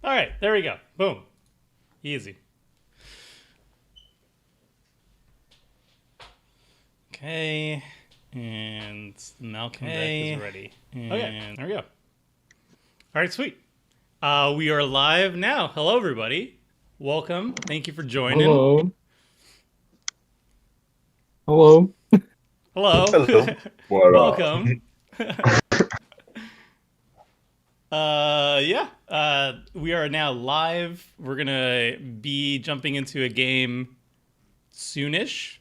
All right, there we go. Boom. Easy. Okay. And the Malcolm deck is ready. Okay, there we go. All right, sweet. We are live now. Hello, everybody. Welcome. Thank you for joining. Hello. Hello. Hello. Hello. What up? Welcome. Yeah. We are now live. We're gonna be jumping into a game soonish,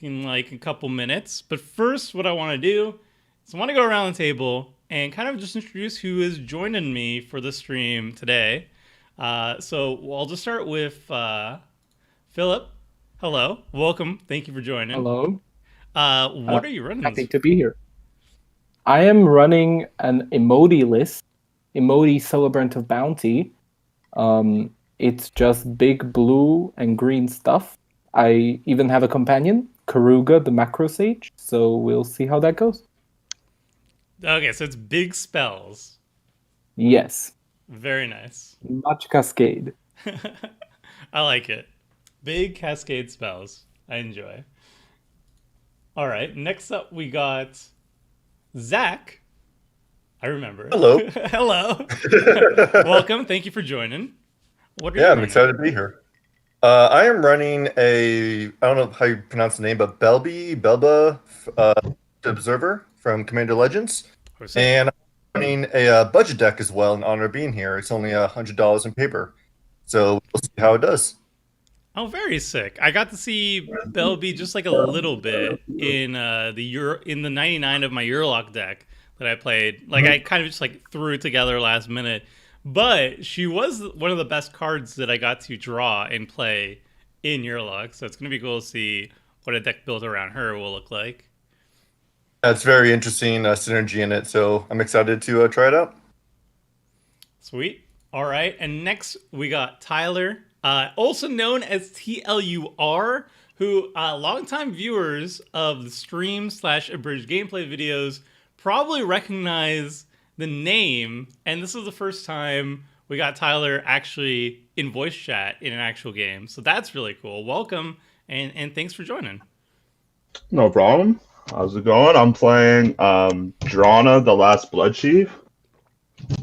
in like a couple minutes. But first, what I want to do is I want to go around the table and kind of just introduce who is joining me for the stream today. So I'll just start with Philip. Hello, welcome. Thank you for joining. Hello. What are you running? Happy to be here. I am running an emoji list, emoji celebrant of bounty. It's just big blue and green stuff. I even have a companion, Karuga the macro sage, so we'll see how that goes. Okay, so it's big spells. Yes, Very nice. much cascade. I like it. Big cascade spells. I enjoy. All right, next up we got Zach. I remember. Hello. Hello. Welcome. Thank you for joining. What are you Yeah, I'm running? excited to be here. I am running I don't know how you pronounce the name, but Belba Observer from Commander Legends. Jose. And I'm running a budget deck as well in honor of being here. It's only $100 in paper. So we'll see how it does. Oh, very sick. I got to see Belby just like a little bit in the 99 of my Eurolock deck that I played. Like I kind of just like threw it together last minute. But she was one of the best cards that I got to draw and play in Eurolock. So it's gonna be cool to see what a deck built around her will look like. It's very interesting synergy in it. So I'm excited to try it out. Sweet. All right. And next we got Tyler, also known as TLUR, who longtime viewers of the stream slash abridged gameplay videos probably recognize the name. And this is the first time we got Tyler actually in voice chat in an actual game. So that's really cool. Welcome and thanks for joining. No problem. How's it going? I'm playing Drana, the Last Blood Chief.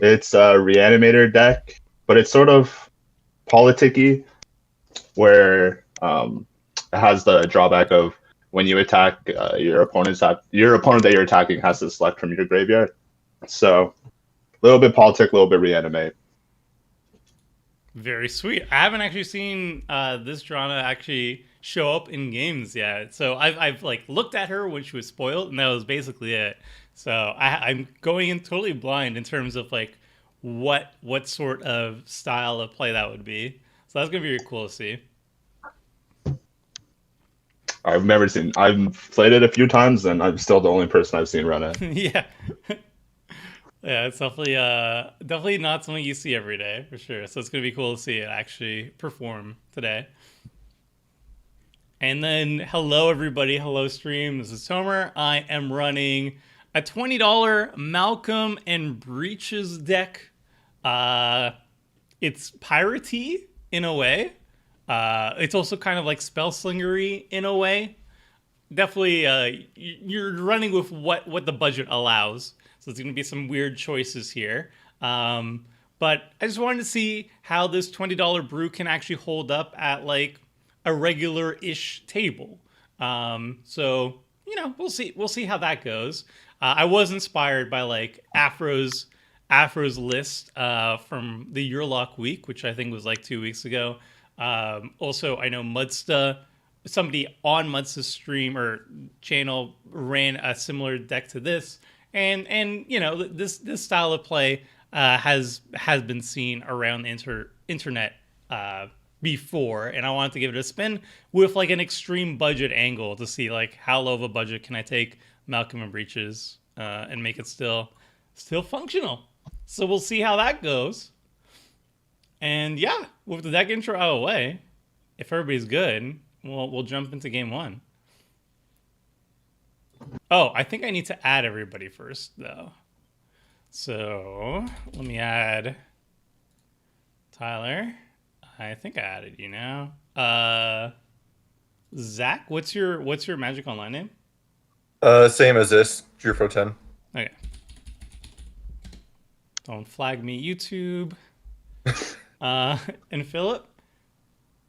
It's a reanimator deck, but it's sort of politicky, where it has the drawback of when you attack your opponent that you're attacking has to select from your graveyard. So a little bit politic, a little bit reanimate. Very sweet. I haven't actually seen this Drana actually show up in games yet. So I've like looked at her when she was spoiled, and that was basically it. So I'm going in totally blind in terms of like what sort of style of play that would be. So that's gonna be really cool to see. I've played it a few times, and I'm still the only person I've seen run it. Yeah. Yeah, it's definitely not something you see every day for sure. So it's gonna be cool to see it actually perform today. And then hello everybody, hello stream. This is Tomer. I am running a $20 Malcolm and Breeches deck. It's piratey in a way. It's also kind of like spellslingery in a way. Definitely, you're running with what the budget allows. So there's going to be some weird choices here. But I just wanted to see how this $20 brew can actually hold up at like a regular-ish table. So we'll see. We'll see how that goes. I was inspired by like Afro's list from the Yearlock week, which I think was like 2 weeks ago. Also, I know Mudsta, somebody on Mudsta's stream or channel ran a similar deck to this, and this style of play has been seen around the internet before, and I wanted to give it a spin with like an extreme budget angle to see like how low of a budget can I take Malcolm and Breeches and make it still functional. So we'll see how that goes. And yeah, with the deck intro out of the way, if everybody's good, we'll jump into game one. Oh, I think I need to add everybody first, though. So let me add Tyler, I think I added you now. Zach, what's your Magic Online name? Same as this, Jufro10. Okay. Don't flag me, YouTube. And Philip?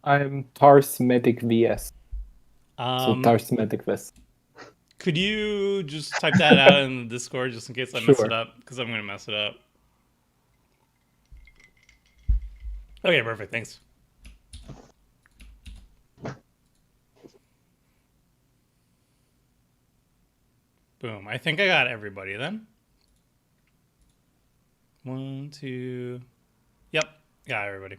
I'm Tarsmedic VS. So Um, Tarsmedic VS. could you just type that out in the Discord just in case I mess Sure. it up? Because I'm going to mess it up. Okay, perfect. Thanks. Boom. I think I got everybody then. 1, 2. Yep. Got everybody.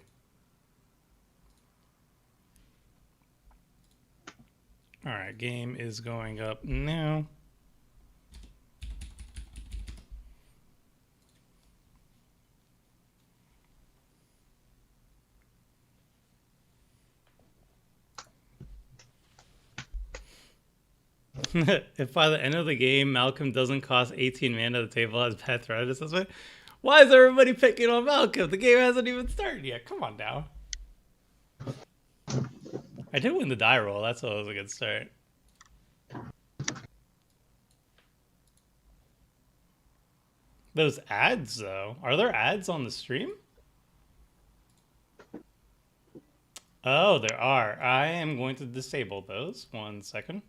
All right. Game is going up now. If by the end of the game Malcolm doesn't cost 18 mana, the table has bad threat assessment. Why is everybody picking on Malcolm? The game hasn't even started yet. Come on now. I did win the die roll. That's always a good start. Those ads, though. Are there ads on the stream? Oh, there are. I am going to disable those. 1 second.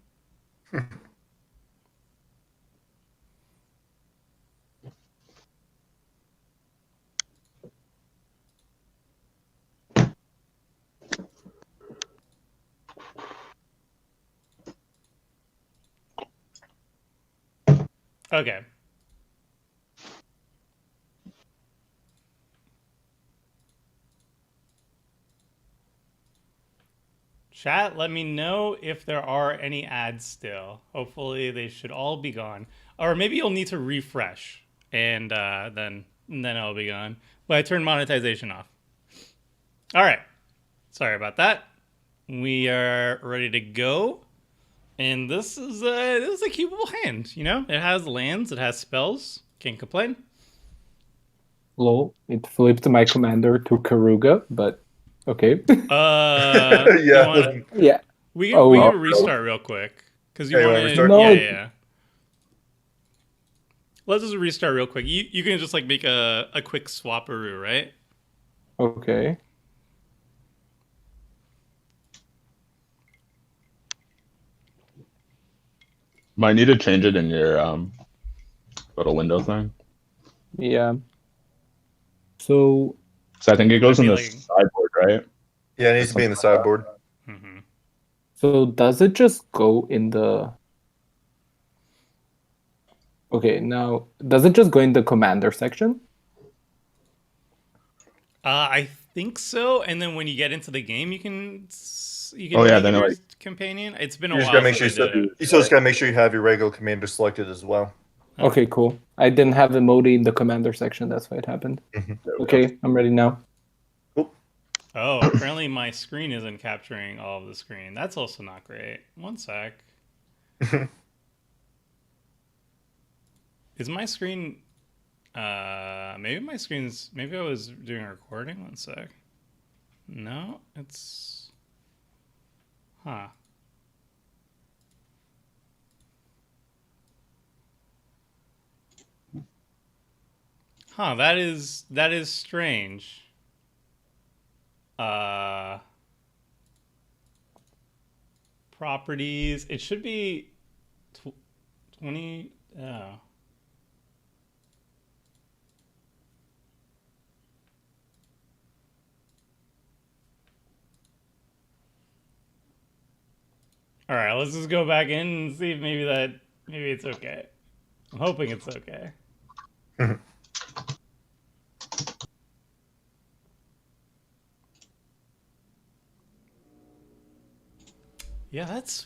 Okay. Chat, let me know if there are any ads still. Hopefully they should all be gone. Or maybe you'll need to refresh and then it'll be gone. But I turned monetization off. All right. Sorry about that. We are ready to go. And this is a keepable hand, you know? It has lands, it has spells. Can't complain. Lol, it flipped my commander to Karuga, but okay. Yeah. Yeah. We Oh, can well. restart real quick. Because you Yeah, you want wanna to... restart? No. Yeah. Let's just restart real quick. You can just like make a quick swapperoo, right? Okay. Might need to change it in your little window thing. Yeah. So So I think it goes in Might the be like- sideboard, right? Yeah, it needs to be in the sideboard. Mm-hmm. so does it just go in the Okay, now does it just go in the commander section? I think so. And then when you get into the game, you can Oh, yeah, make then it your like- companion. It's been a You just while gotta make since sure I did it. you still just gotta make sure you have your regular commander selected as well. Oh. Okay, cool. I didn't have emoji in the commander section, that's why it happened. There we go. Okay, I'm ready now. Oh, apparently my screen isn't capturing all of the screen. That's also not great. 1 sec. Is my screen... maybe my screen's... Maybe I was doing a recording. 1 sec. No, it's... Huh. Huh, that is strange. Properties. It should be 20. Oh. All right, let's just go back in and see if maybe it's okay. I'm hoping it's okay. Yeah, that's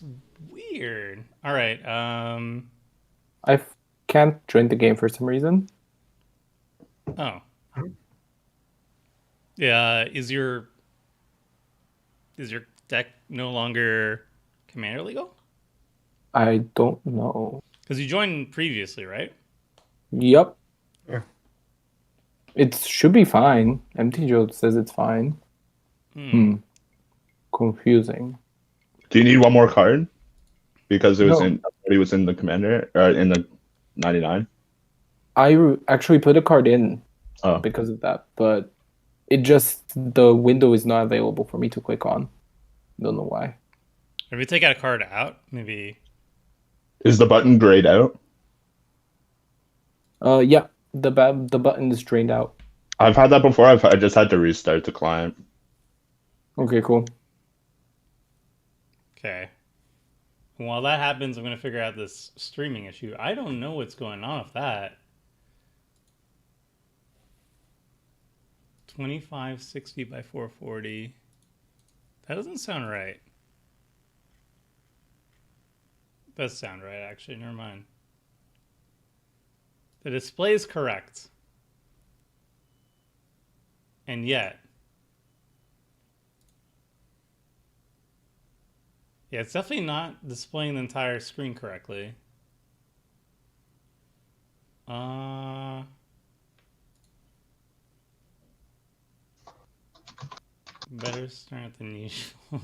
weird. All right. I can't join the game for some reason. Oh. Yeah. Is your deck no longer commander legal? I don't know. Because you joined previously, right? Yup. It should be fine. MT Joe says it's fine. Confusing. Do you need one more card? Because it No. was in the commander or in the 99. I actually put a card in Oh, because of that, but the window is not available for me to click on. Don't know why. If we take a card out, maybe. is the button grayed out? Yeah, the button is drained out. I've had that before. I just had to restart the client. Okay, cool. Okay. While that happens, I'm going to figure out this streaming issue. I don't know what's going on with that. 2560 by 440. That doesn't sound right. Does sound right, actually. Never mind. The display is correct. And yet. Yeah, it's definitely not displaying the entire screen correctly. Better start than usual.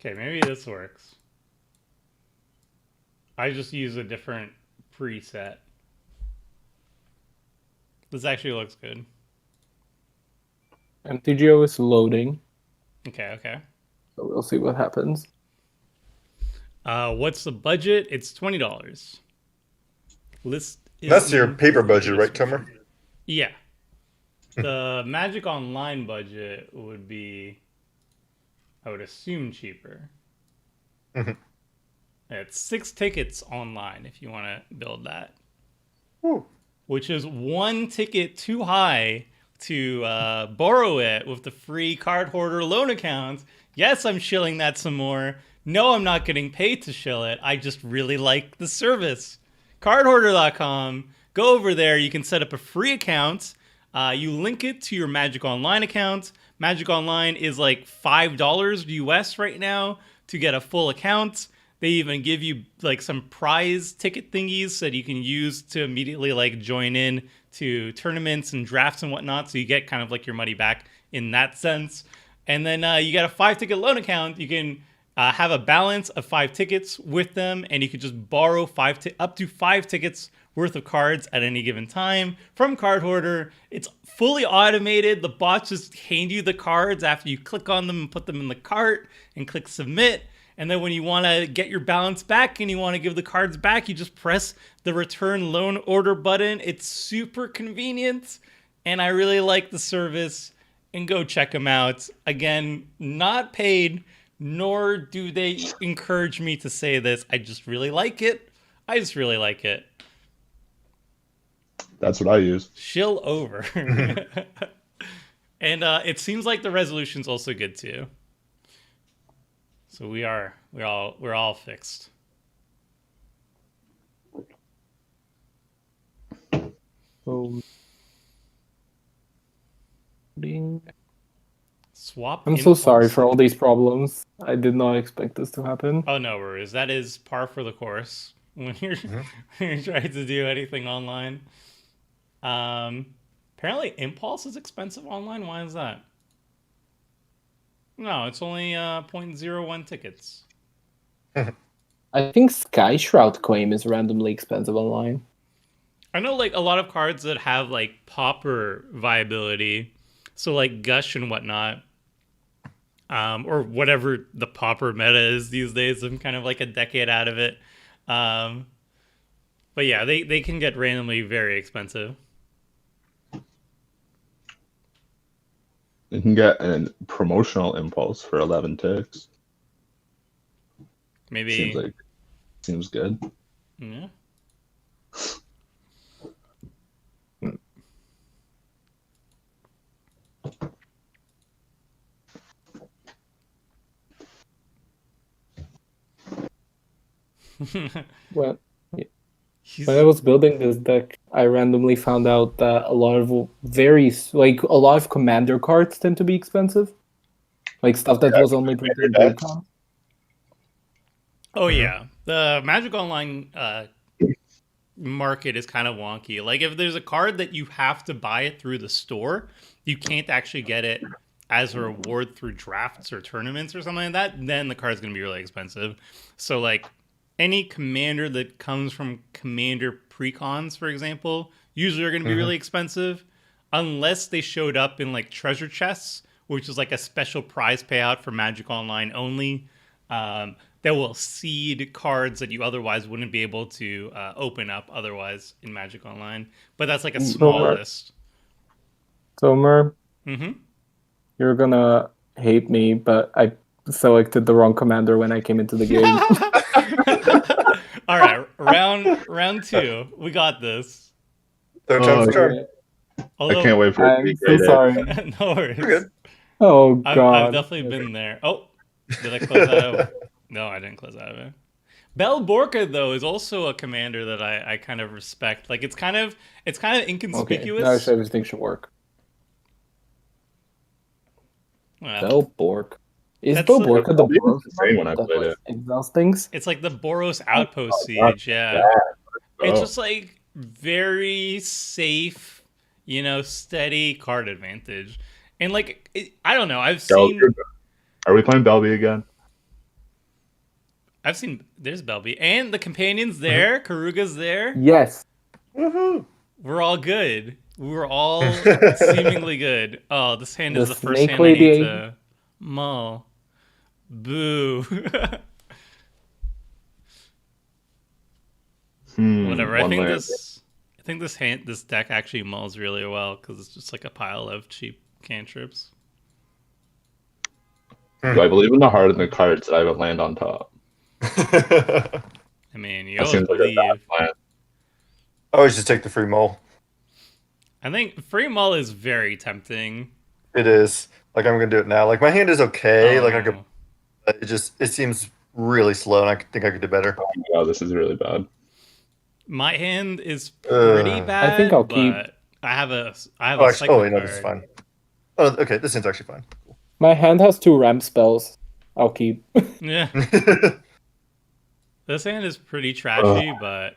Okay, maybe this works. I just use a different preset. This actually looks good. MTGO is loading, Okay, okay. so we'll see what happens. What's the budget? It's $20. List. That's your paper budget, right, Comer? Yeah. The Magic Online budget would be, I would assume, cheaper. It's 6 tickets online if you want to build that. Ooh. Which is 1 ticket too high to borrow it with the free card hoarder loan account. Yes, I'm shilling that some more. No, I'm not getting paid to shill it. I just really like the service. Cardhoarder.com. Go over there. You can set up a free account. You link it to your Magic Online account. Magic Online is like $5 US right now to get a full account. They even give you like some prize ticket thingies that you can use to immediately like join in to tournaments and drafts and whatnot. So you get kind of like your money back in that sense. And then you got a 5-ticket loan account. You can have a balance of 5 tickets with them, and you can just borrow up to 5 tickets worth of cards at any given time from Card Hoarder. It's fully automated. The bots just hand you the cards after you click on them and put them in the cart and click submit. And then when you want to get your balance back and you want to give the cards back, you just press the return loan order button. It's super convenient, and I really like the service. And go check them out. Again, not paid, nor do they encourage me to say this. I just really like it. I just really like it. That's what I use. Shill over. And it seems like the resolution's also good too. So we're all fixed. Swap. I'm so sorry for all these problems. I did not expect this to happen. Oh, no worries. That is par for the course when you're, when you're trying to do anything online. Apparently Impulse is expensive online. Why is that? No, it's only 0.01 tickets. I think Sky Shroud Claim is randomly expensive online. I know like a lot of cards that have like popper viability, so like Gush and whatnot, or whatever the popper meta is these days. I'm kind of like a decade out of it. But yeah, they can get randomly very expensive. You can get a promotional impulse for 11 ticks. Maybe Seems good. Yeah. When He's when I was building this deck, I randomly found out that a lot of a lot of commander cards tend to be expensive. Like stuff that was only printed in decks. Recon. Oh Mhm. yeah, the Magic Online market is kind of wonky. Like if there's a card that you have to buy it through the store, you can't actually get it as a reward through drafts or tournaments or something like that. Then the card's gonna be really expensive. So like any commander that comes from commander precons, for example, usually are gonna be really expensive, unless they showed up in like treasure chests, which is like a special prize payout for Magic Online only. That will seed cards that you otherwise wouldn't be able to open up otherwise in Magic Online. But that's like a small Tomer, list. Tomer, Hmm. you're gonna hate me, but I selected the wrong commander when I came into the game. All right, round two. We got this. Third time's Oh, the charm. Okay. I Although, can't wait for it to be I'm so graded. sorry. no We're worries. good. Oh I've god. definitely been there. Oh, did I close out of? No, I didn't close out of it. Bell Borca though is also a commander that I kind of respect. Like it's kind of Okay, inconspicuous. now everything should work. Well, Belborg. Is That's, Belborg the It was Boros insane one when I that played like it. exiles things? it's like the Boros Oh, Outpost not Siege. Yeah, bad. it's Oh. just like very safe, steady card advantage. And like I don't know, Are we playing Belby again? I've seen there's Belby and the companions there. Karuga's there. Yes. Woohoo! We're all good. We're all seemingly good. Oh, this hand The is the first Snake hand I need Lady. to mull. Boo. Whatever. I One think land. this deck actually mulls really well because it's just like a pile of cheap cantrips. Do I believe in the heart of the cards that I would land on top? I mean, you That always seems like a bad believe. plan. I always just take the free mole. I think free mull is very tempting. It is. Like I'm gonna do it now. Like my hand is okay. Like I could. Oh. It seems really slow, and I think I could do better. Wow, this is really bad. My hand is pretty bad. I think I'll keep. But I have a Oh, actually, cycle wait, no, card. this is fine. Oh, okay, this hand's actually fine. My hand has 2 ramp spells. I'll keep. Yeah, this hand is pretty trashy, but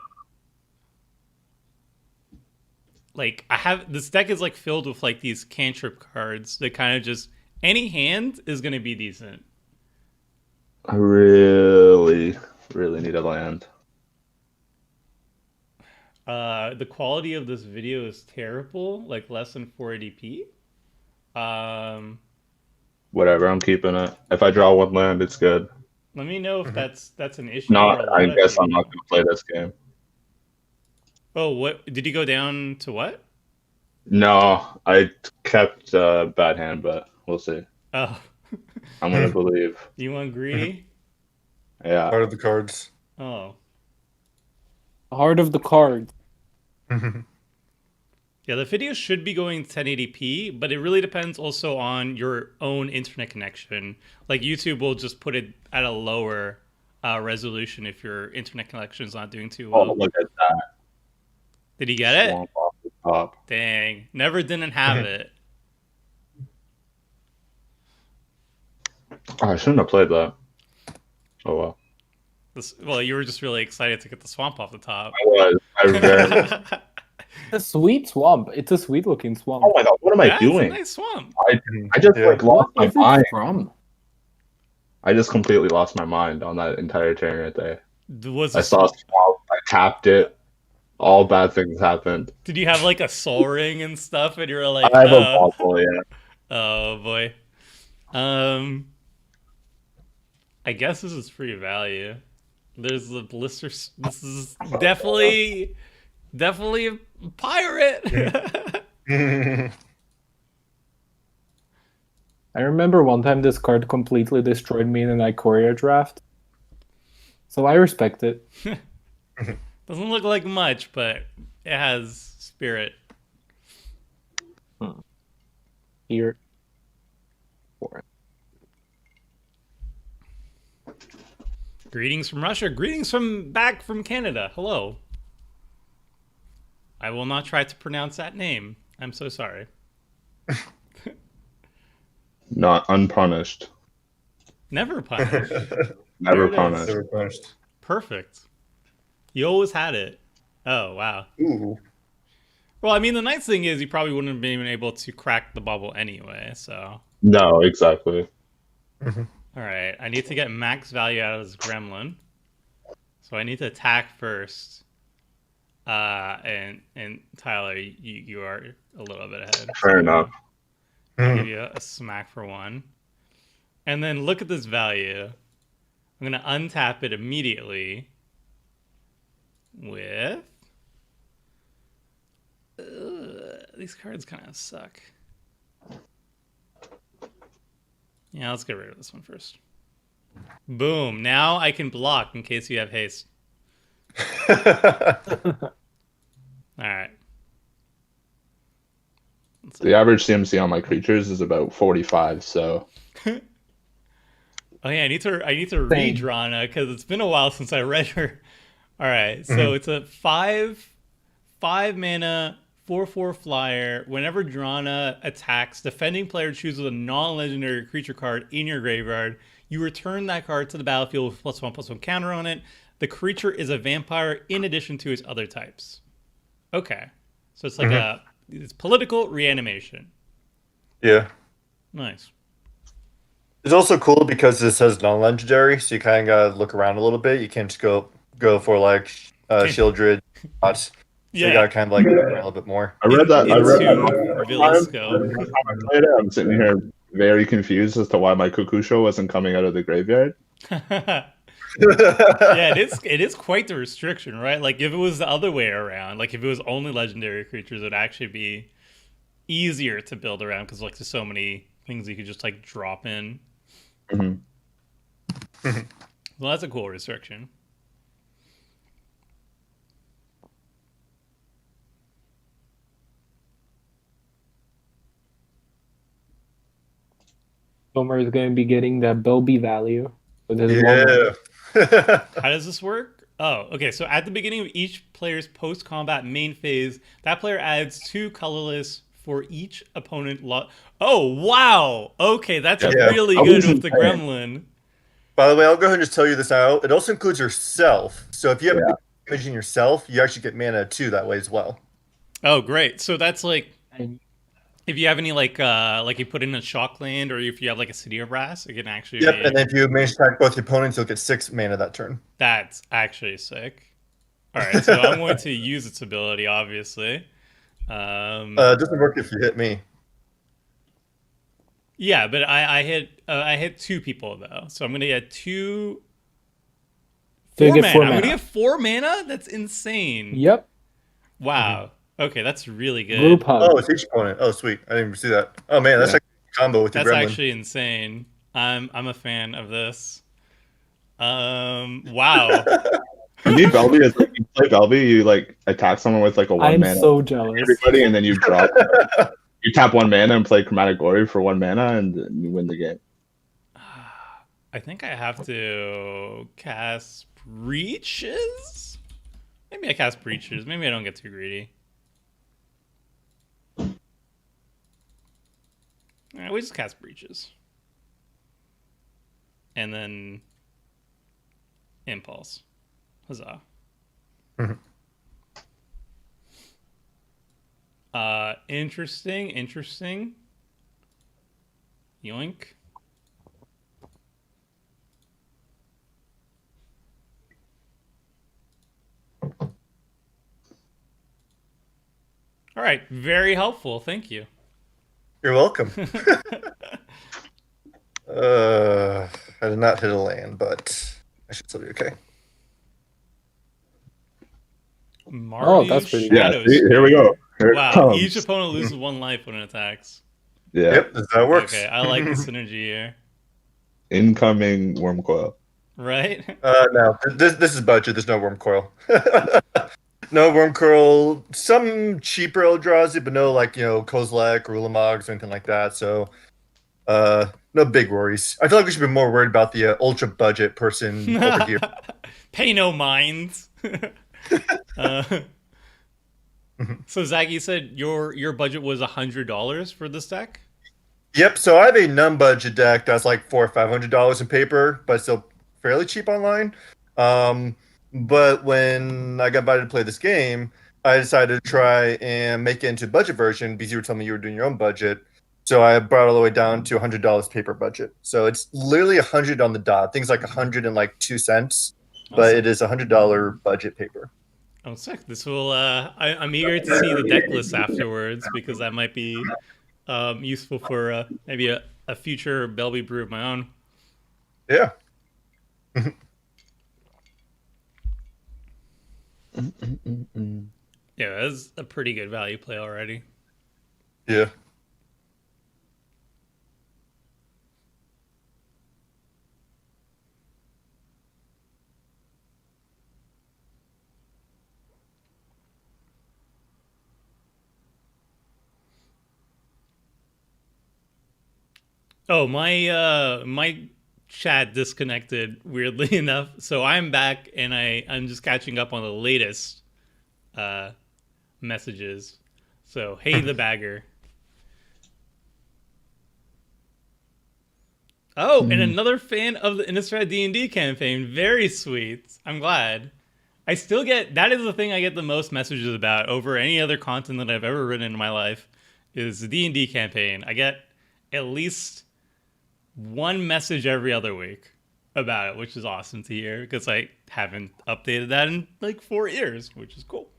like I have this deck is like filled with like these cantrip cards that kind of just any hand is gonna be decent. I really, really need a land. The quality of this video is terrible, like less than 480p. Whatever, I'm keeping it. If I draw one land, it's good. Let me know if that's an issue. Not, for a I lot of guess I'm people. not going to play this game. Oh, what did you go down to? What? No, I kept bad hand, but we'll see. Oh, I'm going to believe. you want greedy? Yeah. Part of the cards. Oh, Heart of the card. yeah. The video should be going 1080p, but it really depends also on your own internet connection. Like YouTube will just put it at a lower resolution if your internet connection is not doing too Oh, well. look at that. Did he get it? Swamp off the top. Dang, never didn't have it. Oh, I shouldn't have played that. Oh, well. Well, you were just really excited to get the swamp off the top. I was. I very. A sweet swamp. It's a sweet looking swamp. Oh my god, what am I Yeah, doing? it's a nice swamp. I just Yeah. like lost my What is mind. it from? I just completely lost my mind on that entire turn right there. Was I a saw swamp, I tapped it. All bad things happened. Did you have like a soul ring and stuff, and you were like, I have a oh, bauble, yeah. oh boy. I guess this is free value. There's the blister. This is definitely a pirate. I remember one time this card completely destroyed me in an Ikoria draft. So I respect it. Doesn't look like much, but it has spirit. Here. For it. Greetings from Russia. Greetings from back from Canada. Hello. I will not try to pronounce that name. I'm so sorry. Not unpunished. Never punished. Never There it is. punished. They were punished. Perfect. You always had it. Oh, wow. Ooh. Well, I mean, the nice thing is you probably wouldn't have been able to crack the bubble anyway, so. No, exactly. All right, I need to get max value out of this gremlin. So I need to attack first. And Tyler, you are a little bit ahead. Fair enough. I'll give you a smack for one. And then look at this value. I'm going to untap it immediately with... these cards kind of suck. Yeah, let's get rid of this one first. Boom. Now I can block in case you have haste. All right. The average CMC on my creatures is about 45, so Oh yeah, I need to read Drana because it's been a while since I read her. All right, so it's a 5 mana 4/4 flyer. Whenever Drana attacks, defending player chooses a non-legendary creature card in your graveyard. You return that card to the battlefield with +1/+1 counter on it. The creature is a vampire in addition to its other types. Okay, so it's like it's political reanimation. Yeah. Nice. It's also cool because this says non-legendary, so you kind of gotta look around a little bit. You can't just go for like Shieldred. So you gotta kind of like look around a little bit more. I read that. I read Into that. Villisco. I'm sitting here very confused as to why my Kukusho wasn't coming out of the graveyard. Yeah, it is quite the restriction, right? Like if it was the other way around, like if it was only legendary creatures, it would actually be easier to build around because like there's so many things you could just like drop in. Mhm. Well, that's a cool restriction. Homer is going to be getting that Belby value with his one. Yeah. How does this work? Oh, okay. So at the beginning of each player's post-combat main phase, that player adds 2 colorless for each opponent. Oh, wow. Okay, that's really good with the gremlin. By the way, I'll go ahead and just tell you this now. It also includes yourself. So if you have damage in yourself, you actually get mana too that way as well. Oh, great. So that's like if you have any like you put in a shock land or if you have like a City of Brass, it can actually Yep, and then if you manage to attack both your opponents, you'll get 6 mana that turn. That's actually sick. All right, so I'm going to use its ability, obviously. It doesn't work if you hit me. Yeah, but I hit 2 people though, so I'm gonna get 2. 4 mana. I'm gonna get 4 mana. That's insane. Yep. Wow. Okay, that's really good. Group hug. Oh, it's each opponent. Oh, sweet. I didn't even see that. Oh man, that's like a combo with your That's gremlin. actually insane. I'm a fan of this. Wow. You need Belby as like, you play Belby, you like attack someone with like a 1 mana. I'm so jealous. Everybody, and then you drop. You tap 1 mana and play Chromatic Glory for 1 mana, and you win the game. I think I have to cast Breaches? Maybe I cast Breaches. Maybe I don't get too greedy. Alright, we just cast Breaches. And then Impulse. Huzzah. Interesting. Yoink. All right, very helpful. Thank you. You're welcome. I did not hit a land, but I should still be okay. Mardu that's pretty Yeah, Shadow see, here we go. Here it Wow, comes. each opponent loses 1 life when it attacks. Yeah. Yep, that's how it works. Okay, I like the synergy here. Incoming Worm Coil. Right? No, this is budget. There's no worm coil. No worm coil. Some cheaper Eldrazi, but no like Kozilek or Ulamog or anything like that. So, no big worries. I feel like we should be more worried about the ultra budget person over here. Pay no mind. So Zach, you said your budget was $100 for this deck? Yep. So I have a non-budget deck that's like $400 or $500 in paper, but still fairly cheap online. But when I got invited to play this game, I decided to try and make it into a budget version because you were telling me you were doing your own budget. So I brought it all the way down to $100 paper budget. So it's literally 100 on the dot. Things like 102 cents, but it is $100 budget paper. Oh, sick! This will. I'm eager to see the deck list afterwards because that might be useful for maybe a future Belby brew of my own. Yeah. Yeah, that's a pretty good value play already. Yeah. Oh, my chat disconnected weirdly enough, so I'm back and I'm just catching up on the latest messages. So hey, the bagger. Oh, and another fan of the Innistrad D&D campaign. Very sweet. I'm glad. I still get that is the thing I get the most messages about over any other content that I've ever written in my life is the D&D campaign. I get at least one message every other week about it, which is awesome to hear because I haven't updated that in like 4 years, which is cool.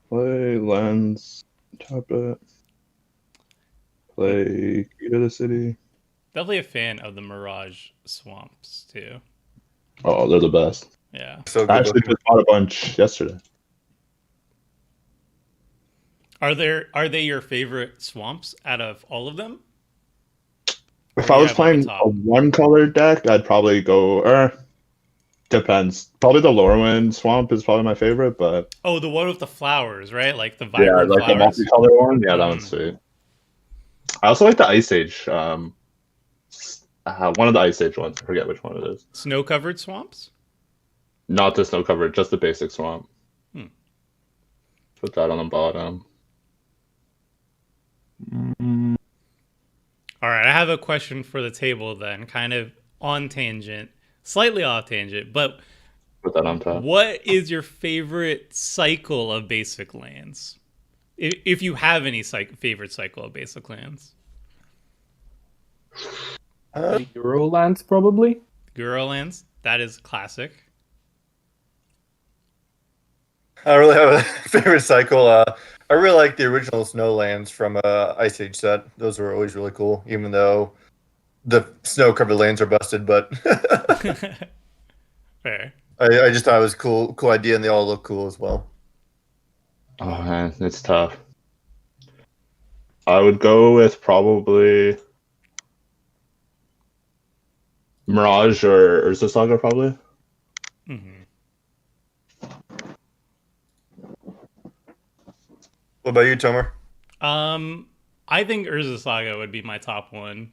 Play Lens, top it. Play Key to the City. Definitely a fan of the Mirage Swamps too. Oh, they're the best. Yeah. So I good. actually just bought a bunch yesterday. Are they your favorite swamps out of all of them? If I was playing a one-color deck, I'd probably go. Depends. Probably the Lorwyn Swamp is probably my favorite, but Oh, the one with the flowers, right? Like the yeah, vibrant like the flowers. multicolor one. Yeah, that one's sweet. I also like the Ice Age. One of the Ice Age ones. I forget which one it is. Snow-covered swamps? Not the snow covered, just the basic swamp. Put that on the bottom. All right, I have a question for the table then, kind of on tangent, slightly off tangent, but Put that on top. what is your favorite cycle of basic lands? If you have any favorite cycle of basic lands. Eurolands, probably. Guro lands, that is classic. I don't really have a favorite cycle. I really like the original Snowlands from Ice Age set. Those were always really cool, even though the snow-covered lands are busted. But Fair. I just thought it was a cool idea, and they all look cool as well. Oh man, it's tough. I would go with probably Mirage or Urza Saga, probably. Mm-hmm. What about you, Tomer? I think Urza Saga would be my top one.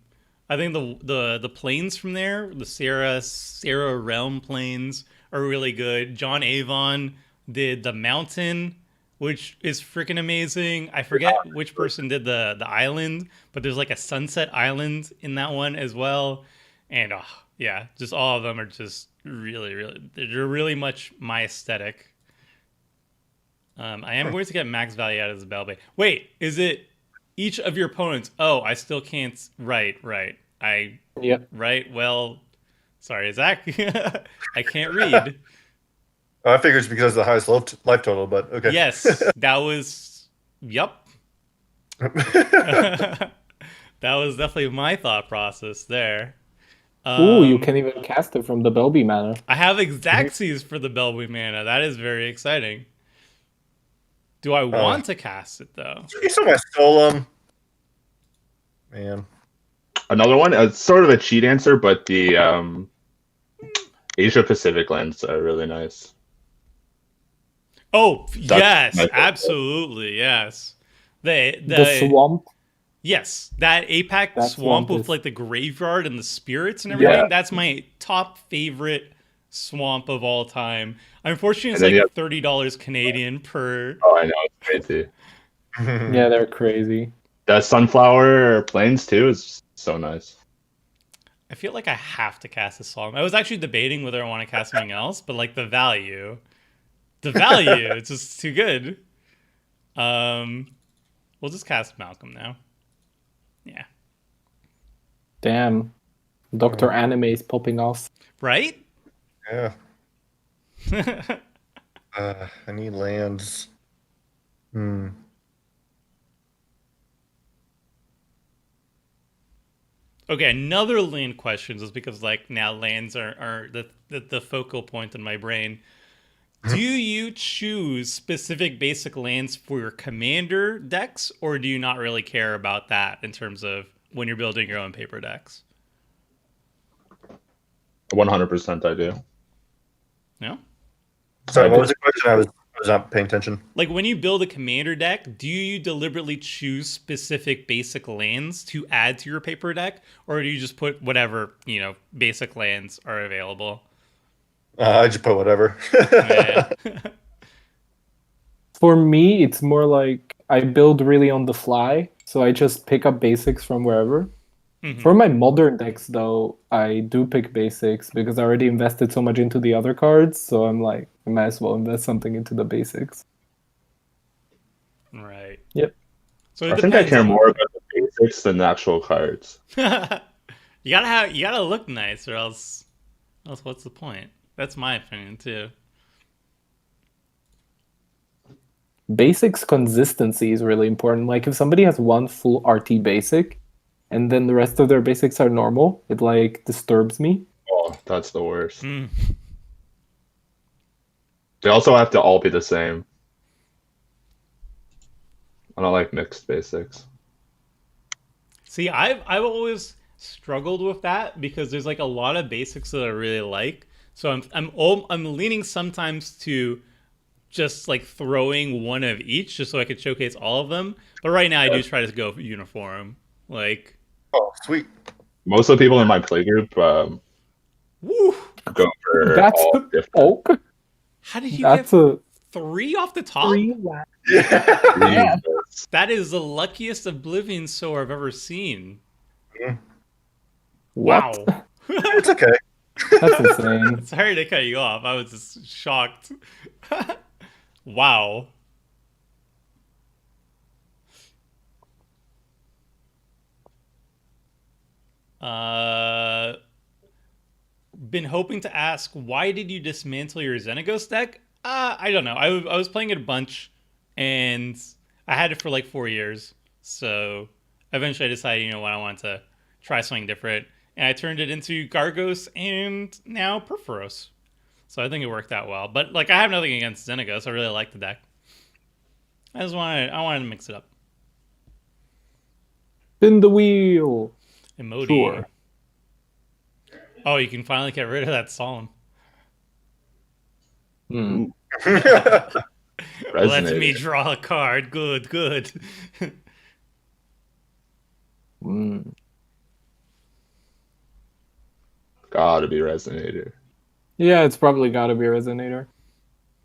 I think the planes from there, the Sarah Realm planes, are really good. John Avon did the mountain, which is freaking amazing. I forget which person did the island, but there's like a sunset island in that one as well. And yeah, just all of them are just really, they're really much my aesthetic. I am going to get max value out of this Belbay. Wait, is it each of your opponents? Oh, I still can't. Right. Right. Well, sorry, Zach. I can't read. I figured it's because of the highest life total, but okay. Yes, that was. Yup. That was definitely my thought process there. Ooh, you can even cast it from the Belby mana. I have Exacxes for the Belby mana. That is very exciting. Do I want to cast it though? You saw my Solum. Man. Another one, it's sort of a cheat answer, but the Asia Pacific lands are really nice. Oh, yes, absolutely, yes. The swamp Yes, that Apex That swamp swamp with is- like the graveyard and the spirits and everything. Yeah. That's my top favorite swamp of all time. Unfortunately, it's And then you like have- $30 Canadian per. Oh, I know, it's crazy. Yeah, they're crazy. That Sunflower Plains too is so nice. I feel like I have to cast a swamp. I was actually debating whether I want to cast something else, but like the value, it's just too good. We'll just cast Malcolm now. Yeah. Damn. Dr. Anime is popping off. Right? Yeah. I need lands. Okay, another land question, just because like now lands are the focal point in my brain. Do you choose specific basic lands for your commander decks, or do you not really care about that in terms of when you're building your own paper decks? 100% I do. No? Sorry, what was the question? I was not paying attention. Like when you build a commander deck, do you deliberately choose specific basic lands to add to your paper deck, or do you just put whatever, basic lands are available? I just put whatever. Yeah. For me, it's more like I build really on the fly, so I just pick up basics from wherever. Mhm. For my modern decks, though, I do pick basics because I already invested so much into the other cards, so I'm like, I might as well invest something into the basics. Right. Yep. So it I think I depends care on- more about the basics than the actual cards. you gotta look nice, or else what's the point? That's my opinion too. Basics consistency is really important. Like if somebody has one full RT basic and then the rest of their basics are normal, it like disturbs me. Oh, that's the worst. Mm. They also have to all be the same. I don't like mixed basics. See, I've always struggled with that because there's like a lot of basics that I really like. So I'm leaning sometimes to just like throwing one of each just so I could showcase all of them. But right now I do try to go uniform. Like, Oh, sweet. Most of the people in my playgroup woo! go for That's all a different oak. How did you That's get a 3 off the top? Yeah. Yeah. reasons. That is the luckiest Oblivion Sower I've ever seen. what? Wow. It's okay. That's insane. Sorry to cut you off. I was just shocked. Wow. Been hoping to ask, why did you dismantle your Xenagos deck? I don't know. I was playing it a bunch, and I had it for like 4 years. So eventually I decided, what, I wanted to try something different. And I turned it into Gargos and now Perforos. So I think it worked out well. But like, I have nothing against Xenagos. I really like the deck. I wanted to mix it up. Spin the wheel. Emoti. Sure. Oh, you can finally get rid of that Solemn. Hmm. Let Resonated. me draw a card. Good, good. Mm. Gotta be Resonator. Yeah, it's probably gotta be a Resonator.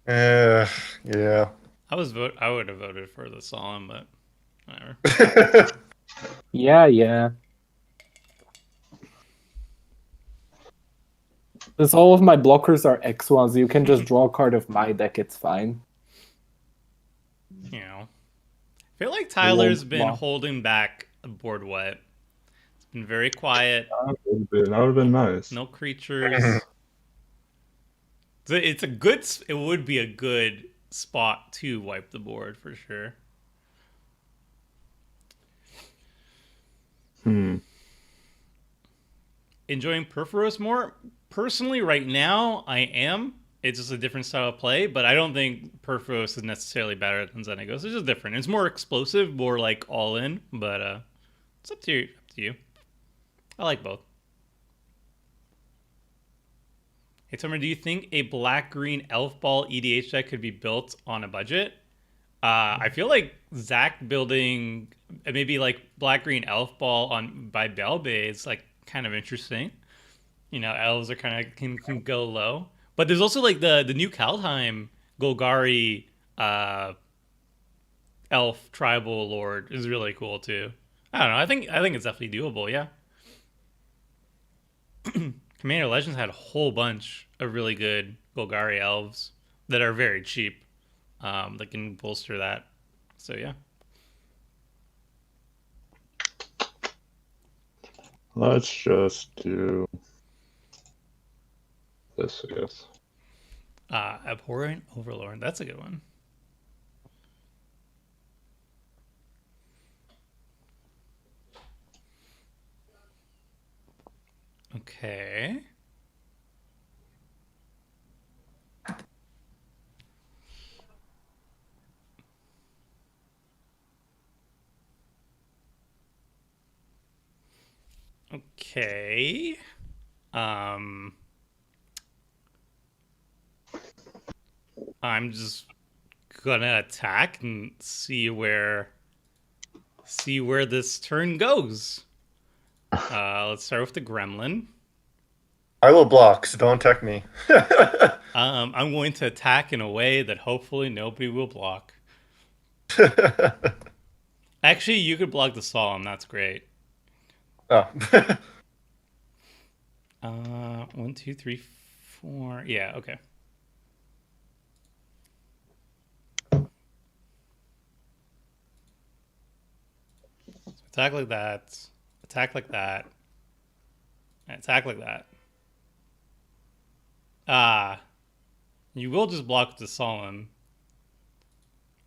Yeah. I would have voted for the Solemn, but whatever. Yeah. Since all of my blockers are X1s, you can just draw a card of my deck, it's fine. I feel like Tyler's won't been block. holding back board wet. It's been very quiet. That would have been nice. No creatures. It's a good. It would be a good spot to wipe the board for sure. Enjoying Perforos more? Personally, right now, I am. It's just a different style of play, but I don't think Perforos is necessarily better than Xenagos. It's just different. It's more explosive, more like all in, but it's up to you. I like both. Hey, Tomer, do you think a black-green elf ball EDH deck could be built on a budget? I feel like Zach building maybe like black green elf ball on by Belbay is like kind of interesting. You know, elves are kind of can go low, but there's also like the new Kaldheim Golgari elf tribal lord is really cool too. I don't know. I think it's definitely doable. Yeah. Commander Legends had a whole bunch of really good Golgari elves that are very cheap. That can bolster that. So yeah. Let's just do this, I guess. Abhorrent Overlord. That's a good one. Okay. Okay. Um, I'm just gonna attack and see where this turn goes. Let's start with the gremlin. I will block, so don't attack me. I'm going to attack in a way that hopefully nobody will block. Actually, you could block the Solemn. That's great. Oh. 1, 2, 3, 4. Yeah, okay. So attack like that. Attack like that. And attack like that. You will just block the Solemn.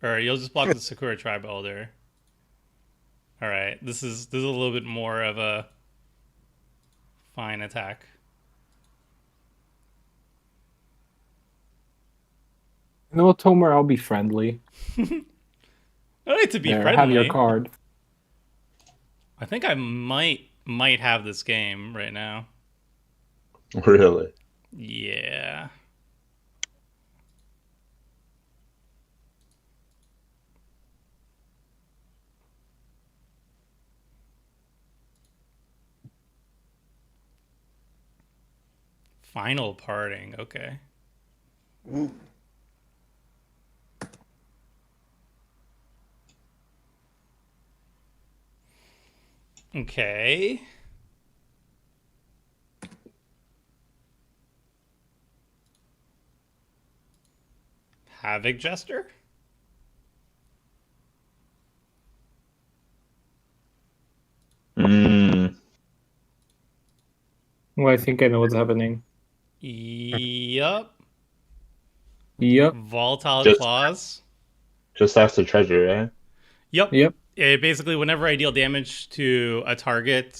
Or you'll just block the Sakura Tribe Elder. Alright, this is a little bit more of a fine attack. No, Tomer, I'll be friendly. I don't need to be There, friendly. have your card. I think I might have this game right now. Really? Yeah. Final parting. Okay. Ooh. Okay. Havoc Jester? Mm. Well, I think I know what's happening. Yup. Yep. Volatile Just- Claws. Just after treasure, right? Yep. Yep. Basically, whenever I deal damage to a target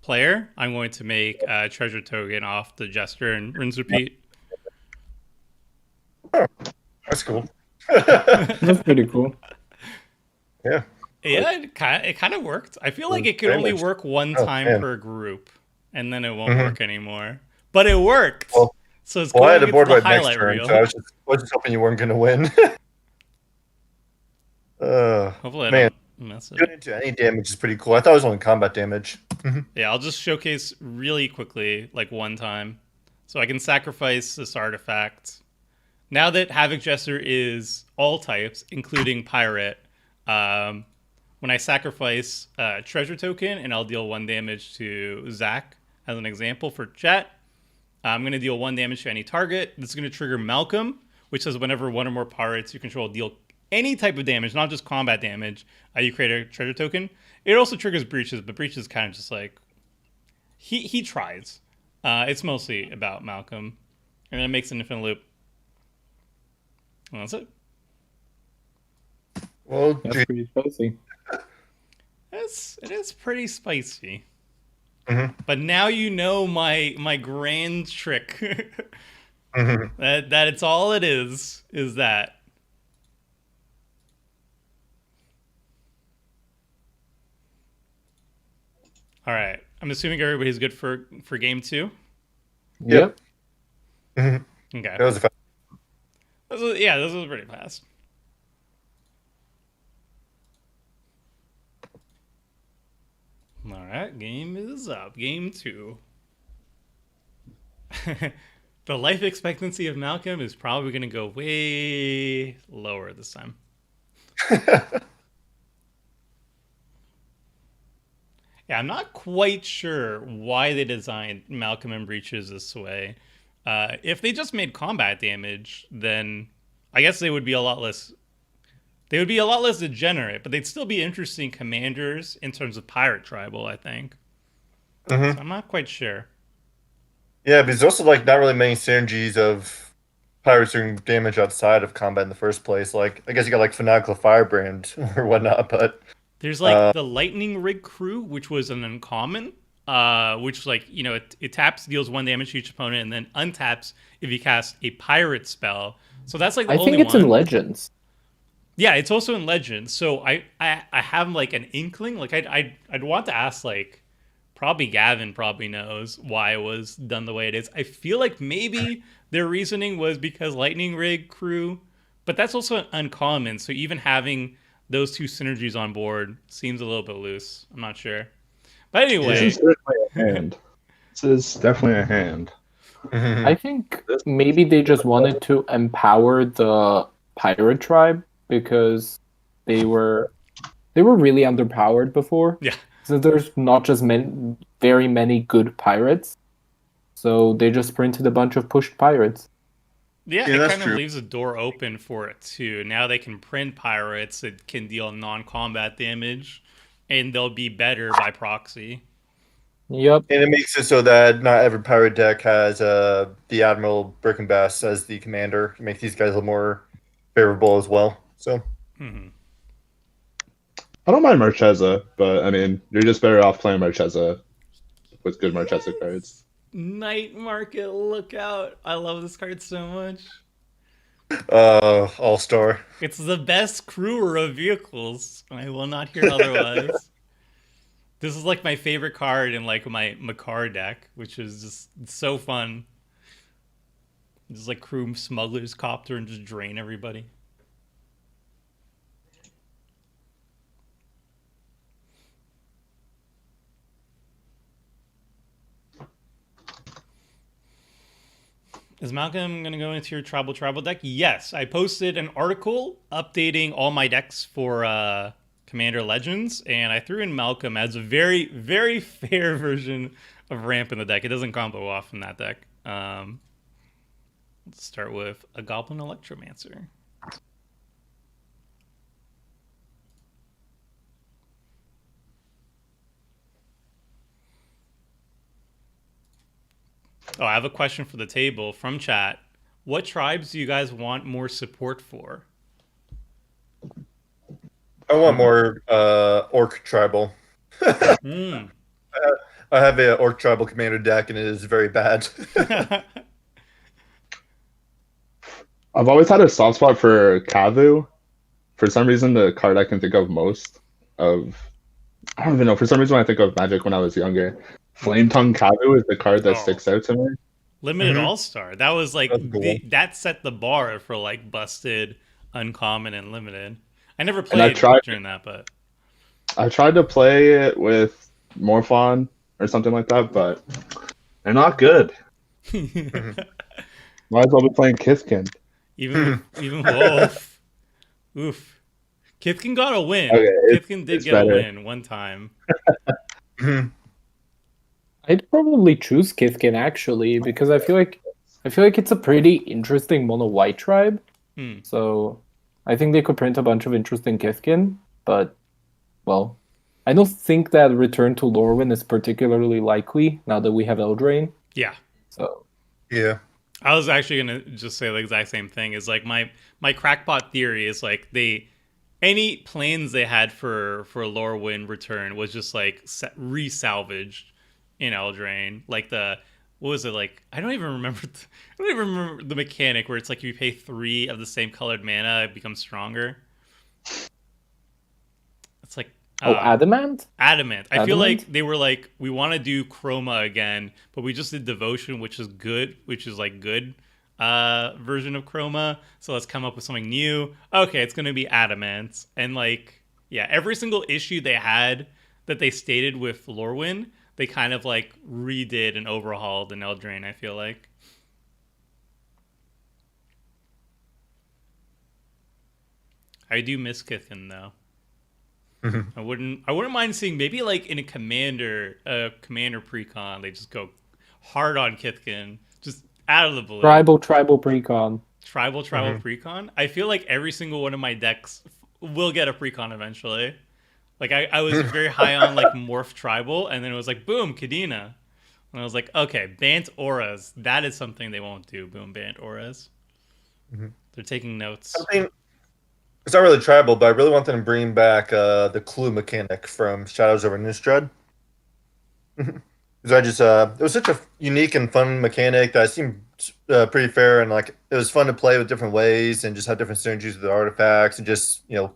player, I'm going to make a treasure token off the Jester and rinse repeat. That's cool. That's pretty cool. Yeah. Yeah, it kind of worked. I feel like it could only Damage. work one Oh, time man. per group, and then it won't Mhm. work anymore. But it worked. Well- So it's Well, I going had a into board the wipe next highlight turn, reel. so I was just hoping you weren't going to win. Hopefully I Man. don't mess it. Getting into any damage is pretty cool. I thought it was only combat damage. Yeah, I'll just showcase really quickly, like one time. So I can sacrifice this artifact. Now that Havoc Jester is all types, including Pirate, when I sacrifice a treasure token and I'll deal 1 damage to Zach, as an example for chat, I'm going to deal 1 damage to any target. This is going to trigger Malcolm, which says whenever one or more pirates you control deal any type of damage, not just combat damage, you create a treasure token. It also triggers Breeches, but Breeches is kind of just like, he tries. It's mostly about Malcolm. And then it makes an infinite loop. And that's it. Well, That's pretty spicy. It is pretty spicy. Mhm. But now you know my grand trick. Mhm. that it's all it is that. All right. I'm assuming everybody's good for game 2. Yep. Mhm. Okay. That was a This was pretty fast. All right, game is up. Game 2. The life expectancy of Malcolm is probably going to go way lower this time. Yeah, I'm not quite sure why they designed Malcolm and Breeches this way. If they just made combat damage, then I guess they would be a lot less. They would be a lot less degenerate, but they'd still be interesting commanders in terms of pirate tribal, I think. So I'm not quite sure. Yeah, but there's also like not really many synergies of pirates doing damage outside of combat in the first place. Like I guess you got like Fanatical Firebrand or whatnot, but There's like the Lightning Rig crew, which was an uncommon, which like it taps, deals 1 damage to each opponent, and then untaps if you cast a pirate spell. So that's like the I only think it's one. in Legends. Yeah, it's also in Legends. So I have like an inkling. Like I'd want to ask like probably Gavin probably knows why it was done the way it is. I feel like maybe their reasoning was because Lightning Rig crew, but that's also uncommon. So even having those two synergies on board seems a little bit loose. I'm not sure. But anyway, This is certainly a hand. This is definitely a hand. I think maybe they just wanted to empower the pirate tribe because they were really underpowered before. yeah. So there's not just very many good pirates. So they just printed a bunch of pushed pirates. Yeah, Yeah, it that's kind of true. leaves a door open for it too. Now they can print pirates that can deal non-combat damage, and they'll be better by proxy. Yep. and it makes it so that not every pirate deck has the Admiral Birkenbass as the commander. It makes these guys a little more favorable as well. So Hmm. I don't mind Marchesa, but I mean, you're just better off playing Marchesa with good Marchesa cards. Night Market Lookout. I love this card so much. All-Star. It's the best crewer of vehicles. I will not hear otherwise. This is like my favorite card in like my Makar deck, which is just so fun. Just like crew smugglers copter and just drain everybody. Is Malcolm going to go into your tribal deck? Yes, I posted an article updating all my decks for Commander Legends, and I threw in Malcolm as a very, very fair version of Ramp in the deck. It doesn't combo off in that deck. Let's start with a Goblin Electromancer. Oh, I have a question for the table from chat. What tribes do you guys want more support for? I want more Orc Tribal. Hmm. I have a Orc Tribal commander deck, and it is very bad. I've always had a soft spot for Kavu. For some reason, the card I can think of most of, I don't even know. For some reason, when I think of Magic when I was younger, Flame Tongue Kavu is the card that Oh. sticks out to me. Limited Mhm. All-Star. That was like That's cool. that set the bar for like busted, uncommon, and limited. I never And I played tried- during that, but I tried to play it with Morphon or something like that, but they're not good. Might as well be playing Kithkin. even Wolf. Oof. Kithkin got a win. Okay, Kithkin did it's get better. a win one time. Mhm. I'd probably choose Kithkin actually because I feel like it's a pretty interesting mono white tribe. Hmm. So I think they could print a bunch of interesting Kithkin, but well, I don't think that Return to Lorwyn is particularly likely now that we have Eldraine. Yeah. So Yeah. I was actually gonna just say the exact same thing. Is like my crackpot theory is like any plans they had for Lorwyn return was just like re-salvaged in Eldraine. Like what was it like? I don't even remember. I don't even remember the mechanic where it's like you pay 3 of the same colored mana, it becomes stronger. It's like Adamant? Adamant. I feel Adamant? like they were like, we want to do Chroma again, but we just did Devotion, which is good, which is like good version of Chroma. So let's come up with something new. Okay, it's gonna be Adamant, and like, yeah, every single issue they had that they stated with Lorwyn, they kind of like redid and overhauled in Eldraine, I feel like. I do miss Kithkin though. I wouldn't mind seeing maybe like in a commander precon they just go hard on Kithkin just out of the blue. Tribal precon. Tribal precon. I feel like every single one of my decks will get a precon eventually. Like I was very high on like Morph Tribal, and then it was like boom Kadena, and I was like, okay, Bant Auras. That is something they won't do. Boom Bant Auras. They're taking notes. Something. It's not really tribal, but I really want them to bring back the clue mechanic from Shadows over Innistrad. Because it was such a unique and fun mechanic that seemed pretty fair, and like it was fun to play with different ways and just have different synergies with the artifacts, and just it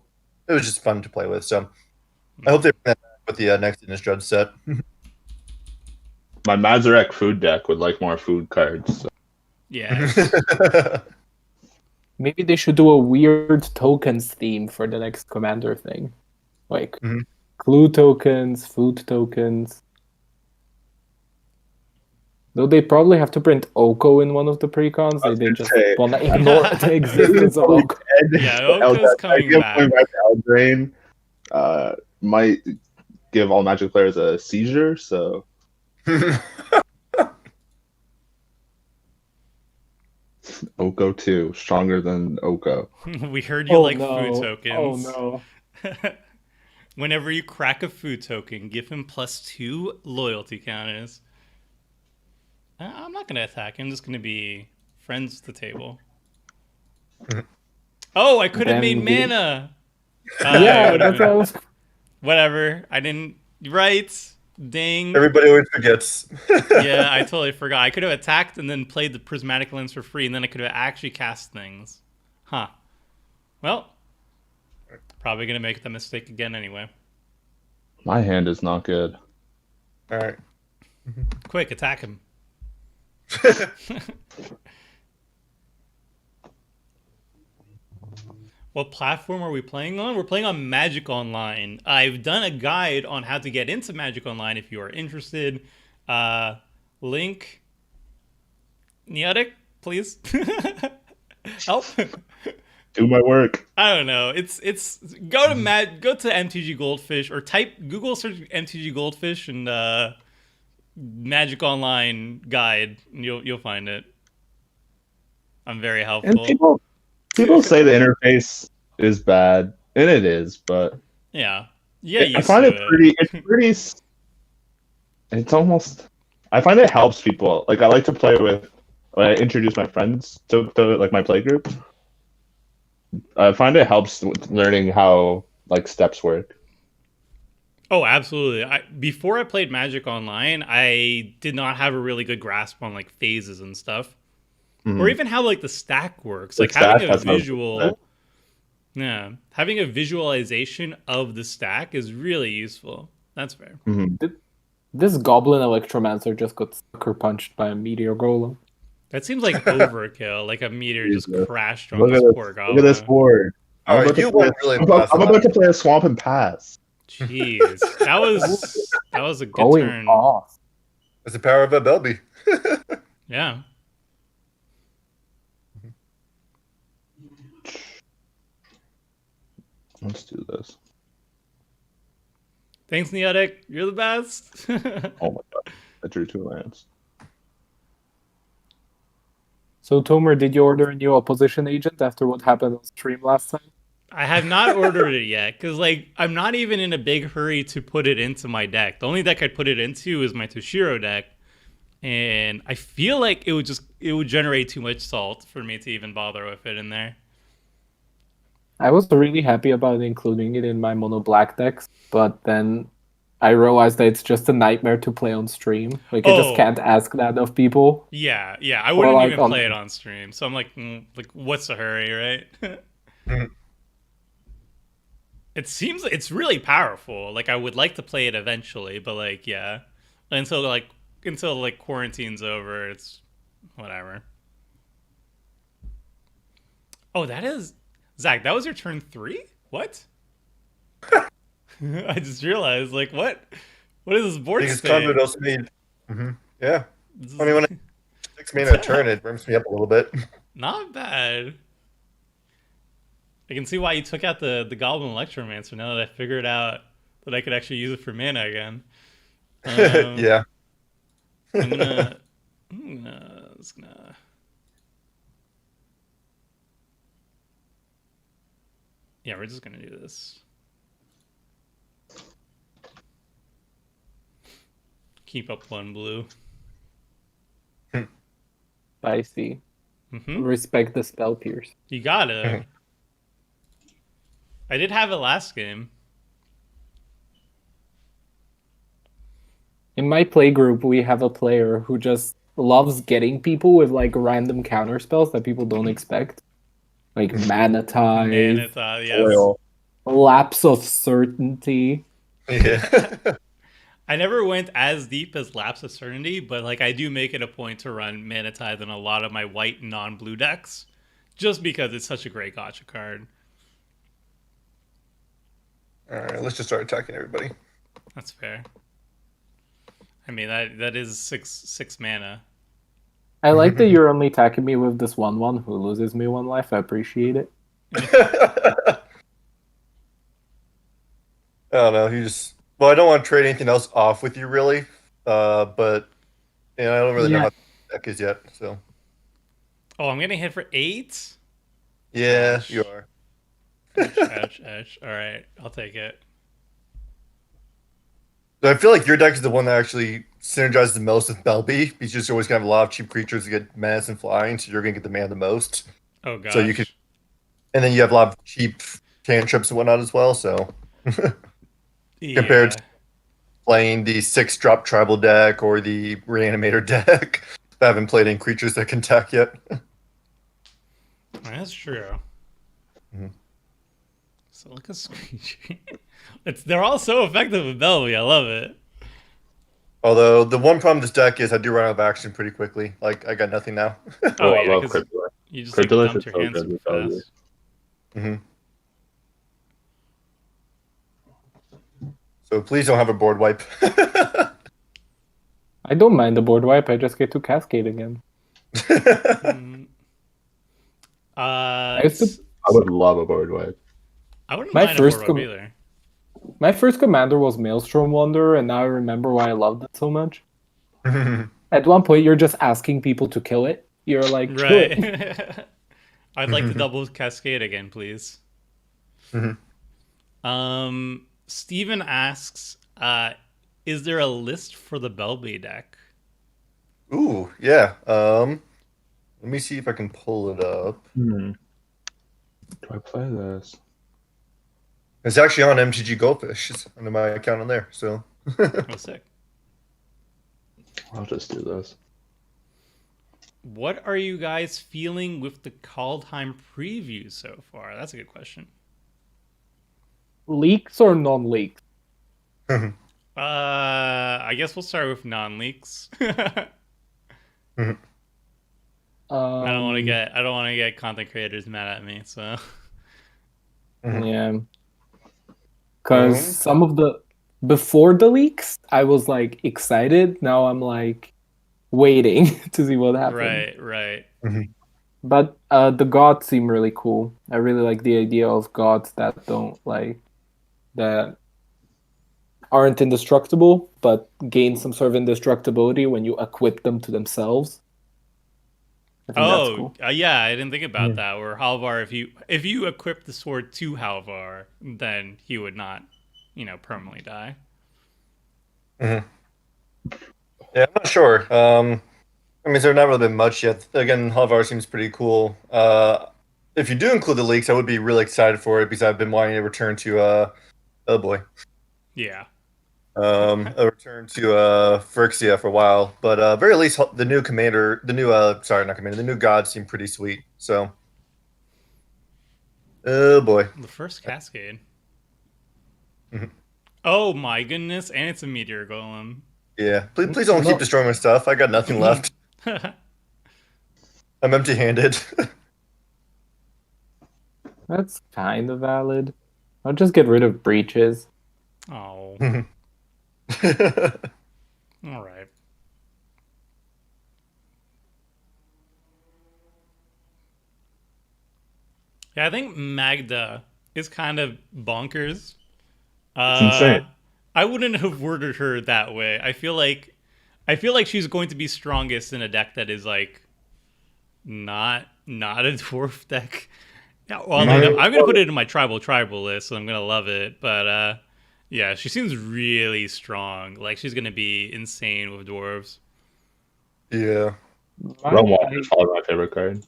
was just fun to play with. So I hope they bring that back with the next Innistrad set. My Mazarek food deck would like more food cards. So. Yeah. Maybe they should do a weird tokens theme for the next commander thing. Like clue tokens, food tokens. Though they probably have to print Oko in one of the precons. They just want to ignore the existence of Oko. Yeah, Oko's coming back. Going back to Eldraine might give all Magic players a seizure, so... Oko 2, stronger than Oko. We heard you food tokens. Oh no. Whenever you crack a food token, give him +2 loyalty counters. I'm not going to attack. I'm just going to be friends at the table. Oh, I could have made mana. Yeah, that's what I was... Whatever. I didn't... Right. Dang. Everybody always forgets. Yeah, I totally forgot. I could have attacked and then played the Prismatic Lens for free, and then I could have actually cast things. Huh. Well, probably going to make the mistake again anyway. My hand is not good. All right. Quick, attack him. What platform are we playing on? We're playing on Magic Online. I've done a guide on how to get into Magic Online if you are interested. Link. Neotic, please. Help. Do my work. I don't know. It's go to MTG Goldfish or Google search MTG Goldfish and Magic Online guide, and you'll find it. I'm very helpful. And people say the interface is bad, and it is, but yeah, I find it pretty. It's almost. I find it helps people. Like I like to play with. When I introduce my friends to like my play group, I find it helps with learning how like steps work. Oh, absolutely. Before I played Magic Online, I did not have a really good grasp on like phases and stuff. Or even how like the stack works. Like having a visual having a visualization of the stack is really useful. That's fair. This Goblin Electromancer just got sucker punched by a Meteor Golem. That seems like overkill. Like a meteor just crashed on this poor goblin. Look at this board. I'm about to play a Swamp and Pass. Jeez. That was a good Going turn. off. It's the power of a Belby. Yeah. Let's do this. Thanks, Neotic. You're the best. Oh my god. I drew 2 lands. So, Tomer, did you order a new opposition agent after what happened on stream last time? I have not ordered it yet, because like I'm not even in a big hurry to put it into my deck. The only deck I'd put it into is my Toshiro deck, and I feel like it would generate too much salt for me to even bother with it in there. I was really happy about including it in my mono black decks, but then I realized that it's just a nightmare to play on stream. Like I just can't ask that of people. Yeah, I wouldn't like even play it on stream. So I'm like what's the hurry, right? It seems it's really powerful. Like I would like to play it eventually, but like until quarantine's over, it's whatever. Oh, that is Zach. That was your turn 3. What? I just realized, like, what? What is this board Because state? Conduit also made. Yeah. This I mean, when I is 6 mana a turn, it ramps me up a little bit. not bad. I can see why you took out the Goblin Electromancer now that I figured out that I could actually use it for mana again. Yeah. I'm gonna, it's gonna. Yeah, we're just gonna do this. Keep up one blue. Spicy. Mm-hmm. Respect the spell pierce. You gotta. I did have it last game. In my play group, we have a player who just loves getting people with like random counter spells that people don't expect. Like Manatize, Manita, yes. Oil. Lapse of Certainty. Yeah. I never went as deep as Lapse of Certainty, but like I do make it a point to run Manatize in a lot of my white non-blue decks, just because it's such a great gotcha card. All right, let's just start attacking everybody. That's fair. I mean that is six mana. I like that you're only attacking me with this 1/1 who loses me 1 life. I appreciate it. I don't know. You just I don't want to trade anything else off with you, really. But I don't really know Yeah. how the deck is yet. So Oh, I'm getting hit for 8? yeah, Ouch. you are. Ouch. All right, I'll take it. So I feel like your deck is the one that actually synergizes the most with Belby, because you're just always gonna have a lot of cheap creatures to get menace and flying, so you're gonna get the mana the most. Oh gosh. So you could, and then you have a lot of cheap cantrips and whatnot as well. So compared to playing the 6-drop tribal deck or the reanimator deck, I haven't played any creatures that can attack yet. That's true. Mhm. So look at screen. They're all so effective with Belby. I love it. Although the one problem with this deck is I do run out of action pretty quickly. Like I got nothing now. Oh I yeah, love because Cryptolite. you just like Cryptolite dumped is your so hand good super with Belby. fast. hmm So please don't have a board wipe. I don't mind the board wipe. I just get to cascade again. Mm. used to- I would love a board wipe. I wouldn't My mind first a board wipe either. My first commander was Maelstrom Wonder, and now I remember why I loved it so much. At one point, you're just asking people to kill it. You're like, kill it. Right. I'd like to double cascade again, please. Steven asks, is there a list for the Belby deck? Ooh, yeah. Let me see if I can pull it up. Do I play this? It's actually on MTG Goldfish. It's under my account on there. So Oh, sick. I'll just do this. What are you guys feeling with the Kaldheim preview so far? That's a good question. Leaks or non-leaks? I guess we'll start with non-leaks. I don't want to get content creators mad at me, so Yeah. Because some of the... Before the leaks, I was, like, excited. Now I'm, like, waiting to see what happens. right. But the gods seem really cool. I really like the idea of gods that don't, like... That aren't indestructible, but gain some sort of indestructibility when you equip them to themselves. I think that's cool. Yeah, I didn't think about that. Where Halvar, if you equip the sword to Halvar, then he would not, permanently die. Yeah, I'm not sure. I mean, there's not really been much yet. Again, Halvar seems pretty cool. If you do include the leaks, I would be really excited for it because I've been wanting to return to oh boy. Yeah. A return to Phyrexia for a while, but very least the new commander, the new gods seem pretty sweet. So, oh boy, The first cascade. Oh my goodness, and it's a meteor golem. yeah. Please don't keep destroying my stuff. I got nothing left. I'm empty-handed. That's kind of valid. I'll just get rid of breaches. Oh, all right. Yeah, I think Magda is kind of bonkers. It's Uh, insane. I wouldn't have worded her that way. I feel like she's going to be strongest in a deck that is like not a dwarf deck. Yeah, well, Mhm. I'm gonna put it in my tribal list, so I'm gonna love it. But yeah, she seems really strong. Like she's gonna be insane with dwarves. Yeah. Realm My, Walker is probably my favorite card.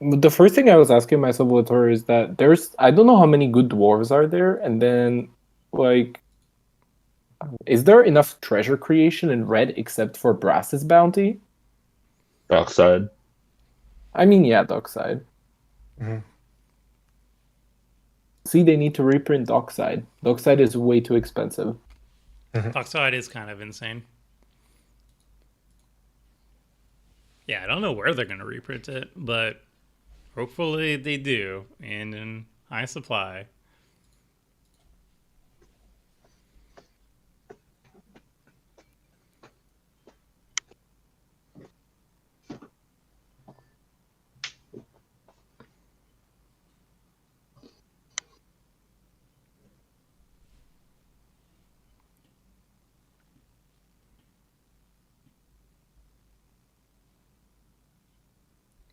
the first thing I was asking myself with her is that I don't know how many good dwarves are there, and then like is there enough treasure creation in red except for Brass's bounty? Darkside. I mean, yeah, Dockside. Mhm. See, they need to reprint Dockside. Dockside is way too expensive. Toxide is kind of insane. Yeah, I don't know where they're gonna reprint it, but hopefully they do, and in high supply.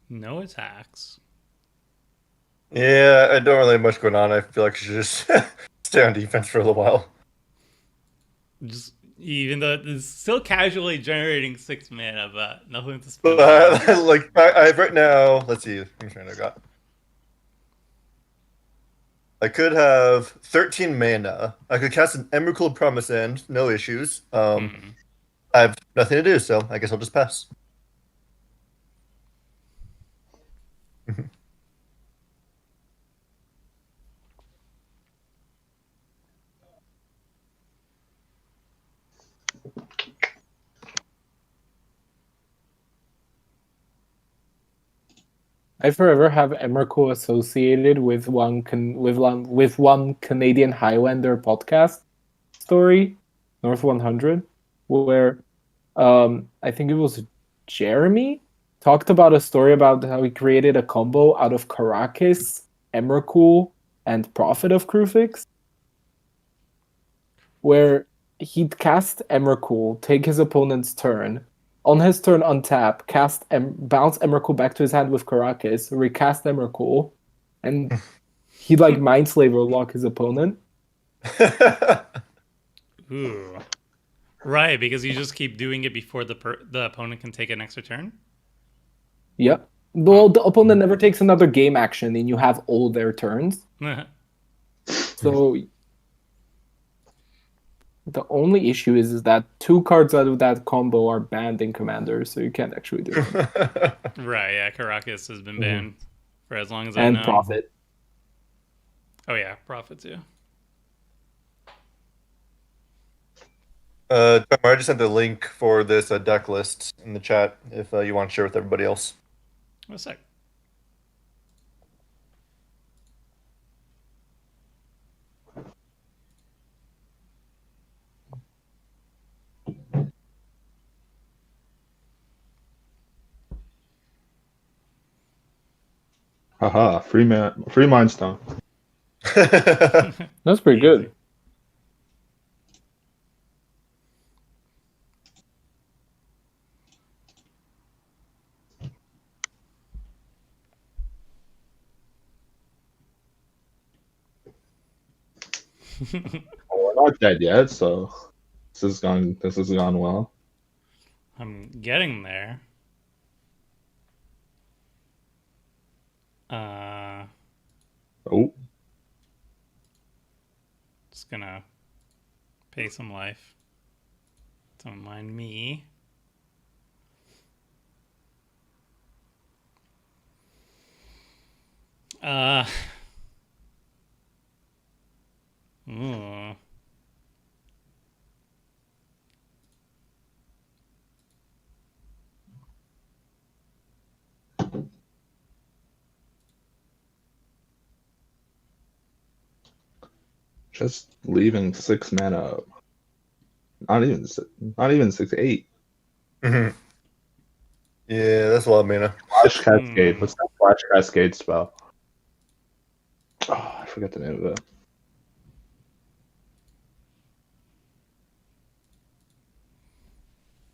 No attacks. Yeah, I don't really have much going on. I feel like I should just stay on defense for a little while. Just even though it's still casually generating 6 mana, but nothing to spend it on. But like I have right now, let's see, how much mana I got. I could have 13 mana. I could cast an Emrakul Promise End, no issues. Hmm. I have nothing to do, so I guess I'll just pass. I forever have Emrakul associated with with one Canadian Highlander podcast story, North 100, where I think it was Jeremy talked about a story about how he created a combo out of Caracas, Emrakul, and Prophet of Krufix, where he'd cast Emrakul, take his opponent's turn. On his turn, untap, bounce Emrakul back to his hand with Caracas, recast Emrakul, and he'd like Mindslave or lock his opponent. Ooh. Right, because you just keep doing it before the opponent can take an extra turn. Yep. Well, the opponent never takes another game action, and you have all their turns. So the only issue is that 2 cards out of that combo are banned in Commander, so you can't actually do them. Right, yeah, Caracas has been Mhm. banned for as long as I've And known. Prophet. Oh yeah, Prophet too. Trevor, I just sent the link for this deck list in the chat if you want to share with everybody else. One sec. Haha, free Mind Stone. That's pretty Easy. good. We're not dead yet, so this has gone well. I'm getting there. Uh, Oh, just gonna pay some life. Don't mind me. Uh, ooh. Just leaving 6 mana up. Not even 6/8. Mhm. Yeah, that's a lot of mana. Flash Cascade. What's that Flash Cascade spell? Oh, I forget the name of it.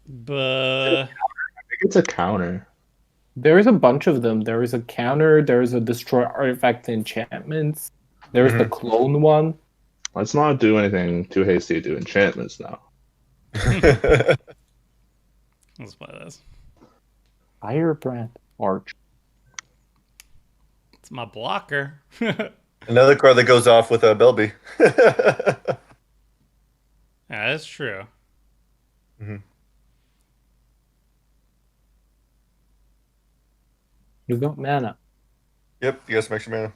But I think it's a counter. There is a bunch of them. There is a counter. There is a destroy artifact enchantments. There is the Mhm. clone one. Let's not do anything too hasty to enchantments now. let's play this. Firebrand Arch. It's my blocker. Another card that goes off with a Belby. Yeah, that's true. Mhm. You got mana. Yep, you got some extra mana.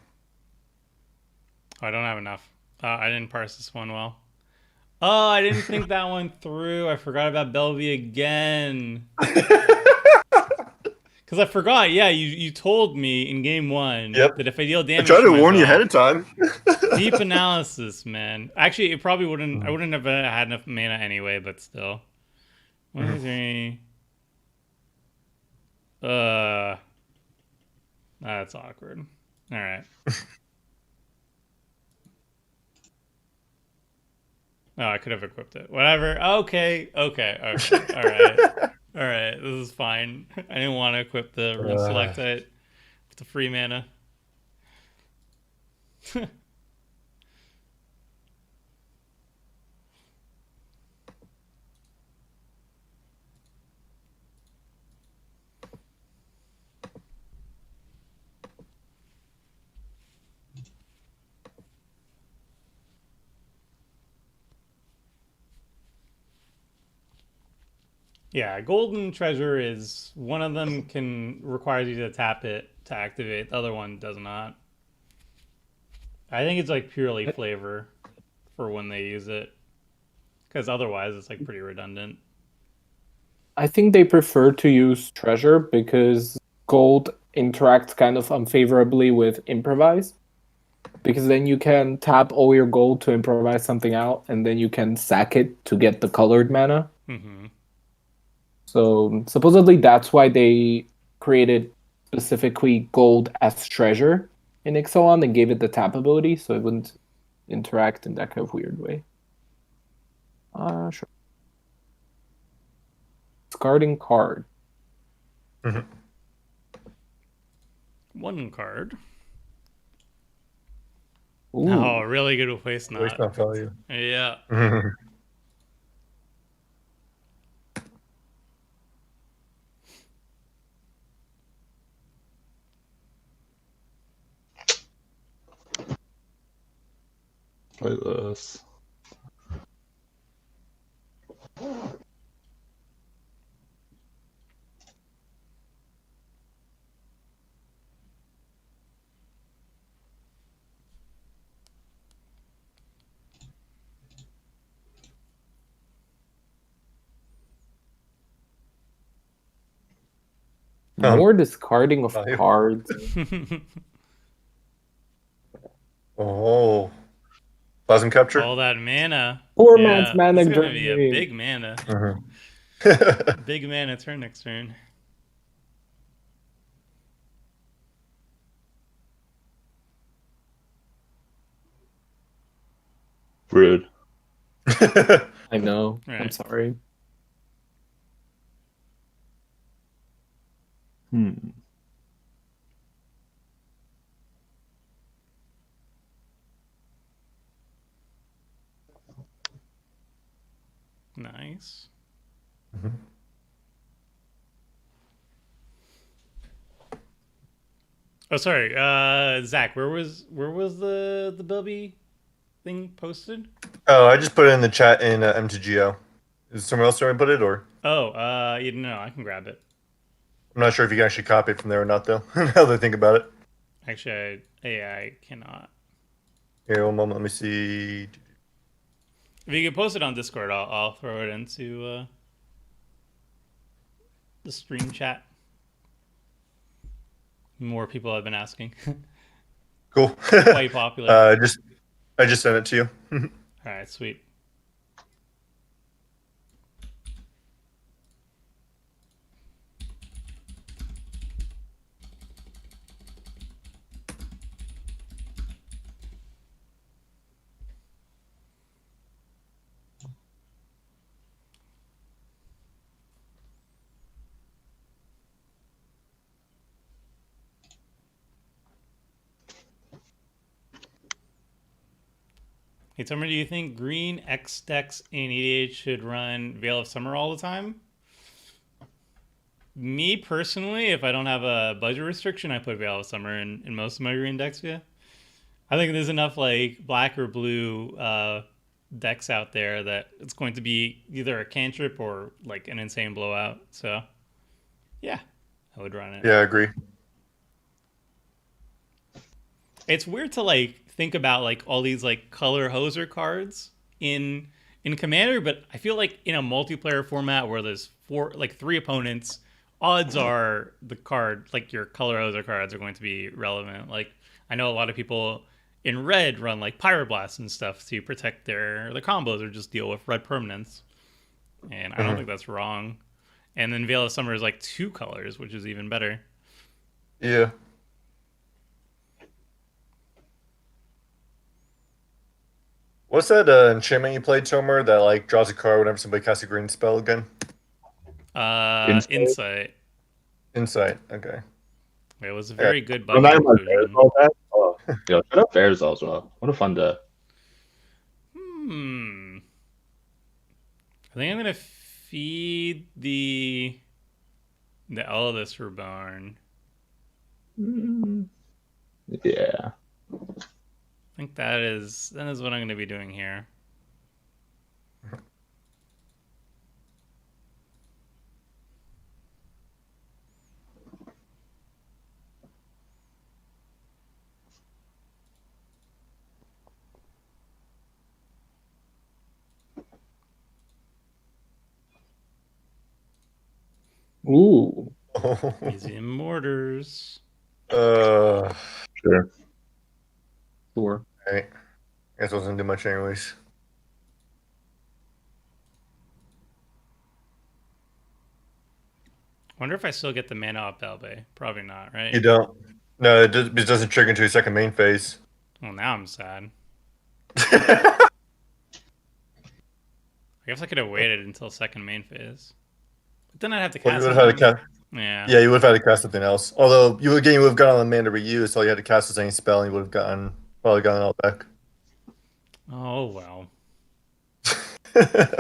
Oh, I don't have enough. I didn't parse this one well. Oh, I didn't think that one through. I forgot about Belvy again. Because I forgot. Yeah, you told me in game 1 Yep. that if I deal I damage tried to to warn you ahead myself, of time. deep analysis, man. Actually, it probably wouldn't. I wouldn't have had enough mana anyway. But still, 1, 2, 3. That's awkward. All right. Oh, I could have equipped it. Whatever. Okay. All right. All right. This is fine. I didn't want to equip the rune select it with the free mana. Yeah, golden treasure is one of them can requires you to tap it to activate. The other one does not. I think it's like purely flavor for when they use it, because otherwise it's like pretty redundant. I think they prefer to use treasure because gold interacts kind of unfavorably with improvise. Because then you can tap all your gold to improvise something out, and then you can sack it to get the colored mana. Mm-hmm. So supposedly that's why they created specifically gold as treasure in Ixalan and gave it the tap ability, so it wouldn't interact in that kind of weird way. Sure. Discarding card. Mhm. One card. Ooh. Oh, really good with waste Waste not. not value. Yeah. Play this. More discarding of value. cards. Oh. Plasma capture. All that mana. Poor Yeah, man's mana this is gonna be a drain. big mana. Mhm. Big mana turn next turn. Rude. I know. I'm Right. sorry. Nice. Oh, sorry. Zach, where was the Bilby thing posted? Oh, I just put it in the chat in M2GO. Is someone else trying to put it, or Oh, you know, I can grab it. I'm not sure if you can actually copy it from there or not, though. Now that I think about it. Actually, I cannot. Here, one moment. Let me see. If you can post it on Discord, I'll throw it into the stream chat. More people have been asking. Cool. Quite popular. Just I just sent it to you. All right, sweet. Hey, Summer, do you think green X decks in EDH should run Veil of Summer all the time? Me personally, if I don't have a budget restriction, I put Veil of Summer in most of my green decks. Yeah, I think there's enough like black or blue decks out there that it's going to be either a cantrip or like an insane blowout. So yeah, I would run it. Yeah, I agree. It's weird to like think about like all these like color hoser cards in Commander, but I feel like in a multiplayer format where there's three opponents, odds are the card like your color hoser cards are going to be relevant. Like I know a lot of people in red run like Pyroblast and stuff to protect their combos or just deal with red permanents, and I don't think that's wrong. And then Veil of Summer is like two colors, which is even better. Yeah. What's that enchantment you played, Tomer, that like draws a card whenever somebody casts a green spell again? Insight. Insight. Okay. It was a very good budget Remember my inclusion. Bears all that? Oh, yo, shut up Bears as well. What a fun day. I think I'm gonna feed the Eldest for Barn. Yeah. I think that is what I'm gonna be doing here. Ooh. Museum Mortars. uh, Sure. Sure. right. Guess I wasn't gonna do much anyways. Wonder if I still get the mana off Belbay. Probably not, right? You don't. No, it doesn't trigger into a second main phase. Well, now I'm sad. I guess I could have waited until second main phase. But then I'd have to Well, you cast would have had to something. cast. Yeah. Yeah, you would have had to cast something else. Although you would have gotten on mana reuse, so you had to cast the same spell, and you would have probably gotten it all back. Oh well.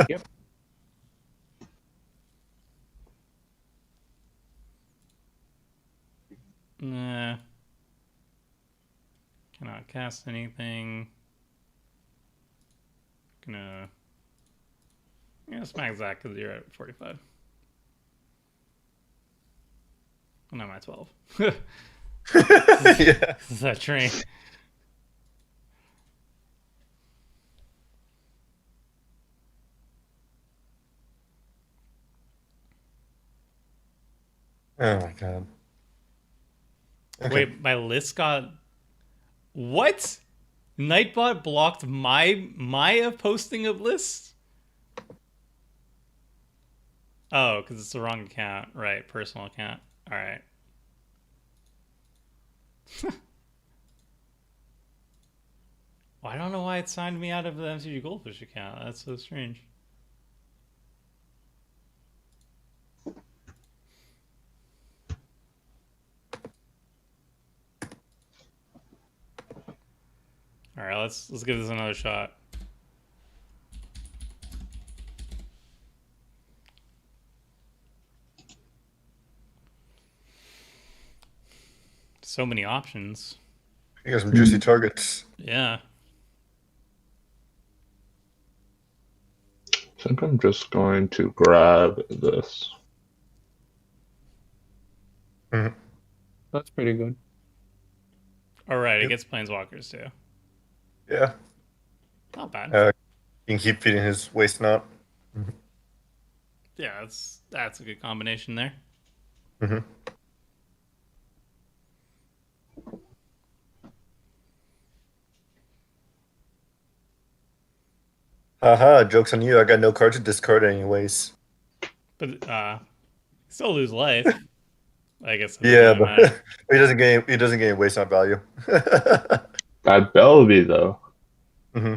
Yep. Nah. Cannot cast anything. Gonna smack Zach because you're at 45. Well, not my 12. Yeah. This is that train. Oh my god. Okay. Wait, my list got what? Nightbot blocked my posting of lists. Oh, because it's the wrong account, right? Personal account. All right. Well, I don't know why it signed me out of the MCG Goldfish account. That's so strange. All right, let's give this another shot. So many options. You got some juicy targets. Yeah. I think I'm just going to grab this. That's pretty good. All right, Yep. it gets planeswalkers too. Yeah. Not bad. You can keep feeding his waste knot. Yeah, that's a good combination there. Mm-hmm. Haha, joke's on you. I got no card to discard anyways. But still lose life. I guess that's Yeah, really but matter. he doesn't gain waste on value. That Bellevue though. hmm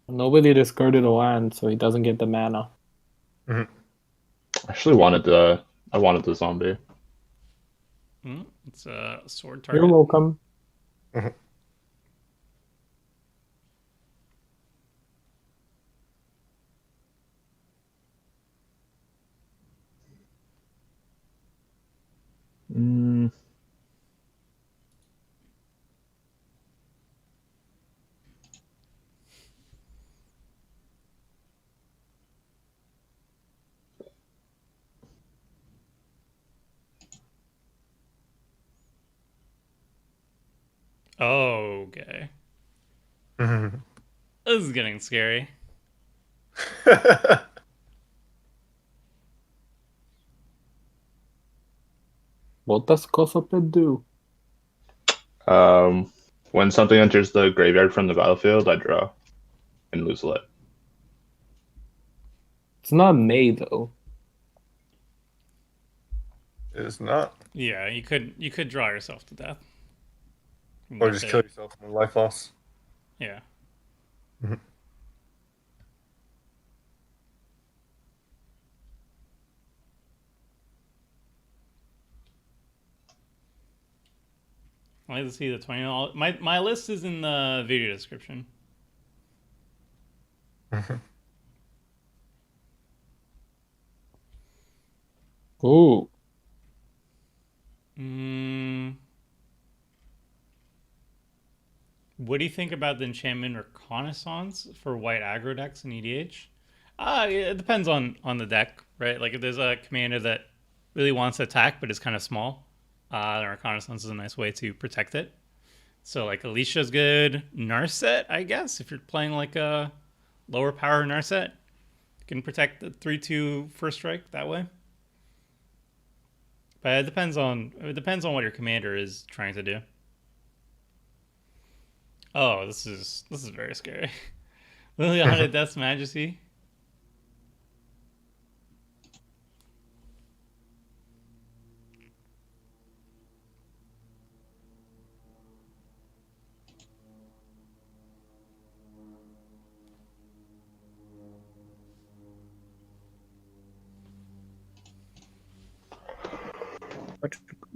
Nobody discarded a land, so he doesn't get the mana. hmm I actually I wanted the zombie. It's a sword You're target. welcome. hmm Mm, Oh, okay. This is getting scary. What does Kosopet do? um, when something enters the graveyard from the battlefield, I draw and lose life. It's not May though. It's not. Yeah, you could draw yourself to death. Or With just kill it. yourself from life loss. Yeah. Mhm. I'd like to see the $20. My list is in the video description. Ooh. What do you think about the enchantment Reconnaissance for white aggro decks in EDH? It depends on the deck, right? Like if there's a commander that really wants to attack but is kind of small, the Reconnaissance is a nice way to protect it. So like Alicia's good. Narset, I guess, if you're playing like a lower power Narset, you can protect the 3/2 first strike that way. But it depends on what your commander is trying to do. Oh, this is very scary. Liliana Death's Majesty.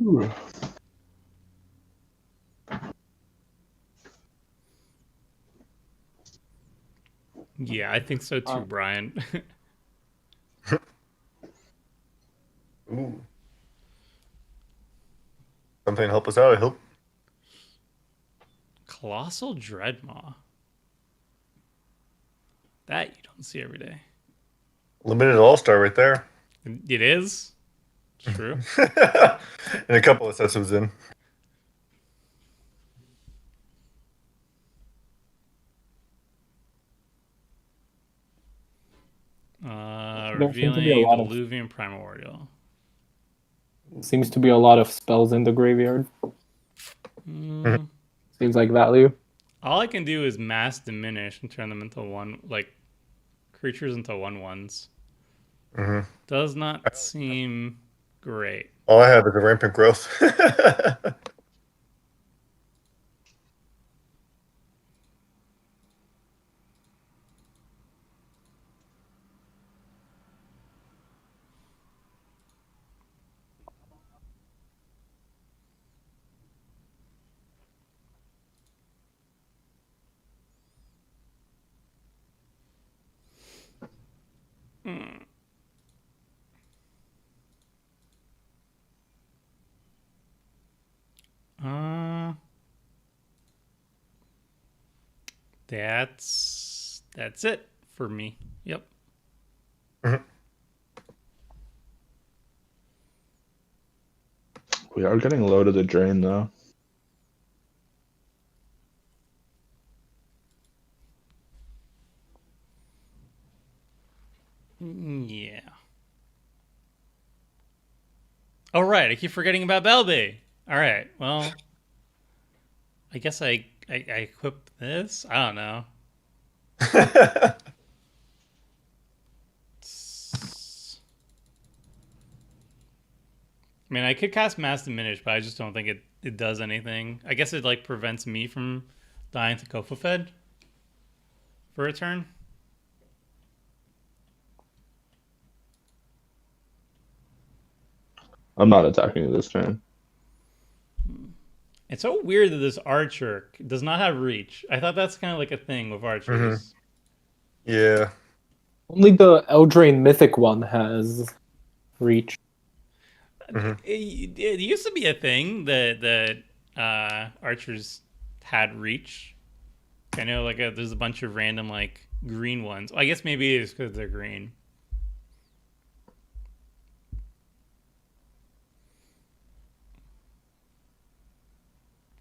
Ooh. Yeah, I think so too, Brian. Ooh. Something help us out, I hope. Colossal Dreadmaw. That you don't see every day. Limited All-Star right there. It is. It's true. And a couple of systems in. There seems to be a Revealing lot of Eluvian Primordial. seems to be a lot of spells in the graveyard. Seems like value. All I can do is mass diminish and turn them into creatures into 1/1s. Does not seem great. All I have is a rampant growth. Uh, that's it for me. Yep. We are getting low to the drain though. Yeah. Oh right, I keep forgetting about Belby. All right, well, I guess I equip this. I don't know. I mean, I could cast Mass Diminish, but I just don't think it does anything. I guess it like prevents me from dying to Kofafed for a turn. I'm not attacking you this turn. It's so weird that this archer does not have reach. I thought that's kind of like a thing with archers. Yeah. Only the Eldraine Mythic one has reach. It used to be a thing that archers had reach. I know like there's a bunch of random like green ones. I guess maybe it's because they're green.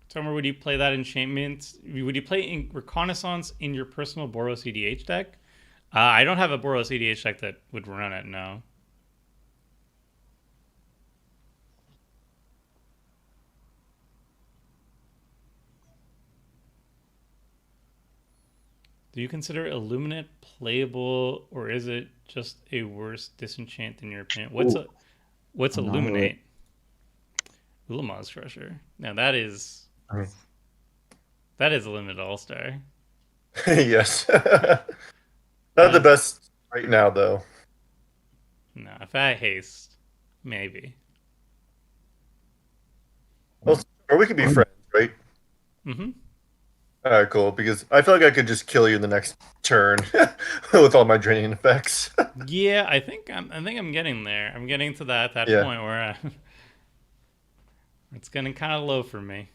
Tomer, would you play that enchantment? Would you play in Reconnaissance in your personal Boros EDH deck? I don't have a Boros EDH deck that would run it, no. Do you consider Illuminate playable, or is it just a worse disenchant in your opinion? What's Illuminate? Ulamog's Crusher. Now that is a limited all-star. Yes. Not the best right now, though. No, if I had haste, maybe. Well, or we could be friends, right? Mm-hmm. All right, cool. Because I feel like I could just kill you in the next turn with all my draining effects. Yeah, I think I'm getting there. I'm getting to that Yeah. point where it's getting kind of low for me.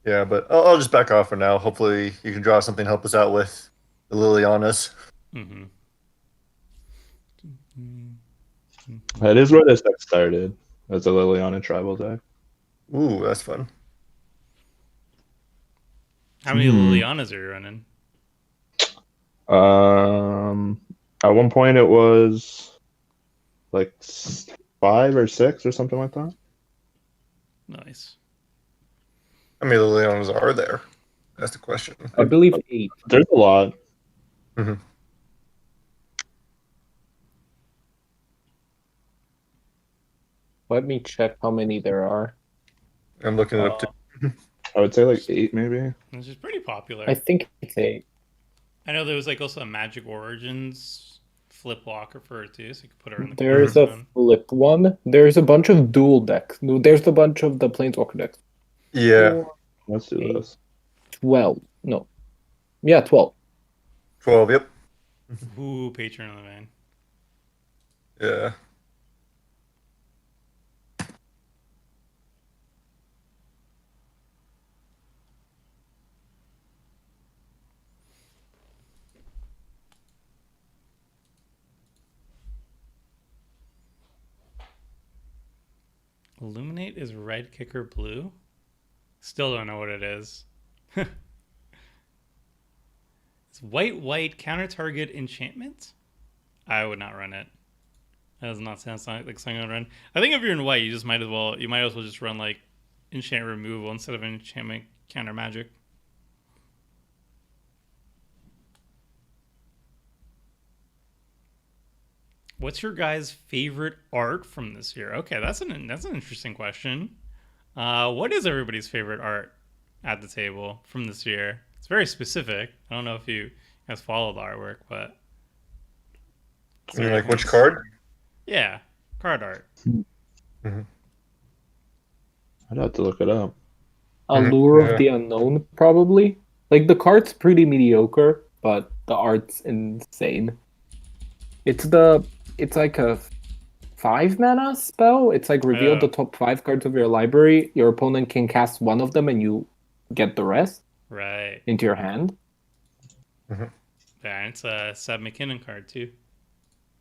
Yeah, but I'll just back off for now. Hopefully, you can draw something to help us out with the Lilianas. Mm-hmm. That is where this deck started, as a Liliana tribal deck. Ooh, that's fun. How many Lilianas are you running? At one point it was like 5 or 6 or something like that. Nice. How many Lilianas are there? That's the question. I believe 8. There's a lot. Mm-hmm. Let me check how many there are. I'm looking it up too. I would say like 8 maybe. Which is pretty popular. I think it's 8. I know there was like also a Magic Origins flip walker for it too, so you could put her in the There's a cornerstone. flip one. There's a bunch of dual decks. No, there's a bunch of the Planeswalker decks. Yeah, 4, Let's do 8, this. 12. No. Yeah, 12. 12. Yep. Ooh, Patron of the Man. Yeah. Illuminate is red, kicker blue. Still don't know what it is. It's white, counter target enchantment. I would not run it. That does not sound like something I would run. I think if you're in white, you might as well just run like enchant removal instead of enchantment counter magic. What's your guys' favorite art from this year? Okay, that's an interesting question. What is everybody's favorite art at the table from this year? It's very specific. I don't know if you guys follow the artwork, but You mean like which card? yeah, card art. Mm-hmm. I'd have to look it up. Allure Yeah. of the Unknown, probably. Like, the card's pretty mediocre, but the art's insane. It's like a 5-mana spell. It's like reveal the top 5 cards of your library. Your opponent can cast one of them and you get the rest Right. into your hand. Yeah, it's a Seb McKinnon card too.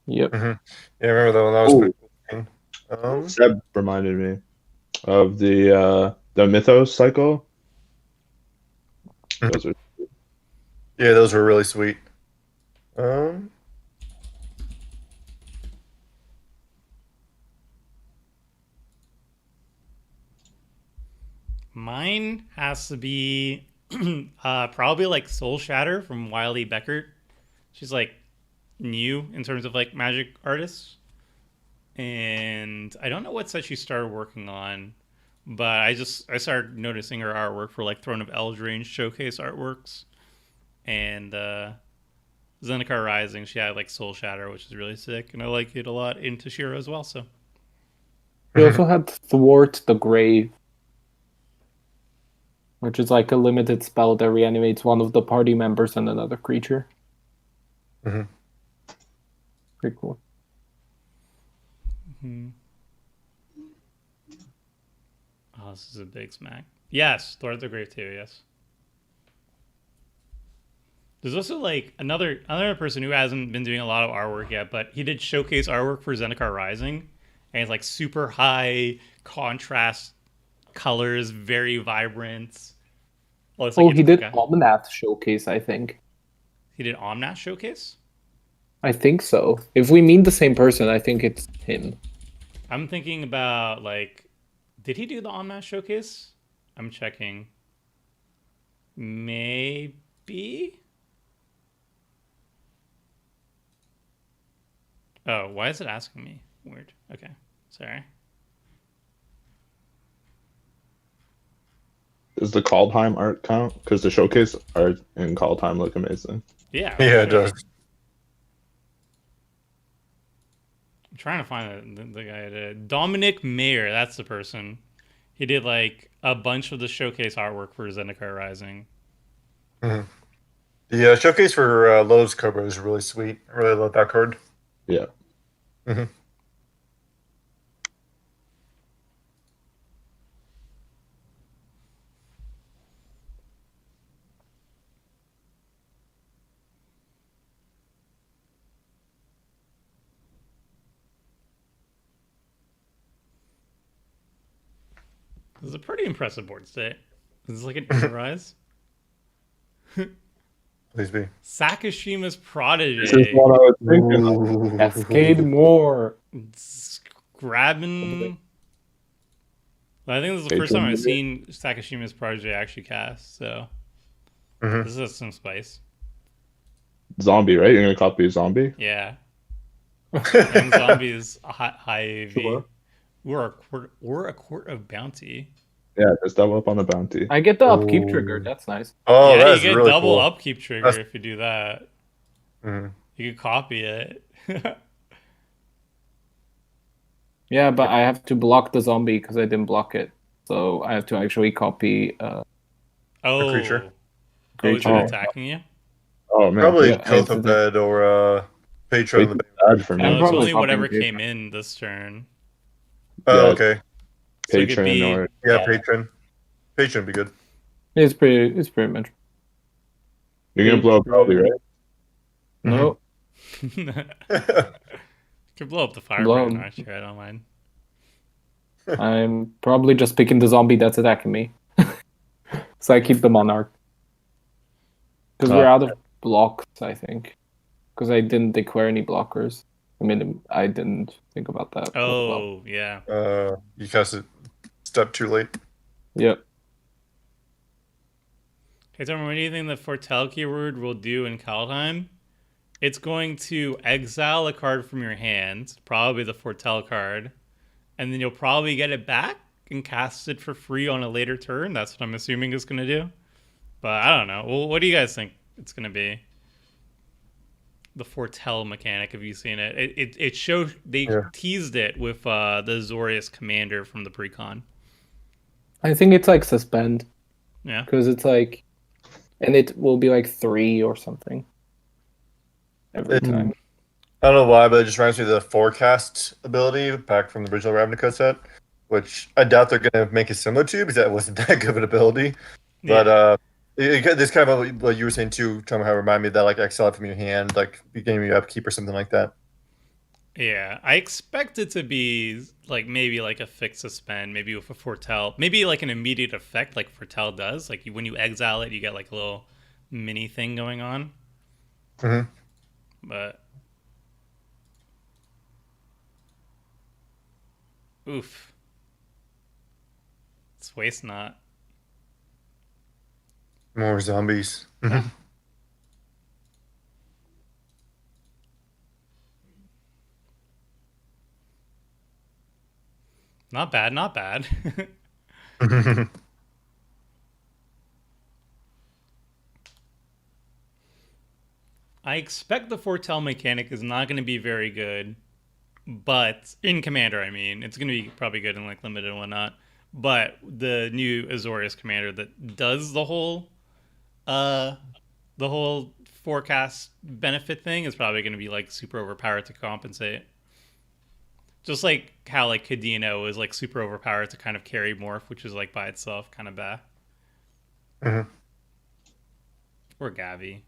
Yep. Yeah, I remember that one. That was Ooh. pretty cool. Seb reminded me of the Mythos cycle. Those are Yeah, those were really sweet. one has to be probably like Soul Shatter from Wiley Beckert. She's like new in terms of like magic artists. And I don't know what set she started working on, but I started noticing her artwork for like Throne of Eldraine showcase artworks. And Zendikar Rising, she had like Soul Shatter, which is really sick, and I like it a lot in Tashiro as well. So We also had Thwart the Grave, which is like a limited spell that reanimates one of the party members and another creature. Mhm. Pretty cool. oh, this is a big smack. Yes, Thwart the Grave too. Yes. There's also like another person who hasn't been doing a lot of artwork yet, but he did showcase artwork for Zendikar Rising, and it's like super high contrast colors, very vibrant. Well, it's like He did okay. Omnath showcase, I think. He did Omnath showcase. I think so. If we mean the same person, I think it's him. I'm thinking about like, did he do the Omnath showcase? I'm checking. Maybe. Oh, why is it asking me? Weird. Okay, sorry. Does the Kaldheim art count? Because the showcase art in Kaldheim look amazing. Yeah. Yeah, it sure. does. I'm trying to find the guy who did. Dominic Mayer, that's the person. He did like a bunch of the showcase artwork for Zendikar Rising. The showcase for Lowe's Cobra is really sweet. I really love that card. Yeah. This is a pretty impressive board state. This is like an Rise. Please be. Sakashima's This is Prodigy. what I was thinking. Cascade More. It's grabbing. I think this is the first time I've seen Sakashima's Prodigy actually cast, so this is some spice. Zombie, right? You're gonna copy a zombie? Yeah. And zombie is high AV. Sure. Or a court of bounty. Yeah, just double up on the bounty. I get the upkeep Ooh. trigger. That's nice. Oh, Yeah, that's you get really double cool. upkeep trigger That's- if you do that. Mhm. You could copy it. Yeah, but I have to block the zombie because I didn't block it. So I have to actually copy Oh. creature. Oh, is it Creature. attacking you? Oh man, Probably Yeah, Kothoped or Patron. Wait, bad for me. No, I'm it's probably only copying whatever Patron. came in this turn. Oh, Yeah. okay. So it could Patron be- or Yeah, Yeah. Patron. Patron would be good. It's pretty much. you're gonna blow up probably, right? No. Could blow up the fire Blow brand 'em. archer, I don't mind. I'm probably just picking the zombie that's attacking me. So I keep the monarch. Because we're out of blocks, I think. Because I didn't declare any blockers. I mean, I didn't think about that. as well. Oh, yeah. You cast it step too late. Yep. Okay, tell me, what do you think the Foretell keyword will do in Kaldheim? It's going to exile a card from your hand, probably the Foretell card, and then you'll probably get it back and cast it for free on a later turn. That's what I'm assuming it's going to do. But I don't know. Well, what do you guys think it's going to be? The Foretell mechanic, have you seen it? It showed, they teased it with the Azorius Commander from the Precon. I think it's like suspend. Yeah. Because it's like... And it will be like 3 or something. Every time. I don't know why, but it just reminds me of the forecast ability back from the original Ravnica set, which I doubt they're going to make it similar to because that wasn't that good of an ability. But this kind of what you were saying too, Tom, how it reminded me of that like exile from your hand, like beginning your upkeep or something like that. Yeah, I expect it to be like maybe like a fixed suspend, maybe with a Foretell, maybe like an immediate effect like Foretell does. Like when you exile it, you get like a little mini thing going on. Mm-hmm. But oof, it's waste not. More zombies. Yeah. Not bad, not bad. I expect the foretell mechanic is not going to be very good, but in Commander, I mean, it's going to be probably good in like limited and whatnot. But the new Azorius Commander that does uh, the whole forecast benefit thing is probably going to be like super overpowered to compensate. Just like how like Cadino is like super overpowered to kind of carry Morph, which is like by itself kind of bad. Mhm. Or Gavi.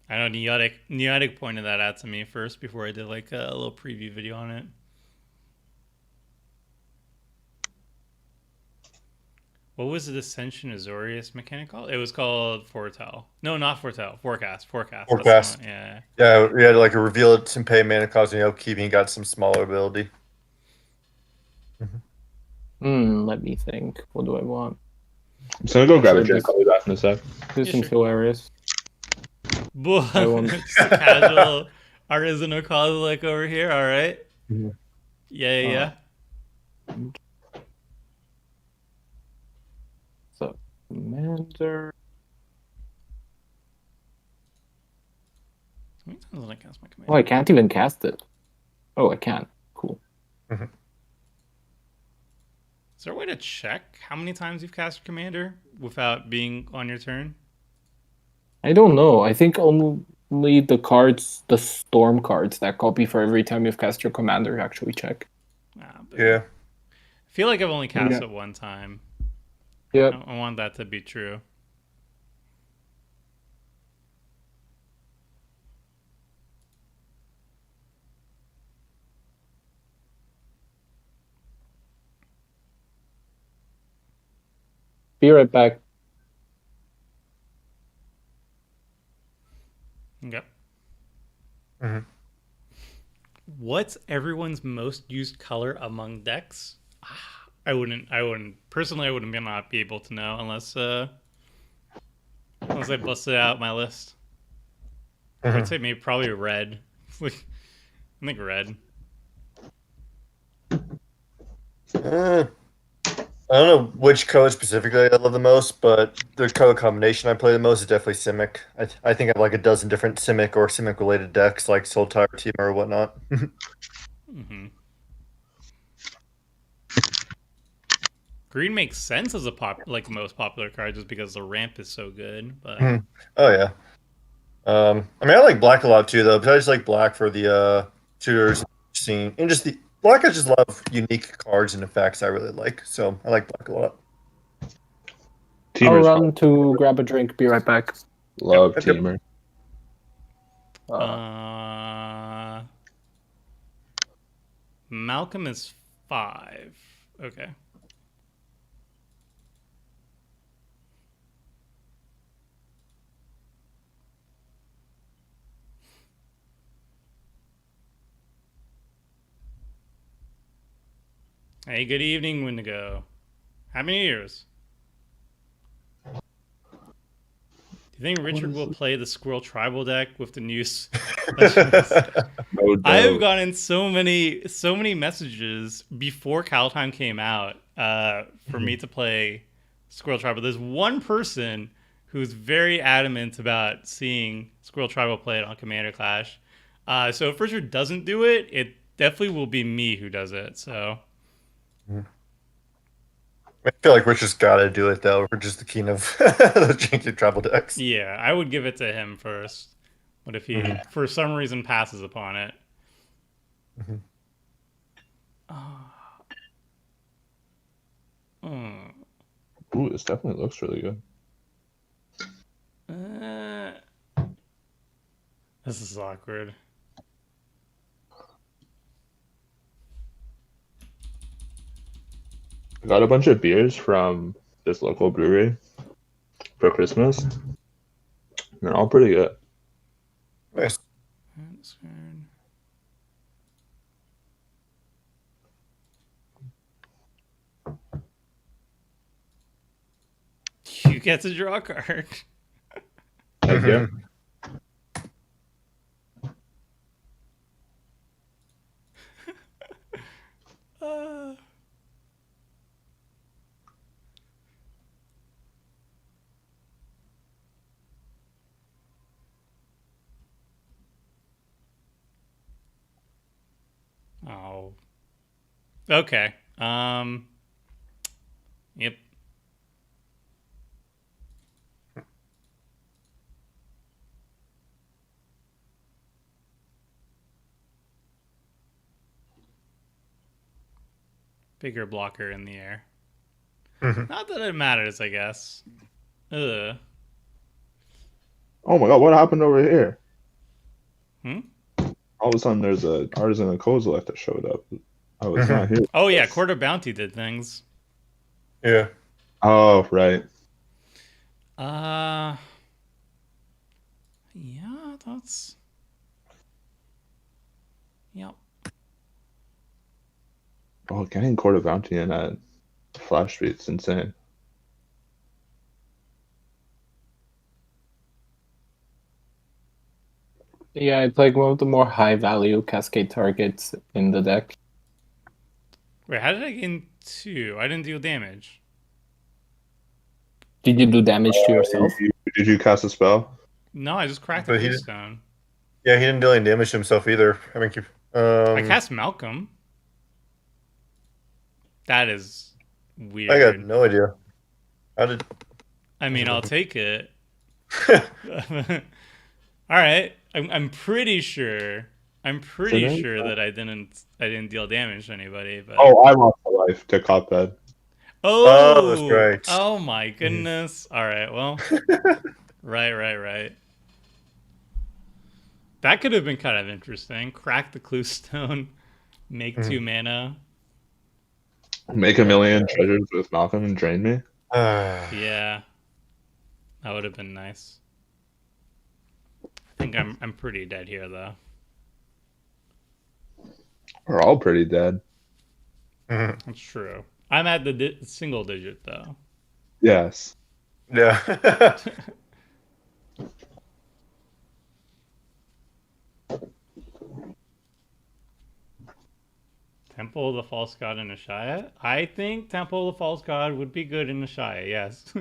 I know Neotic pointed that out to me first before I did like a little preview video on it. What was the Ascension Azorius mechanic called? It was called Foretell. No, not Foretell. Forecast. Forecast. That's Forecast. the one. Yeah. Yeah, we had like a reveal it and pay mana causing upkeep, and got some smaller ability. Let me think. What do I want? I'm just gonna go grab a Actually, drink. I'll be back in a sec. This Yeah, seems sure. hilarious. I want- Just a casual artisanal cause like over here. All right. Mhm. Yeah. So, Commander. How many times did I cast my command? Oh, I can't even cast it. Oh, I can. Cool. Is there a way to check how many times you've cast your commander without being on your turn? I don't know. I think only the cards, the storm cards that copy for every time you've cast your commander actually check. But Yeah. I feel like I've only cast Yeah. it one time. Yep. I want that to be true. Be right back. Yep. Mhm. What's everyone's most used color among decks? I wouldn't personally I wouldn't not be able to know unless I busted out my list. I would say maybe probably red. I think red. I don't know which code specifically I love the most, but the code combination I play the most is definitely Simic. I think I have like a dozen different Simic or Simic related decks, like Soul Tire Team or whatnot. Mm-hmm. Green makes sense as a most popular card just because the ramp is so good. But Oh yeah. I mean I like black a lot too though, but I just like black for the tutors scene and just the black. I just love unique cards and effects I really like, so I like black a lot. I'll Teamers run to grab a drink. Be right back. love Yep. Teamer. Malcolm is 5. Okay. Hey, good evening, Wendigo. Happy New Year's. Do you think Richard will play the Squirrel Tribal deck with the new? No I have doubt. gotten so many messages before Caldheim came out for me to play Squirrel Tribal. There's one person who's very adamant about seeing Squirrel Tribal play it on Commander Clash. So if Richard doesn't do it, it definitely will be me who does it. So I feel like Richard's got to do it though. We're just the king of the janky travel decks. yeah, I would give it to him first. What if he, for some reason, passes upon it? Ooh, this definitely looks really good. This is awkward. I got a bunch of beers from this local brewery for Christmas. They're all pretty good. Nice. You get to draw a card. Thank you. Uh, oh. Okay. Yep. Bigger blocker in the air. Not that it matters, I guess. Ugh. Oh my god, what happened over here? Hmm? All of a sudden, there's a artisan and Kozilek that showed up. I was not here. Oh yeah, Quarter Bounty did things. Yeah. Oh, right. Yeah, that's. Yep. Oh, getting Court of Bounty in at Flash Street's insane. Yeah, it's like one of the more high value cascade targets in the deck. Wait, how did I gain 2? I didn't deal damage. Did you do damage to yourself? Did you cast a spell? No, I just cracked the But he blue did- stone. Yeah, he didn't do any damage to himself either. I mean, I cast Malcolm. That is weird. I got no idea. How did? I mean, I'll take it. All right, I'm pretty sure. I'm pretty Did I? sure that I didn't deal damage to anybody. But Oh, I lost a life to Cuphead. oh, that's right. Oh my goodness. All right, well, right. That could have been kind of interesting. Crack the clue stone, make 2 mana. Make a million treasures with Malcolm and drain me. Yeah, that would have been nice. I think I'm pretty dead here though. We're all pretty dead. That's true. I'm at the single digit though. Yes. Yeah. Temple of the False God in Ashaya? I think Temple of the False God would be good in Ashaya, yes.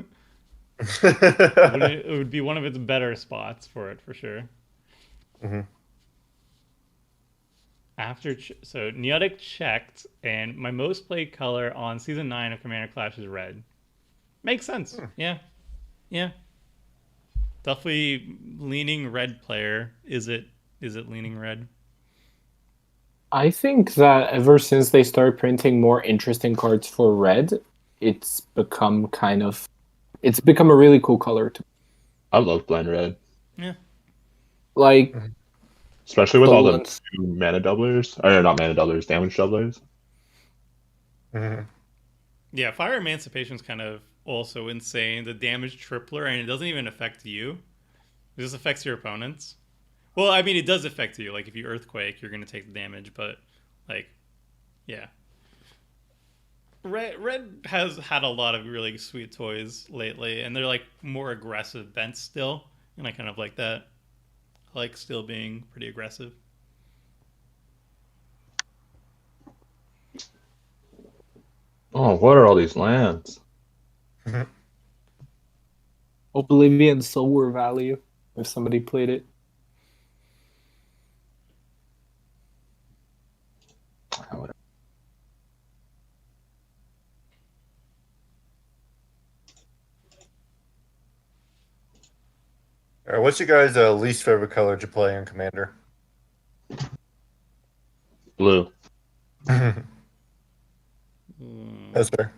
It would be one of its better spots for it, for sure. So Neotic checked, and my most played color on Season 9 of Commander Clash is red. Makes sense. Yeah. Definitely leaning red player. Is it leaning red? I think that ever since they started printing more interesting cards for red, it's become a really cool color to I love blind red. Yeah. like. Especially with all the Stolen. new mana doublers. Or not mana doublers, damage doublers. Yeah, Fire Emancipation's kind of also insane. The damage tripler, and it doesn't even affect you. It just affects your opponents. Well, I mean, it does affect you. Like, if you Earthquake, you're going to take the damage, but, like, yeah. Red has had a lot of really sweet toys lately, and they're, like, more aggressive bent still, and I kind of like that. I like still being pretty aggressive. Oh, what are all these lands? Oblivion Solar value if somebody played it. All right, what's your guys' least favorite color to play in Commander? Blue. That's fair.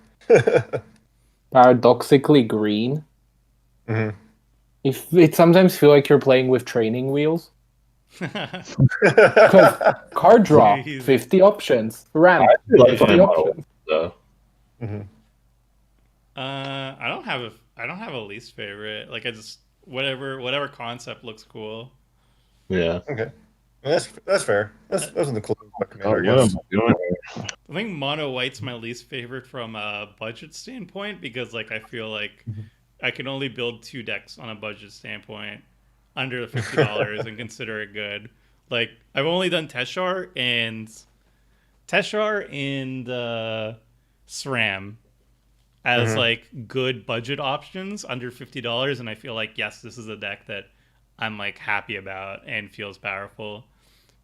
Paradoxically green. If it sometimes feel like you're playing with training wheels. Because card draw, Jesus. 50 options. Ramp, I actually like 50 playing options. So. I don't have a least favorite. Like, I just whatever concept looks cool. Yeah. Okay. Well, that's fair. That's one of the cool things about Oh, Commander. what I guess. am I doing? I think mono white's my least favorite from a budget standpoint because, like, I feel like I can only build 2 decks on a budget standpoint under $50 and consider it good. Like I've only done Teshar and SRAM as like good budget options under $50, and I feel like yes, this is a deck that I'm like happy about and feels powerful.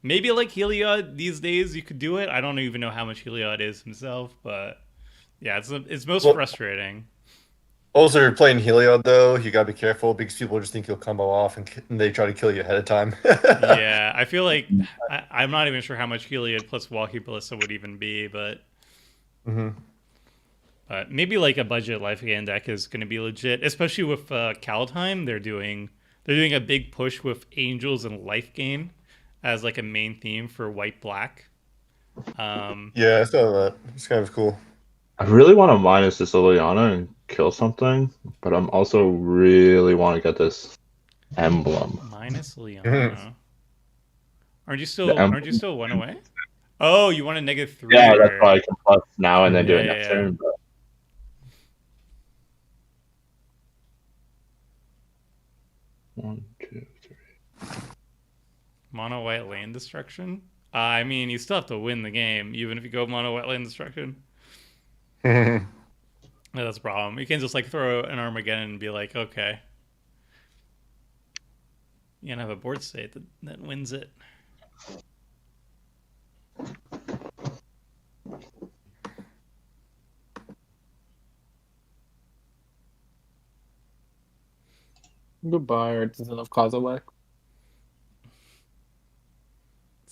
Maybe like Heliod these days you could do it. I don't even know how much Heliod is himself, but yeah, it's most Well, frustrating. also, if you're playing Heliod, though, you gotta be careful because people just think you'll combo off and they try to kill you ahead of time. Yeah, I feel like I'm not even sure how much Heliod plus Walkie Ballista would even be, but maybe like a budget life gain deck is going to be legit, especially with Kaldheim. They're doing a big push with Angels and Life Gain as like a main theme for White Black. Yeah, I saw that. It's kind of cool. I really want to minus this Liliana and kill something, but I'm also really want to get this emblem. Minus Liana. Aren't you The still one away? Oh, you want a -3 Yeah, that's here. why I can plus now and then do Yeah, it yeah, next yeah. turn. But 1, 2, 3. Mono white land destruction. I mean, you still have to win the game, even if you go mono white land destruction. Yeah, that's a problem. You can't just like throw an Armageddon and be like, okay. You can have a board state that wins it. Goodbye, Artisan of Kozilek.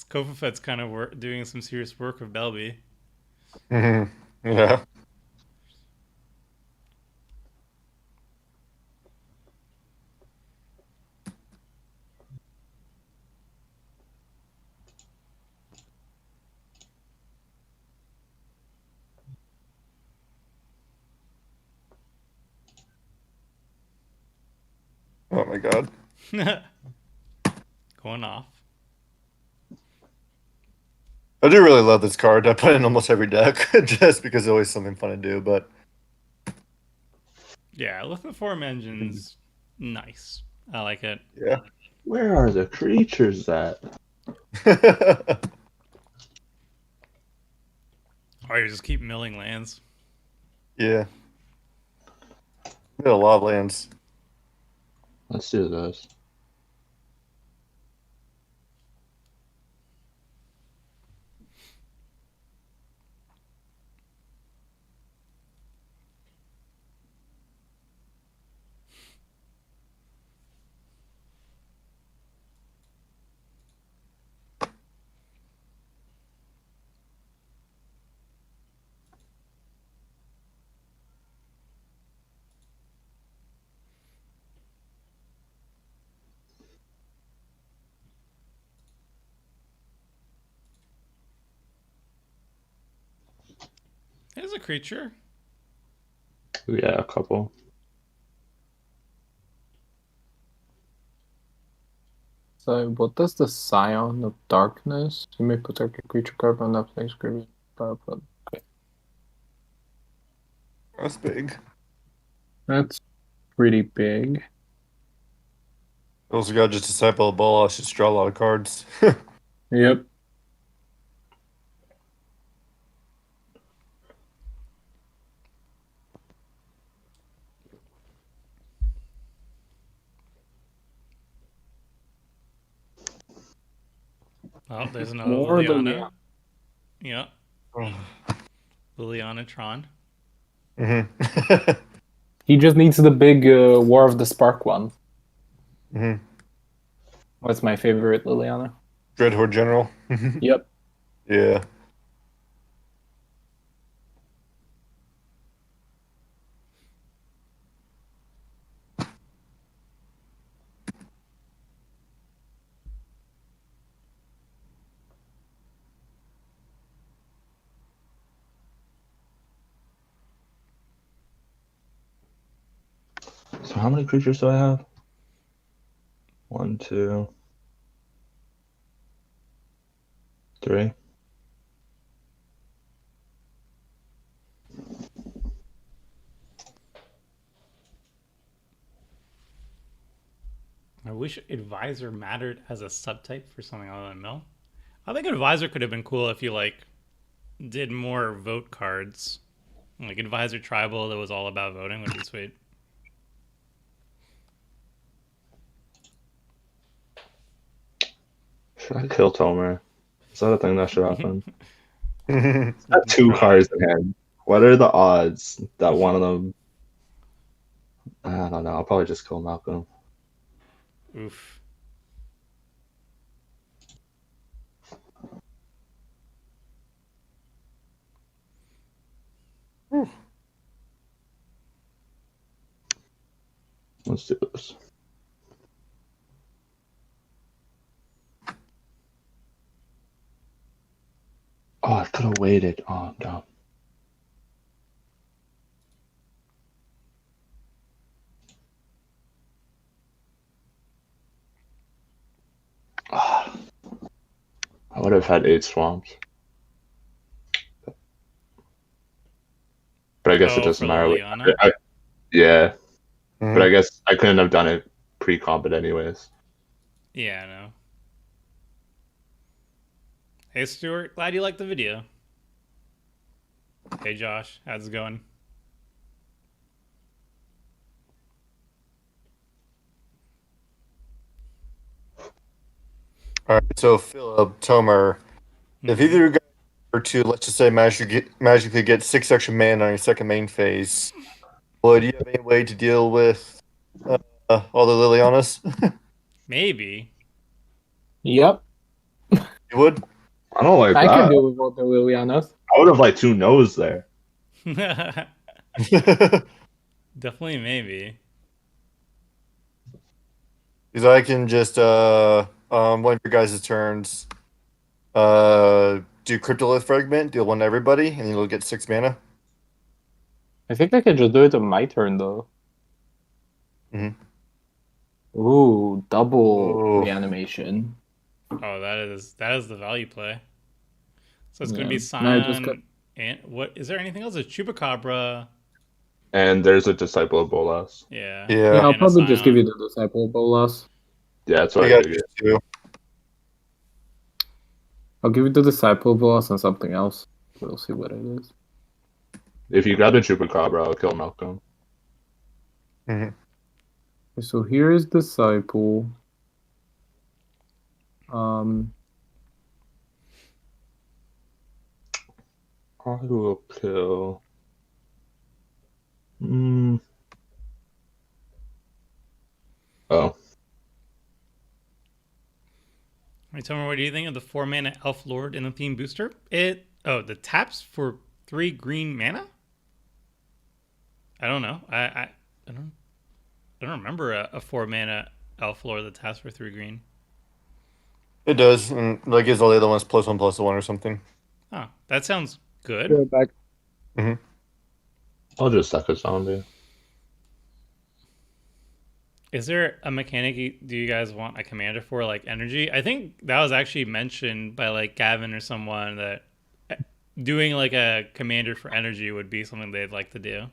Kofafet's kind of doing some serious work with Belby. Yeah. Oh my god. Going off. I do really love this card. I put it in almost every deck just because it's always something fun to do, but Yeah, Lithoform Engine's nice. I like it. yeah. Where are the creatures at? Or you just keep milling lands. Yeah. We got a lot of lands. Let's do this. There's a creature. Yeah, a couple. So, what does the Scion of Darkness? You may put a creature card on that place. Okay. That's big. That's pretty big. Also got just Disciple of Ball. I should draw a lot of cards. Yep. Oh, there's another More Liliana. Yeah. Oh. Liliana Tron. He just needs the big War of the Spark one. What's my favorite Liliana? Dreadhorde General. Yep. Yeah. So how many creatures do I have? 1, 2, 3. wish Advisor mattered as a subtype for something other than Mill. I think Advisor could have been cool if you like did more vote cards. Like Advisor Tribal that was all about voting would be sweet. Should I kill Tomer? Is that a thing that should happen? I have 2 cards in hand. What are the odds that one of them? I don't know. I'll probably just kill Malcolm. Oof. Let's do this. Oh, I could have waited. Oh, no. Ah, I would have had 8 swamps. But I guess it doesn't for matter. Liliana? Yeah. Mhm. But I guess I couldn't have done it pre-combat anyways. Yeah, I know. Hey, Stuart. Glad you liked the video. Hey, Josh. How's it going? All right, so Philip, Tomer, if either of you guys were to, let's just say, magically get 6 extra mana on your second main phase, would you have any way to deal with all the Lilianas? Maybe. Yep. You would? I don't like I that. can deal with all the Lilianas. I would have liked 2 no's there. Definitely maybe. Because I can just one of your guys' turns, do Cryptolith Fragment, deal 1 to everybody, and you'll get 6 mana. I think I can just do it on my turn though. Mhm. Ooh, double Ooh. reanimation. Oh, that is the value play. So it's gonna Yeah. be No, I Scion just got- and what is there anything else? A Chupacabra. And there's a Disciple of Bolas. Yeah. Yeah. Yeah, I'll and a probably just give you Scion. the Disciple Bolas. Yeah, that's what I I got figured. you too. I'll give you the Disciple Bolas and something else. We'll see what it is. If you grab the Chupacabra, I'll kill Malcolm. Mhm. So here is Disciple. I will kill. Oh. Right, tell me, what do you think of the 4 mana Elf Lord in the theme booster? The taps for 3 green mana? I don't know. I don't remember a 4 mana Elf Lord that taps for 3 green. It does, and like gives all the other ones +1/+1 or something. Oh, that sounds good. Go back. I'll just suck a zombie. Is there a mechanic do you guys want a commander for, like energy? I think that was actually mentioned by like Gavin or someone that doing like a commander for energy would be something they'd like to do.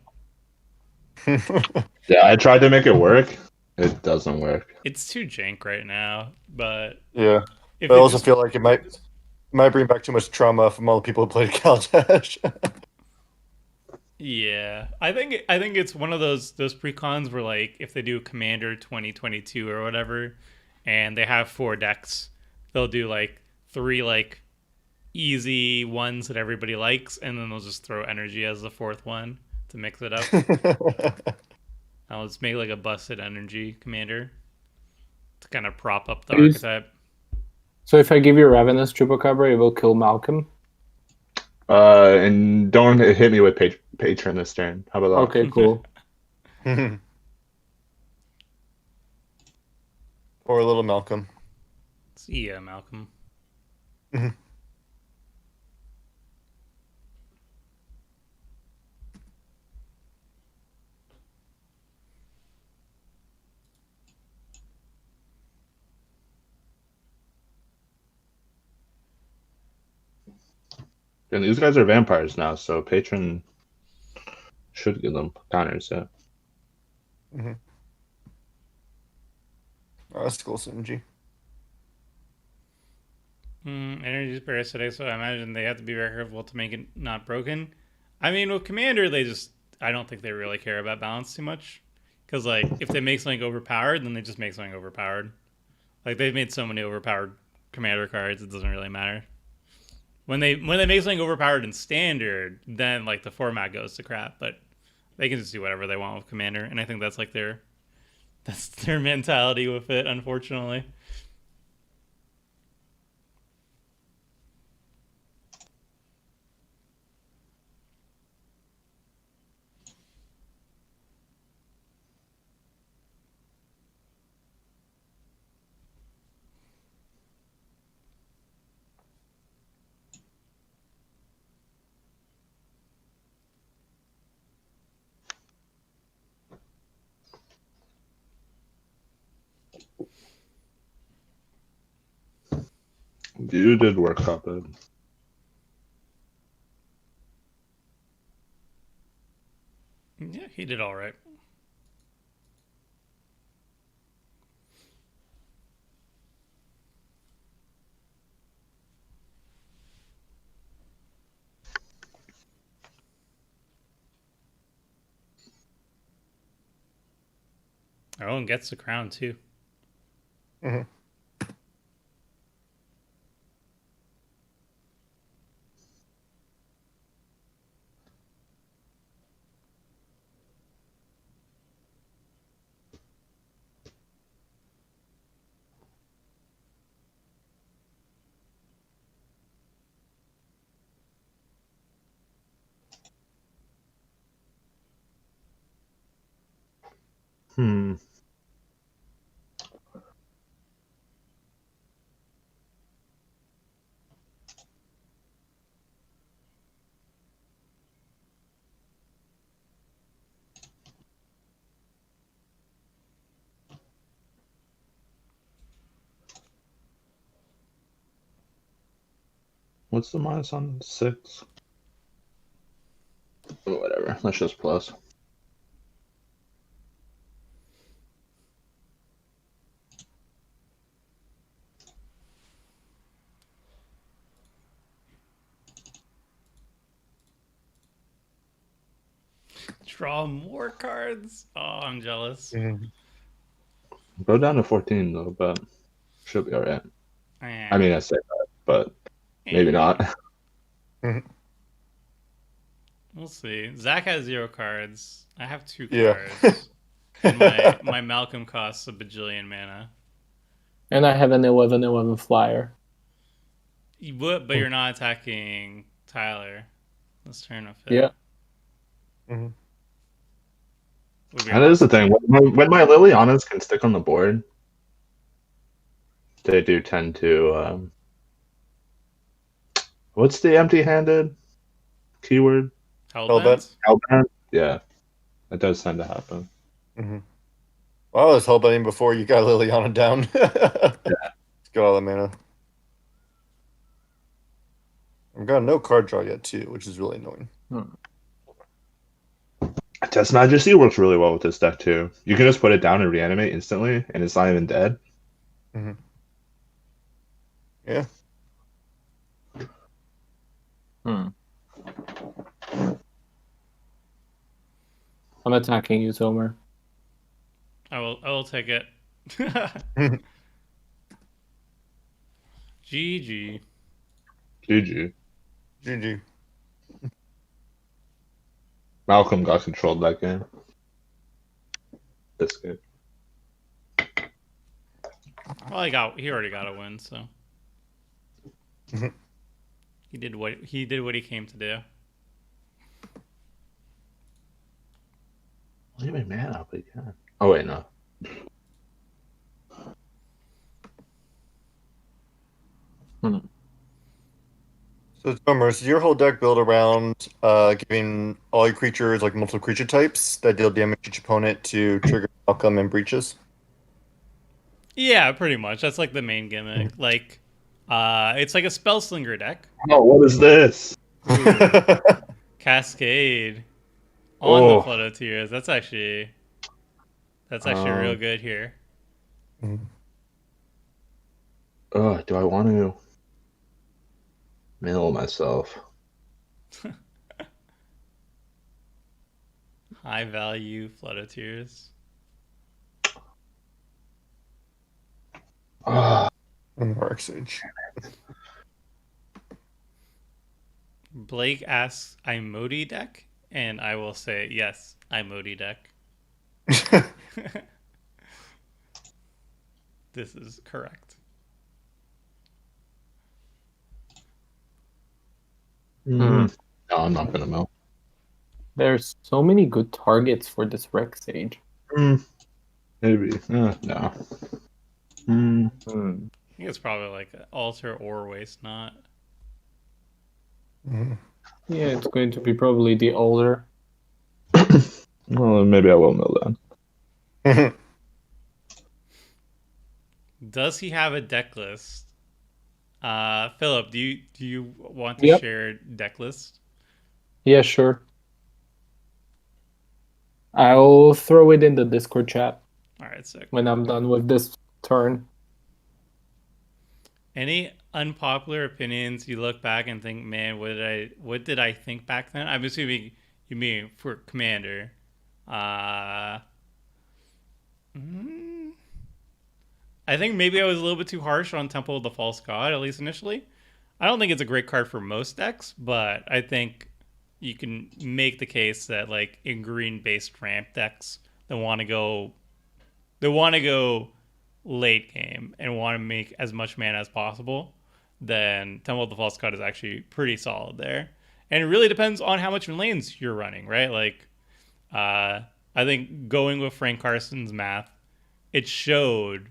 Yeah, I tried to make it work. It doesn't work. It's too jank right now, but Yeah. if But I they also just- feel like it might bring back too much trauma from all the people who played Kaladesh. yeah, I think it's one of those precons where like if they do Commander 2022 or whatever, and they have 4 decks, they'll do like 3 like easy ones that everybody likes, and then they'll just throw energy as the 4th one to mix it up. Now let's make like a busted energy commander to kind of prop up the archetype. So if I give you Ravenous Chupacabra, it will kill Malcolm. And don't hit me with Patron this turn. How about that? Okay, cool. Or little Malcolm. See ya, Malcolm. And these guys are vampires now, so Patron should give them counters. Yeah. Oh, that's cool synergy. Energy is parasitic, so I imagine they have to be very careful to make it not broken. I mean, with Commander, I don't think they really care about balance too much. Because, like, if they make something overpowered, then they just make something overpowered. Like, they've made so many overpowered Commander cards, it doesn't really matter. When they make something overpowered in Standard, then, like, the format goes to crap. But they can just do whatever they want with Commander. And I think that's, like, that's their mentality with it, unfortunately. You did work out good. Yeah, he did all right. Oh, and gets the crown, too. Mm-hmm. Hmm. What's the minus on 6? Whatever. Let's just plus. Draw more cards. Oh, I'm jealous. Mm-hmm. Go down to 14 though, but should be alright. I mean, I say that, but maybe not. We'll see. Zach has 0 cards. I have 2 Yeah. cards. And my Malcolm costs a bajillion mana. And I have an 11/11 flyer. You would, but you're not attacking Tyler. This turn of it. Yeah. Mm-hmm. That is the thing. When my Lilianas can stick on the board, they do tend to. What's the empty-handed keyword? Hellbent? Hellbent? Yeah, it does tend to happen. Mm-hmm. Well, I was hellbending before you got Liliana down. Yeah. Let's get all the mana. I've got no card draw yet, too, which is really annoying. Test Majesty works really well with this deck, too. You can just put it down and reanimate instantly, and it's not even dead. Mm-hmm. Yeah. I'm attacking you, Tomer. I will take it. GG. GG. GG. Malcolm got controlled that game. This game. Well, he already got a win, so Mhm. he did what he came to do. Leave me mana, but you can. Oh wait, no. So, Tomer, is your whole deck built around giving all your creatures like multiple creature types that deal damage to each opponent to trigger Malcolm and Breeches? Yeah, pretty much. That's like the main gimmick. Like, it's like a Spellslinger deck. Oh, what is this? Cascade on the Flutter Tears. That's actually real good here. Do I want to mail myself? High value Flood of Tears. Ah, Mark Sage. Blake asks Imodi deck, and I will say yes, Imodi deck. This is correct. no, I'm not gonna mail. There's so many good targets for this Rex Sage. Maybe. No. Hmm. I think it's probably like Altar or Waste Not. Mhm. Yeah, it's going to be probably the older. Well, maybe I will mail then. Does he have a deck list? Philip, do you want to Yep. share deck list? Yeah, sure. I'll throw it in the Discord chat All right, sick. when I'm done with this turn. Any unpopular opinions you look back and think, man, what did I think back then? I'm assuming you mean for Commander. I think maybe I was a little bit too harsh on Temple of the False God, at least initially. I don't think it's a great card for most decks, but I think you can make the case that like in green based ramp decks that want to go late game and want to make as much mana as possible, then Temple of the False God is actually pretty solid there. And it really depends on how much lanes you're running, right? Like, I think going with Frank Carson's math, it showed,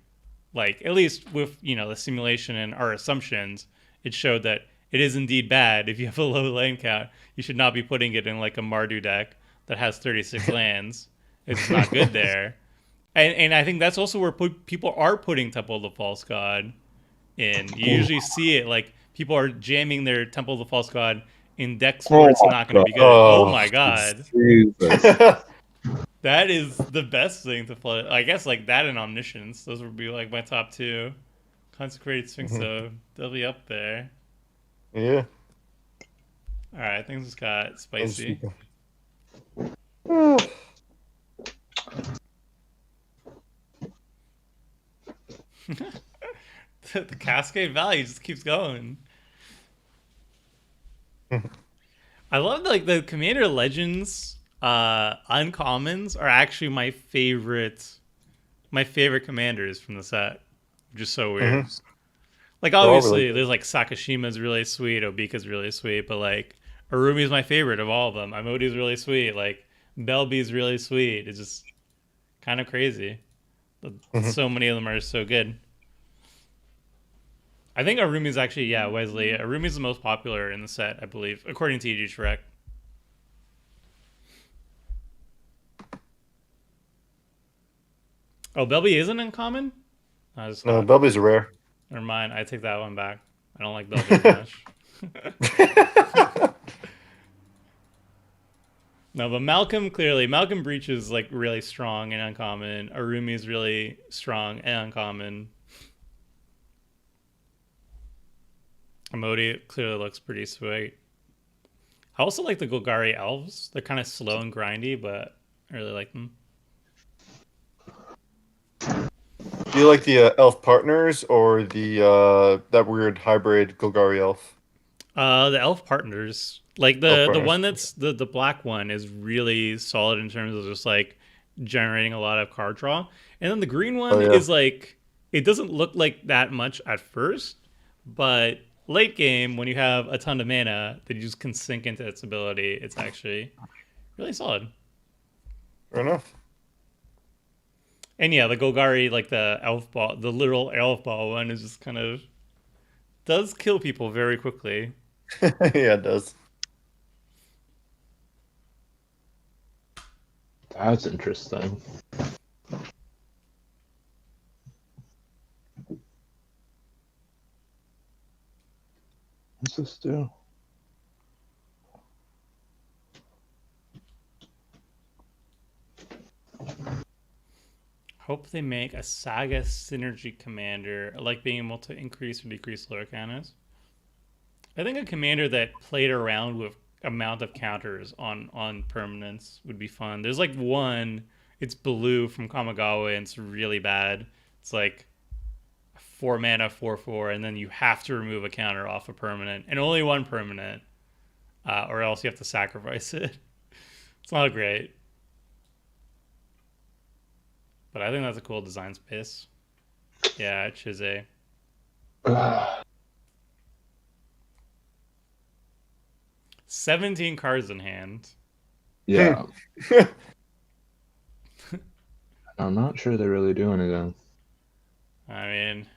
like, at least with, the simulation and our assumptions, it showed that it is indeed bad if you have a low lane count. You should not be putting it in, like, a Mardu deck that has 36 lands. It's not good there. And I think that's also where people are putting Temple of the False God in. You usually see it, like, people are jamming their Temple of the False God in decks where it's not going to be good. Oh my god. Jesus. That is the best thing to play. I guess, like, that and Omniscience. Those would be, like, my top two. Consecrated Sphinx, though. They'll be up there. Yeah. Alright, things just got spicy. The Cascade Valley just keeps going. I love like the Commander Legends uncommons are actually my favorite commanders from the set. Just so weird. Like obviously there's like Sakashima's really sweet, Obika's really sweet, but like Arumi's my favorite of all of them. Imodi's really sweet, like Belby's really sweet. It's just kind of crazy. So many of them are so good. I think Arumi's actually, Wesley. Arumi's the most popular in the set, I believe, according to EDH Rec. Oh, Belby isn't uncommon? No, Belby's rare. Never mind, I take that one back. I don't like Belby much. No, but Malcolm Breeches is like really strong and uncommon. Arumi's really strong and uncommon. Imodi clearly looks pretty sweet. I also like the Golgari elves. They're kind of slow and grindy, but I really like them. Do you like the elf partners or the that weird hybrid Golgari elf? The elf partners, like the one that's the black one, is really solid in terms of just like generating a lot of card draw, and then the green one is like, it doesn't look like that much at first, but late game when you have a ton of mana that you just can sink into its ability, it's actually really solid. Fair enough. And yeah, the Golgari, like the elf ball, the literal elf ball one, is just kind of does kill people very quickly. Yeah, it does. That's interesting. What's this do? hope they make a Saga Synergy commander. I like being able to increase or decrease lower counters. I think a commander that played around with amount of counters on permanents would be fun. There's like one, it's blue from Kamigawa, and it's really bad. It's like 4 mana, 4/4, and then you have to remove a counter off a permanent, and only one permanent, or else you have to sacrifice it. It's not great. But I think that's a cool design space. Yeah, Chizé. 17 cards in hand. Yeah. I'm not sure they really do anything. I mean,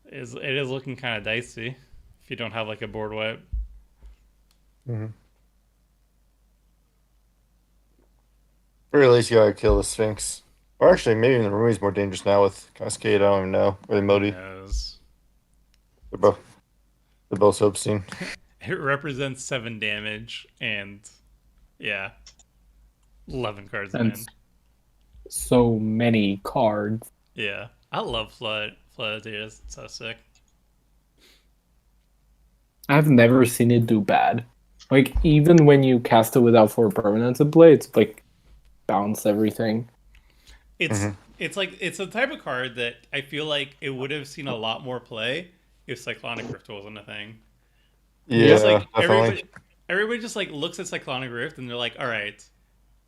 it is looking kind of dicey if you don't have like a board wipe. Mm-hmm. Or at least you gotta kill the Sphinx. Or actually, maybe the Rumi's more dangerous now with Cascade. I don't even know. Or the Modi. Knows. They're both so obscene. It represents 7 damage and yeah, 11 cards in And hand. so many cards. Yeah, I love Flood. Flood is so sick. I've never seen it do bad. Like, even when you cast it without 4 permanents in play, it's like bounce everything. It's like it's a type of card that I feel like it would have seen a lot more play if Cyclonic Rift wasn't a thing. Yeah, Just like definitely. everybody just like looks at Cyclonic Rift and they're like, all right,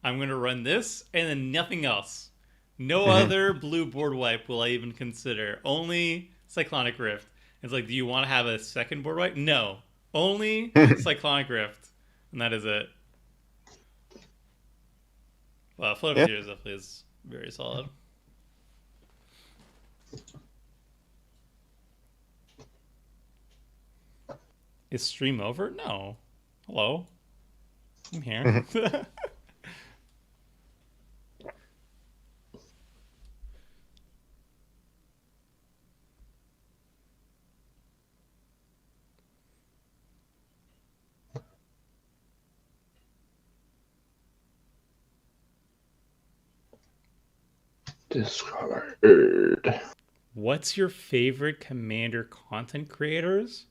I'm gonna run this and then nothing else. No other blue board wipe will I even consider. Only Cyclonic Rift. It's like, do you want to have a second board wipe? No. Only Cyclonic Rift. And that is it. Well, Flood of Tears definitely is very solid. Is stream over? No. Hello. I'm here. Discard. What's your favorite Commander content creators?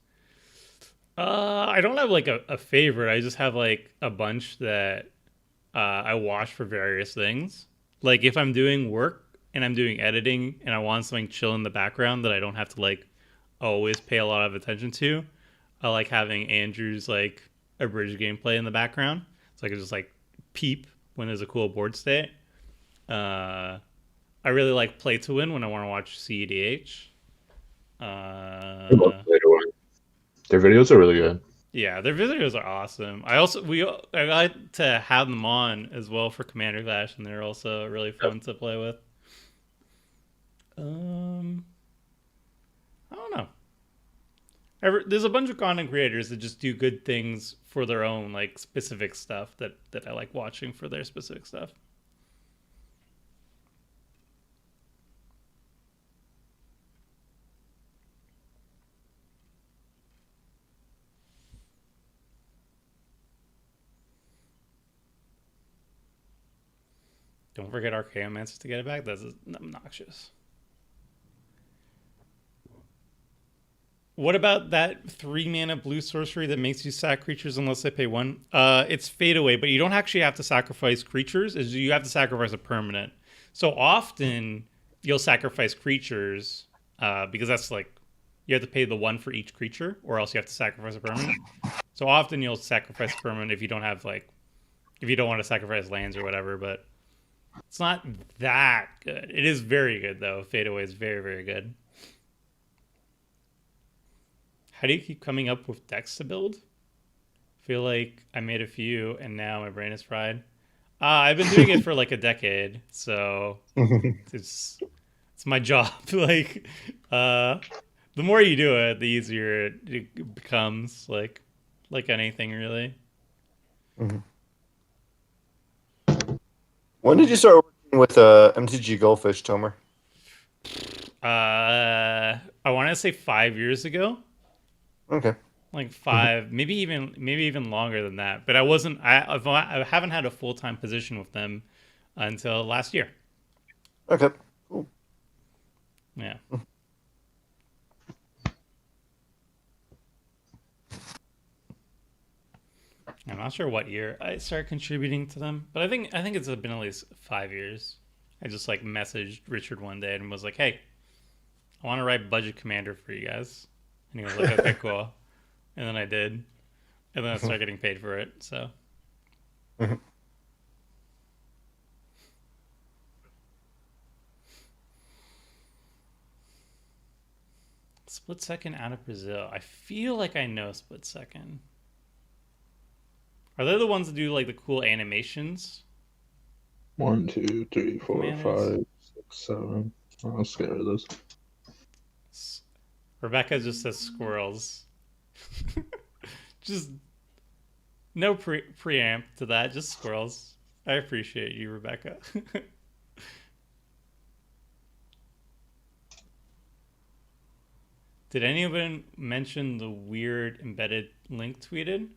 I don't have like a favorite. I just have like a bunch that I watch for various things. Like if I'm doing work and I'm doing editing and I want something chill in the background that I don't have to like always pay a lot of attention to, I like having Andrew's like abridged gameplay in the background, so I can just like peep when there's a cool board state. I really like Play to Win when I want to watch CEDH. Their videos are really good. Yeah, their videos are awesome. I like to have them on as well for Commander Clash, and they're also really fun to play with. I don't know. There's a bunch of content creators that just do good things for their own like specific stuff that I like watching for their specific stuff. Don't forget Archaeomancer to get it back. That's obnoxious. What about that 3 mana blue sorcery that makes you sack creatures unless they pay 1? It's fade away, but you don't actually have to sacrifice creatures. You have to sacrifice a permanent. So often you'll sacrifice creatures because that's like you have to pay the 1 for each creature, or else you have to sacrifice a permanent. So often you'll sacrifice a permanent if you don't have like if you don't want to sacrifice lands or whatever, but it's not that good. It is very good, though. Fade Away is very, very good. How do you keep coming up with decks to build? I feel like I made a few, and now my brain is fried. I've been doing it for like a decade, so it's my job. Like, the more you do it, the easier it becomes. Like anything, really. Mm-hmm. When did you start working with MTG Goldfish, Tomer? I want to say 5 years ago. Okay. Like 5, maybe even longer than that. But I haven't had a full-time position with them until last year. Okay. Cool. Yeah. I'm not sure what year I started contributing to them, but I think it's been at least 5 years. I just like messaged Richard one day and was like, "Hey, I want to write Budget Commander for you guys," and he was like, "Okay, cool," and then I did, and then I started getting paid for it. So Mhm. Split Second out of Brazil. I feel like I know Split Second. Are they the ones that do like the cool animations? 1, 2, 3, 4, Commanders? 5, 6, 7. I'm scared of this. Rebecca just says squirrels. Just no preamp to that, just squirrels. I appreciate you, Rebecca. Did anyone mention the weird embedded link tweeted?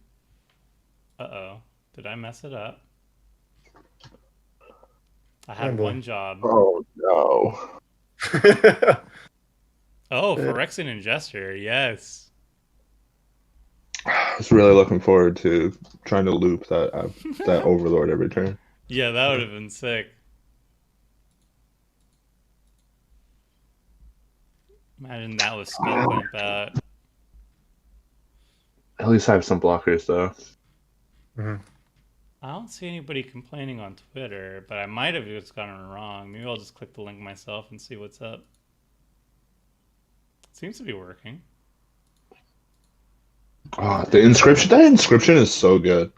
Uh-oh. Did I mess it up? I had boy. one job. Oh no. Oh, Phyrexian Ingester, yes. I was really looking forward to trying to loop that Overlord every turn. Yeah, that would have been sick. Imagine that was Skull Clamp out. At least I have some blockers though. Mhm. I don't see anybody complaining on Twitter, but I might have just gotten it wrong. Maybe I'll just click the link myself and see what's up. Seems to be working. The inscription. That inscription is so good.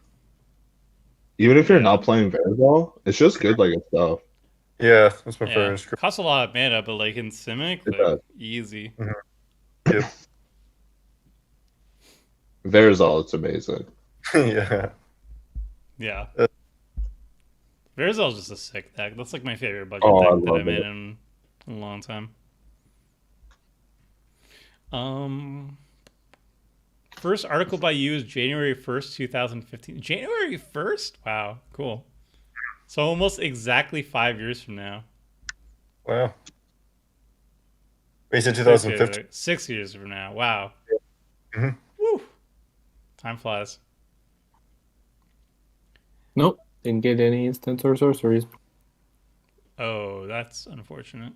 Even if you're Yeah. not playing Vanguard, it's just good like itself. Yeah, that's my Yeah, favorite script. costs a lot of mana, but like in Simic, It like does. easy. Yep. Verizal, it's amazing. Yeah. Yeah. Verizal's just a sick deck. That's like my favorite budget Oh, I deck that love I made it. in a long time. First article by you is January 1st, 2015. January 1st? Wow, cool. So almost exactly 5 years from now. Wow. Wait, you said 6 years, 2015? 6 years from now. Wow. Mhm. Woo. Time flies. Nope, didn't get any instants or sorceries. Oh, that's unfortunate.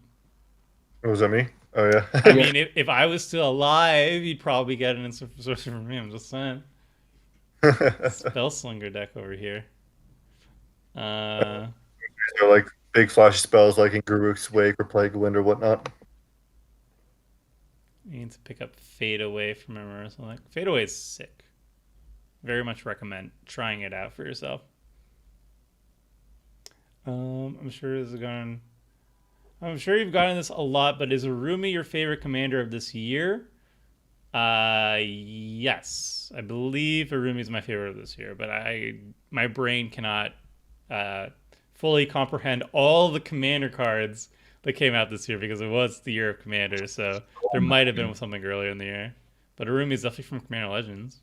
Oh, was that me? Oh, yeah. I mean, if I was still alive, you'd probably get an instant sorcery from me. I'm just saying. Spellslinger deck over here. So, like big flashy spells like in Garruk's Wake or Plague Wind or whatnot. You need to pick up Fade Away from Immersive. Like Fade Away is sick. Very much recommend trying it out for yourself. I'm sure this is going. I'm sure you've gotten this a lot, but is Arumi your favorite commander of this year? Yes, I believe Arumi is my favorite of this year, but my brain cannot fully comprehend all the commander cards that came out this year because it was the year of Commander, so there might have been something earlier in the year. But Arumi is definitely from Commander Legends.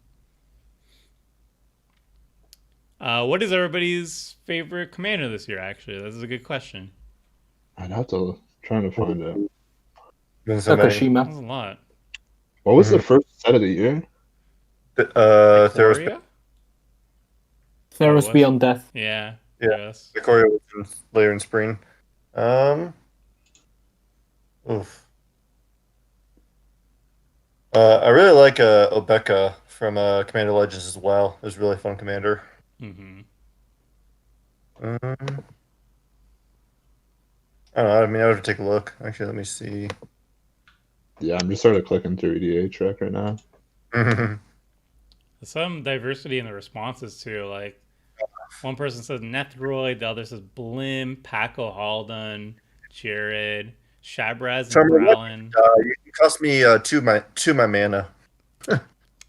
What is everybody's favorite commander this year, actually? This is a good question. I'd have to trying to find it. Been so many. That's Takashima. a lot. What was the first set of the year? Theros, Ikoria? Theros what? Beyond Death. Yeah. Yeah. Yes. Ikoria was later in spring. Oof. I really like Obeka from Commander Legends as well. It was a really fun commander. Mm-hmm. I don't know. I mean, I would have to take a look. Actually, let me see. Yeah, I'm just sort of clicking through EDH track right now. There's some diversity in the responses too. Like one person says Nethroid, the other says Blim, Paco Haldan, Jared, Shabraz, and Bralin. You cost me two my mana.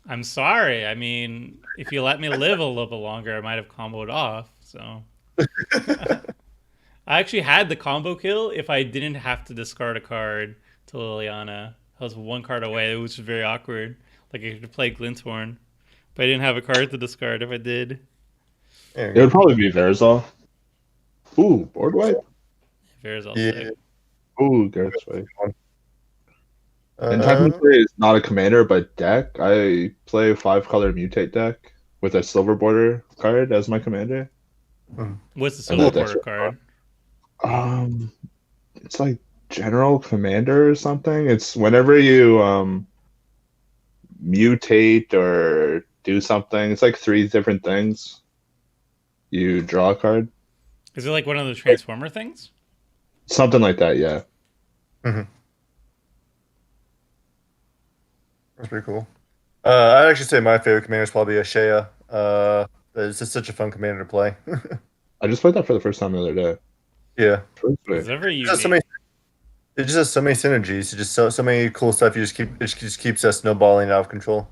I'm sorry. I mean, if you let me live a little bit longer, I might have comboed off. So I actually had the combo kill if I didn't have to discard a card to Liliana. I was one card away, which was very awkward. Like I could play Glinthorn, but I didn't have a card to discard if I did. There you It go. would probably be Verizal. Ooh, board wipe. Very all Yeah. sick. Ooh, Garrett's way. And Uh, technically, it's not a commander, but deck. I play a 5-color mutate deck with a silver border card as my commander. What's the And silver that deck's border card? um, it's like general commander or something. It's whenever you mutate or do something. It's like 3 different things. You draw a card, Is it like one of those transformer things? something like that. Yeah. that's pretty cool. I'd actually say my favorite commander is probably Ashea. It's just such a fun commander to play. I just played that for the first time the other day. Yeah. It's very It just, so unique. many, it just has so many synergies. It just so many cool stuff. It just keeps us snowballing out of control.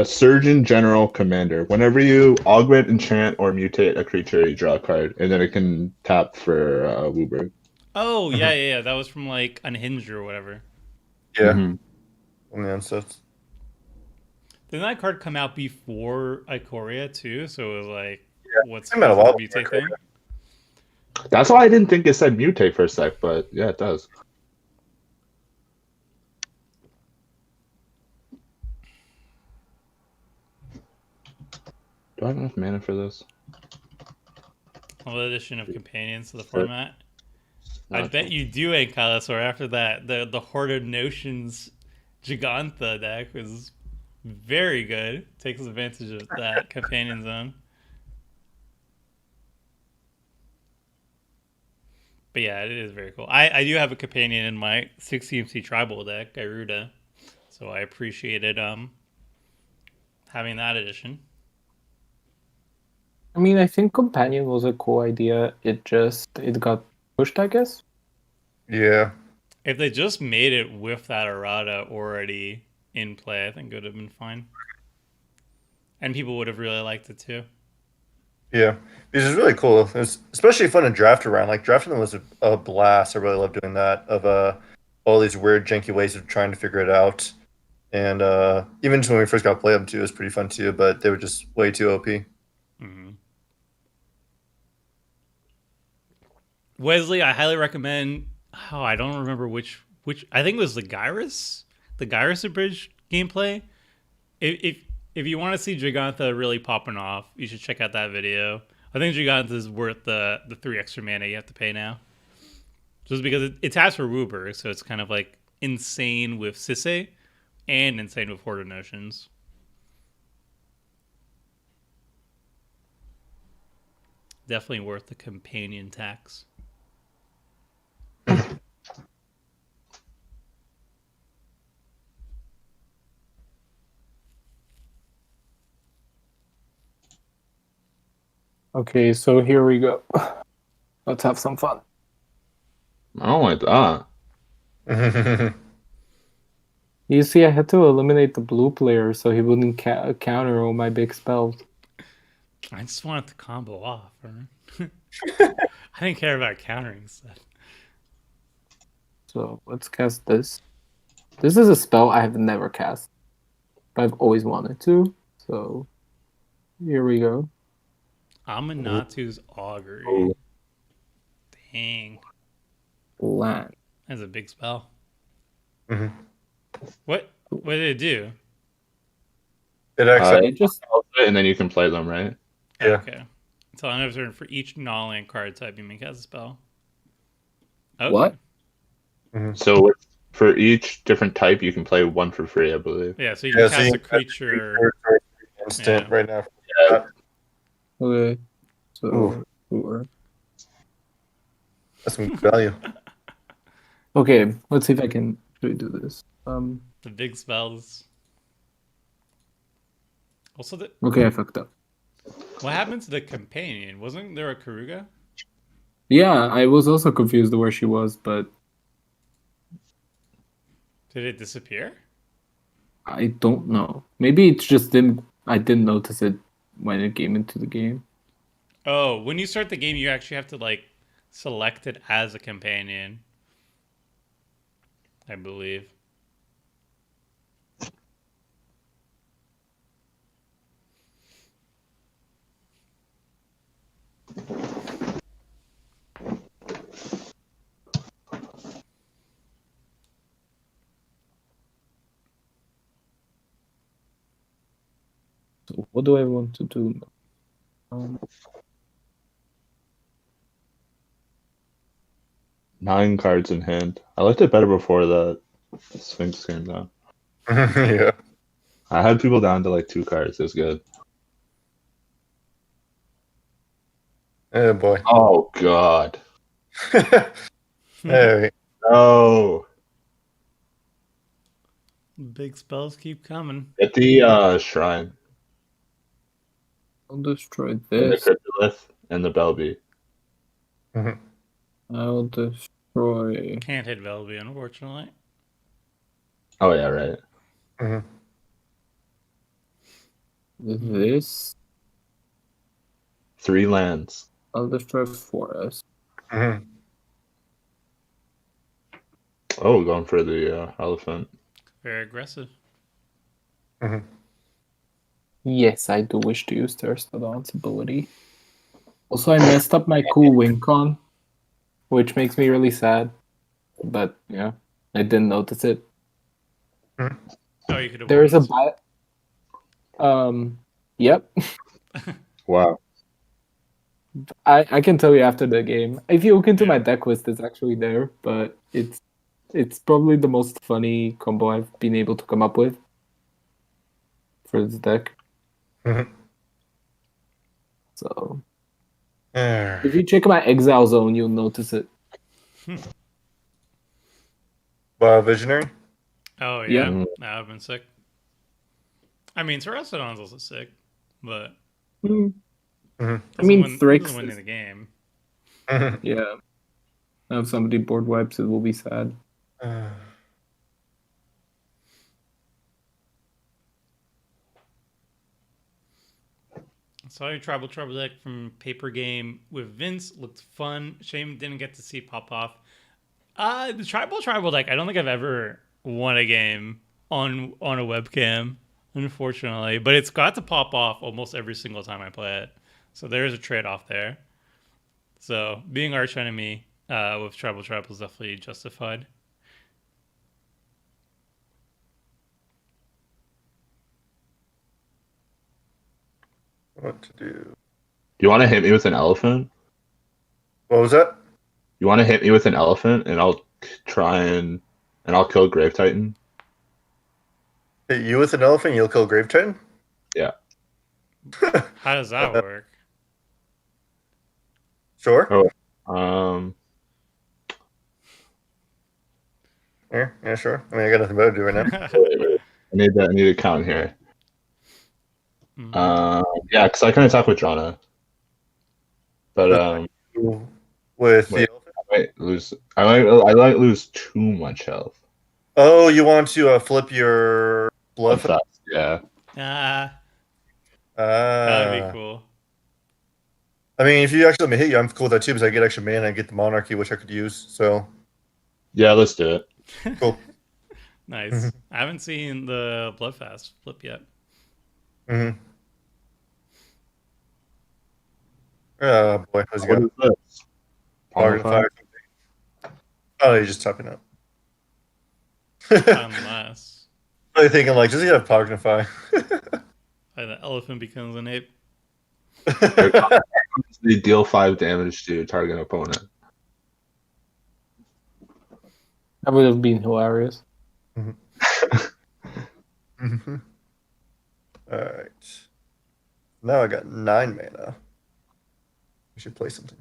Surgeon General Commander. Whenever you augment, enchant, or mutate a creature, you draw a card, and then it can tap for Wooburg. Oh yeah. That was from like Unhinged or whatever. Yeah. Mhm. Yeah, so Didn't that card come out before Ikoria too? So it was like, what's came out a the while mutate before thing? That's why I didn't think it said mutate for a sec, but yeah, it does. Do I have enough mana for this? Whole edition of companions to the Sure. format. I bet you do, Ankylosaur. After that, the Horde of Notions Gigantha deck was very good. Takes advantage of that companion zone. But yeah, it is very cool. I do have a companion in my 6CMC tribal deck, Garuda. So I appreciated having that edition. I mean, I think companion was a cool idea. It got pushed, I guess. yeah. If they just made it with that errata already in play, I think it would have been fine. And people would have really liked it too. Yeah, because it's really cool. It's especially fun to draft around. Like drafting them was a blast. I really love doing that. Of all these weird, janky ways of trying to figure it out. And even when we first got to play them too, it was pretty fun too. But they were just way too OP. Mm-hmm. Wesley, I highly recommend. Oh, I don't remember which. I think it was the Gyrus Abridged gameplay. If you want to see Gigantha really popping off, you should check out that video. I think Gigantha is worth the 3 extra mana you have to pay now, just because it taps for Wooburg, so it's kind of like insane with Sisse and insane with Horde of Notions. Definitely worth the companion tax. Okay, so here we go. Let's have some fun. I don't like that. You see, I had to eliminate the blue player so he wouldn't counter all my big spells. I just wanted to combo off. Right? I didn't care about countering stuff. So let's cast this. This is a spell I have never cast, but I've always wanted to. So here we go. Amanatu's Augury. Oh. Dang. Land. That's a big spell. Mhm. What did it do? It actually, It just And then you can play them, right? Yeah. Okay. Until end of turn, for each non-land card type, you may cast a spell. Okay. What? So for each different type, you can play one for free, I believe. Yeah, so you can Yeah, so cast you a can cast creature. instant Yeah. right now. Okay. So Ooh. sure. That's some value. Okay, let's see if I can actually do this. The big spells. Also, Okay, I fucked up. what happened to the companion? Wasn't there a Karuga? Yeah, I was also confused where she was, but Did it disappear? I don't know. Maybe it's just I didn't notice it when it came into the game. Oh, when you start the game, you actually have to like select it as a companion. I believe. So what do I want to do? Um, 9 cards in hand. I liked it better before that Sphinx came down. Yeah. I had people down to like 2 cards. It was good. Oh boy. Oh god. Alright. No. Big spells keep coming. Get the shrine I'll destroy and the this. cryptolith and the Belby. I'll destroy Can't hit Velby, unfortunately. Oh yeah, right. this. 3 lands. I'll destroy forest. Mhm. Oh, going for the elephant. Very aggressive. Yes, I do wish to use Terstodon's ability. Also, I messed up my cool win con, which makes me really sad. But yeah, I didn't notice it. Oh, you could have There is a won. Yep. Wow. I can tell you after the game. If you look into my Yeah. deck list, it's actually there, but it's probably the most funny combo I've been able to come up with for this deck. So if you check my exile zone, you'll notice it. Wow, visionary. Oh, Yeah. yeah. That would have been sick. I mean, Terrastodon's also sick, but Hmm. Mhm. I mean, doesn't Thrix win is- in the game. Yeah. Now if somebody board wipes, it will be sad. Saw your Tribal deck from Paper Game with Vince. Looked fun. Shame didn't get to see pop off. The Tribal deck, I don't think I've ever won a game on a webcam, unfortunately. But it's got to pop off almost every single time I play it. So there's a trade-off there. So being arch enemy with Tribal is definitely justified. What to do? Do you want to hit me with an elephant? What was that? You want to hit me with an elephant, and I'll try and I'll kill Grave Titan. Hit you with an elephant, you'll kill Grave Titan? Yeah. How does that work? Sure. Oh. Yeah, sure. I mean, I got nothing better to do right now. Wait. I need a count here. Mhm. Yeah, because I can attack with Drana. But With wait. the elephant? I might lose too much health. Oh, you want to flip your blood? Fast, yeah. That'd be cool. I mean, if you actually let me hit you, I'm cool with that too because I get extra mana and I get the monarchy, which I could use. So Yeah, let's do it. cool. Nice. I haven't seen the Bloodfast flip yet. Oh boy, how's it What going? is this? Bargain Palm fire. Oh, you're just topping up. Unless Really thinking like, does he have Pognify? the elephant becomes an ape. They deal 5 damage to target opponent. That would have been hilarious. All right. Now I got 9 mana. We should play something.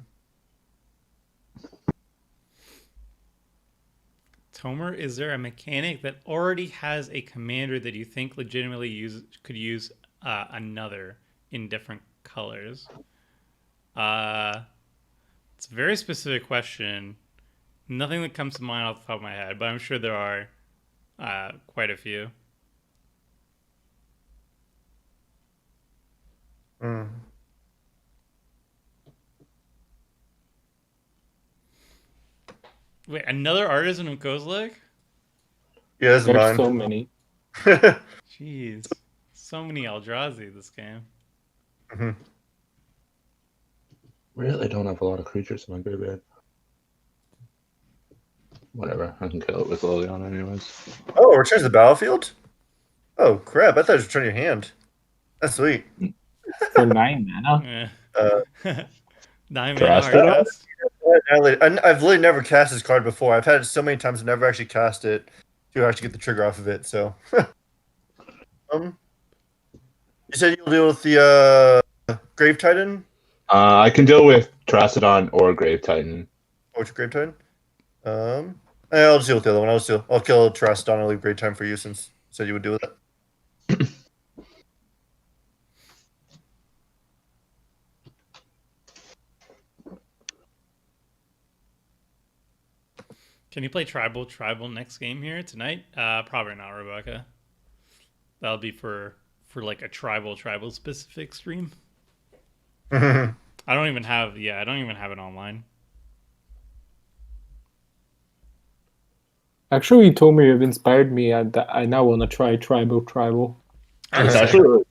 Tomer, is there a mechanic that already has a commander that you think legitimately could use another in different colors? It's a very specific question. Nothing that comes to mind off the top of my head, but I'm sure there are quite a few. Wait, another artisan of Kozilek? Yeah, this is There's mine. so many. Jeez. So many Eldrazi this game. Really don't have a lot of creatures in my graveyard. Whatever, I can kill it with Liliana anyways. Oh, returns to the battlefield? Oh crap, I thought it was return your hand. That's sweet. For 9 mana. Yeah. Uh, 9 mana Cast hard it out? pass. I've literally never cast this card before. I've had it so many times, I've never actually cast it to actually get the trigger off of it. So, you said you'll deal with the Grave Titan. I can deal with Trastodon or Grave Titan. Or which Grave Titan? I'll just deal with the other one. I'll kill Trastodon and leave Grave Titan for you since you said you would deal with it. Can you play tribal next game here tonight? Probably not, Rebecca. That'll be for like a tribal specific stream. I don't even have it online. Actually, you told me you've inspired me. I now want to try tribal. It's actually really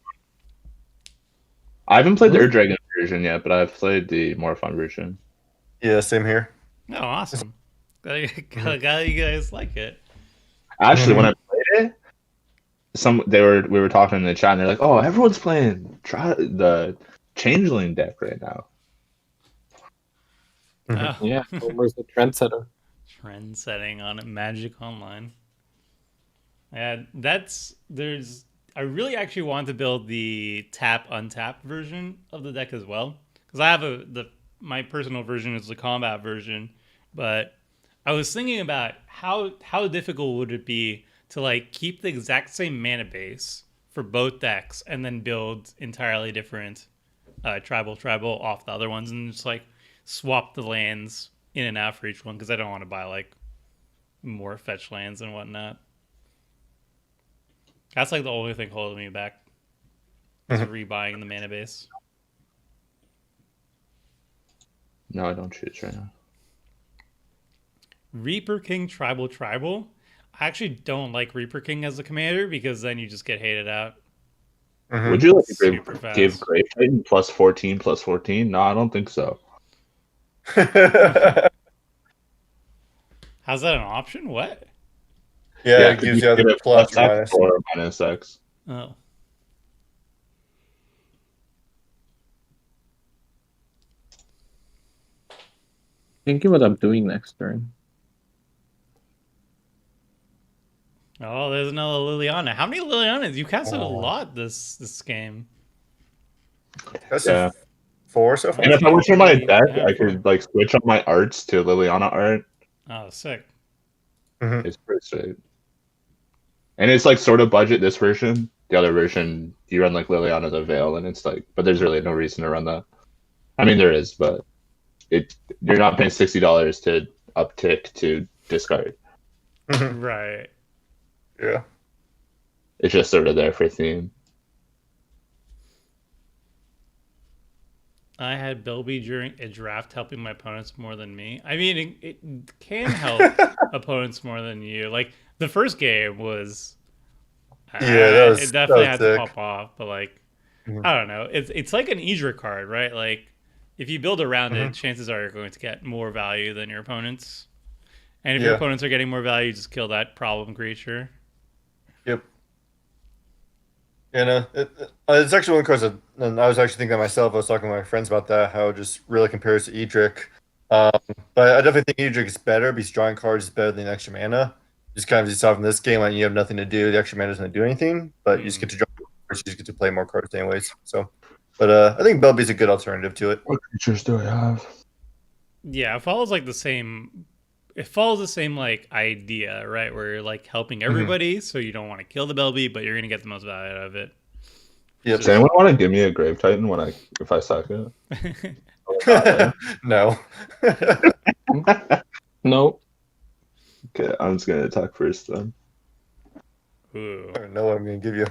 I haven't played the Ur Dragon version yet, but I've played the more fun version. Yeah, same here. Oh, awesome. Glad you guys like it. Actually, when I played it, we were talking in the chat, and they're like, "Oh, everyone's playing the Changeling deck right now." Oh. Yeah, Homer's the trendsetter. Trend setting on Magic Online. Yeah, I really actually want to build the tap untap version of the deck as well, because I have my personal version is the combat version, but I was thinking about how difficult would it be to like keep the exact same mana base for both decks and then build entirely different tribal off the other ones and just like swap the lands in and out for each one, because I don't want to buy like more fetch lands and whatnot. That's like the only thing holding me back is rebuying the mana base. No, I don't choose right now. Reaper King tribal. I actually don't like Reaper King as a commander because then you just get hated out. Would you like to Super fast. give Grave Titan +14/+14? No, I don't think so. How's that an option? What? Yeah, it gives you either plus or minus. or minus X. Oh. Thinking what I'm doing next turn. Oh, there's another Liliana. How many Lilianas? You casted a lot this game. That's 4 so far. And if I went to my deck, Yeah, I could like switch up my arts to Liliana art. Oh, sick. It's pretty sweet. And it's like sort of budget this version. The other version, you run like Liliana the Veil, and it's like, but there's really no reason to run that. I mean, there is, but you're not paying $60 to uptick to discard. Right. Yeah. It's just sort of there for theme. I had Bilby during a draft helping my opponents more than me. I mean, it can help opponents more than you. Like, the first game was... it definitely had to pop off, but, like, I don't know. It's like an Idra card, right? Like, if you build around it, chances are you're going to get more value than your opponents. And if your opponents are getting more value, just kill that problem creature. Yep. And it's actually one card and I was actually thinking that myself. I was talking to my friends about that, how it just really compares to Edric. But I definitely think Edric is better because drawing cards is better than extra mana. Just kind of just off in this game, when you have nothing to do, the extra mana doesn't do anything, but you just get to draw cards, you just get to play more cards anyways. So, but I think Belby's a good alternative to it. What creatures do I have? Yeah, it follows like the same. It follows the same like idea, right? Where you're like helping everybody, so you don't want to kill the Belby, but you're gonna get the most value out of it. Yep. Does anyone want to give me a Grave Titan if I suck it? No. No. Okay, I'm just gonna attack first then. Ooh. I don't know what I'm gonna give you.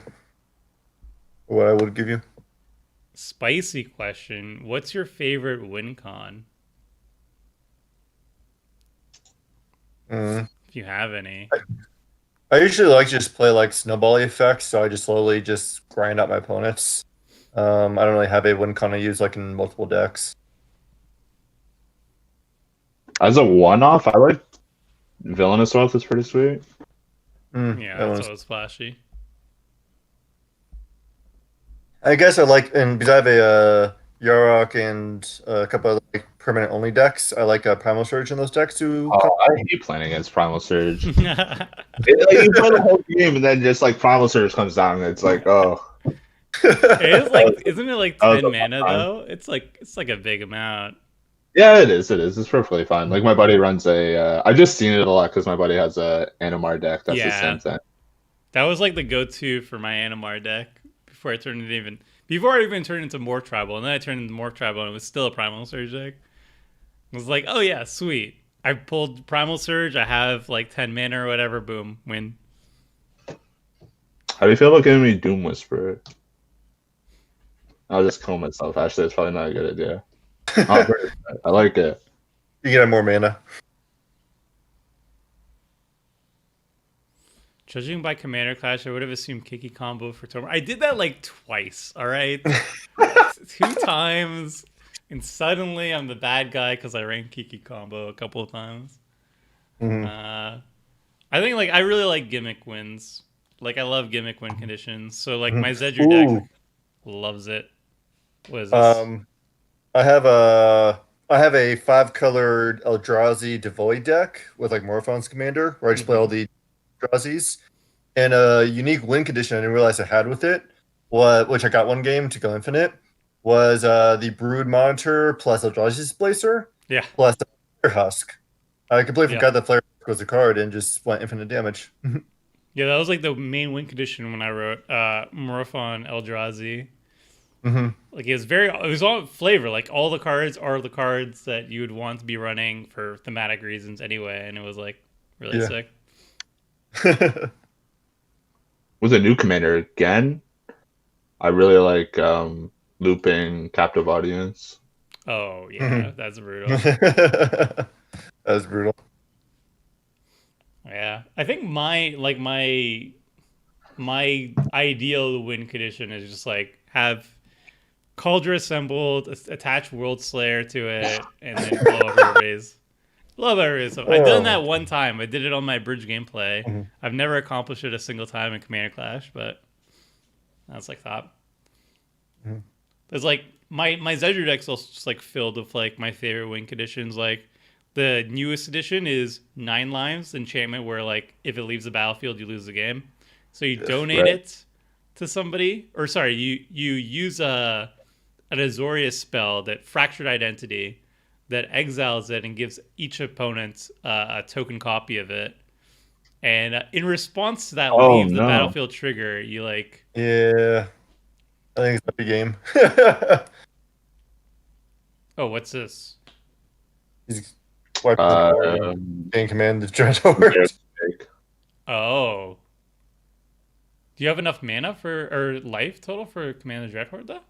What I would give you. Spicy question. What's your favorite win con? If you have any. I usually like to just play like snowball effects, so I just slowly just grind out my opponents. I don't really have a win con I use like in multiple decks. As a one-off, I like Villainous Wealth is pretty sweet. Yeah, that's always flashy. I guess I like, and because I have a Yarok and a couple of like permanent only decks, I like Primal Surge in those decks to come. Oh, I hate playing against Primal Surge. Like, you play the whole game and then just like Primal Surge comes down and it's like, oh. It is like, isn't it like That was 10 a fun mana time. though? It's like a big amount. Yeah, it is. It is. It's perfectly fine. Like my buddy runs a. I've just seen it a lot because my buddy has a Animar deck. That's the Yeah. same thing. That was like the go-to for my Animar deck before I even turned into Morph Tribal, and then I turned into Morph Tribal, and it was still a Primal Surge deck. I was like, oh yeah, sweet. I pulled Primal Surge. I have like 10 mana or whatever. Boom, win. How do you feel about giving me Doom Whisperer? I'll just kill myself. Actually, it's probably not a good idea. Oh, I like it. You get more mana. Judging by Commander Clash, I would have assumed Kiki combo for Tomar. I did that like twice, all right? 2 times, and suddenly I'm the bad guy because I ran Kiki combo a couple of times. Mhm. I think like I really like gimmick wins. Like I love gimmick win conditions. So like my Zedger Ooh. deck loves it. What is this? I have a 5-colored Eldrazi Devoid deck with like Morphon's Commander, where I just play all the Eldrazi's. And a unique win condition I didn't realize I had with it, which I got one game to go infinite, was the Brood Monitor plus Eldrazi Displacer Yeah. plus the Flare Husk. I completely Yeah. forgot that Flare Husk was a card and just went infinite damage. Yeah, that was like the main win condition when I wrote Morphon Eldrazi. Mm-hmm. Like it was all flavor. Like all the cards are the cards that you would want to be running for thematic reasons anyway, and it was like really Yeah. sick. With a new commander again, I really like looping Captive Audience. Oh yeah, that's brutal. That was brutal. Yeah, I think my ideal win condition is just like have Cauldron assembled, attach World Slayer to it, and then blow up everybody's. Love everybody's stuff. I've done that one time. I did it on my bridge gameplay. Mhm. I've never accomplished it a single time in Commander Clash, but that's like thought. Mhm. There's like my Zedger deck's also just like filled with like my favorite win conditions. Like the newest edition is 9 lives enchantment, where like if it leaves the battlefield, you lose the game. So you donate right. it to somebody, or sorry, you use an Azorius spell that Fractured Identity that exiles it and gives each opponent a token copy of it. And in response to that, Oh, leave the no. battlefield trigger. You like, Yeah. I think it's a big game. oh, what's this? He's wiping the board and gain command of Dreadhorde. Oh, do you have enough mana for or life total for Command the Dreadhorde though?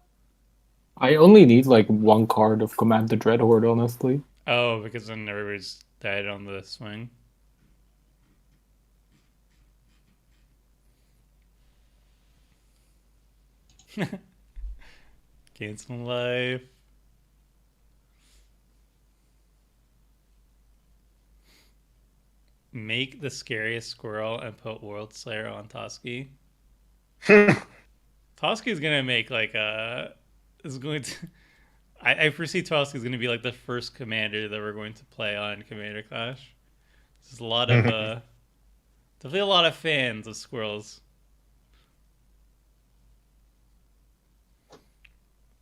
I only need like 1 card of Command the Dreadhorde, honestly. Oh, because then everybody's dead on the swing. Gain some life. Make the scariest squirrel and put World Slayer on Toski. Toski's gonna make like a. Is going to. I foresee Toski's gonna be like the first commander that we're going to play on Commander Clash. There's a lot of definitely a lot of fans of squirrels.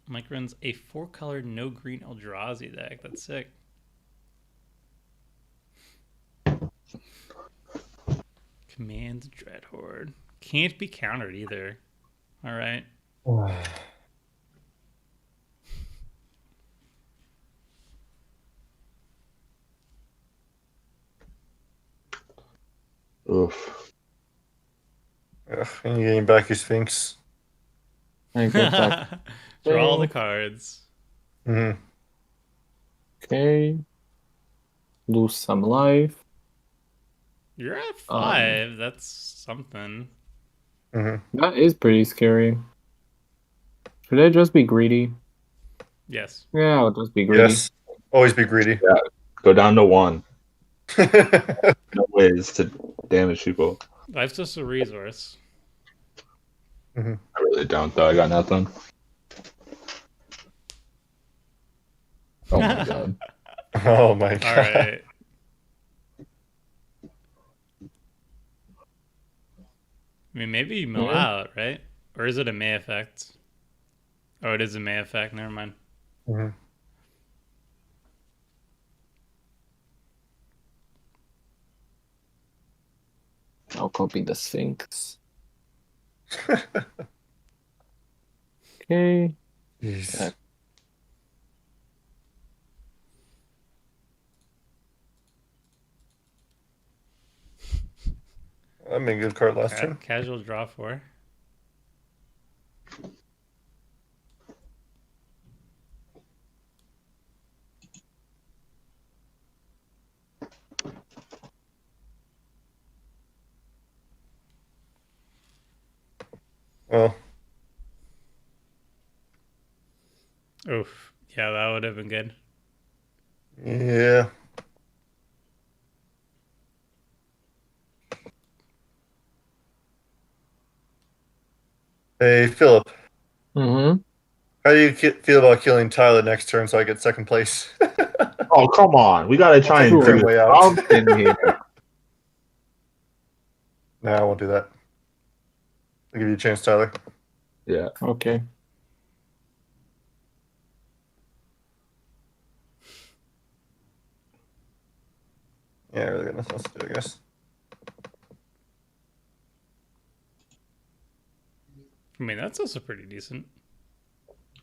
Mike runs a 4-color no green Eldrazi deck. That's sick. Command Dreadhorde. Can't be countered either. Alright. Oof. Ugh, and you're getting back your Sphinx. I get that. Draw the cards. Mm-hmm. Okay. Lose some life. You're at 5. That's something. Mm-hmm. That is pretty scary. Should I just be greedy? Yes. Yeah, I'll just be greedy. Yes. Always be greedy. Go down to 1. No ways to damage people. Life's just a resource. Mhm. I really don't, though. I got nothing. Oh my god. Oh my All god. right. I mean, maybe you mill Yeah. out, right? Or is it a May effect? Oh, it is a May effect. Never mind. Mhm. I'll copy the Sphinx. Okay. Jeez. I made a good card last turn. Casual draw 4. Well, Oof. Yeah, that would have been good. yeah. Hey, Philip. Mm-hmm. How do you feel about killing Tyler next turn so I get second place? Oh, come on. We gotta try take and the right do way out. something here. No, I won't do that. I'll give you a chance, Tyler. Yeah. Okay. Yeah, I really got nothing else to do, I guess. I mean, that's also pretty decent.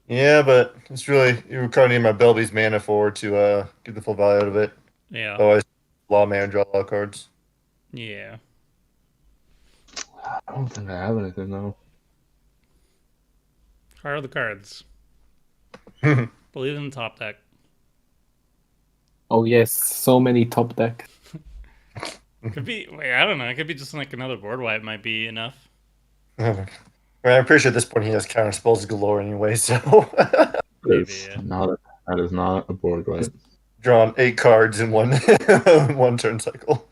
Yeah, but it's really you kind of need my Belby's mana forward to get the full value out of it. Yeah. Otherwise, law mana draw a lot of cards. Yeah. I don't think I have anything, though. How are the cards? Yeah, Believe in the top deck. Oh yes, so many top deck. Could be. Wait, I don't know. It could be just like another board wipe might be enough. I'm pretty sure at this point he has counter spells galore anyway. So Maybe. It's Yeah. not. That is not a board wipe. drawn 8 cards in one one turn cycle.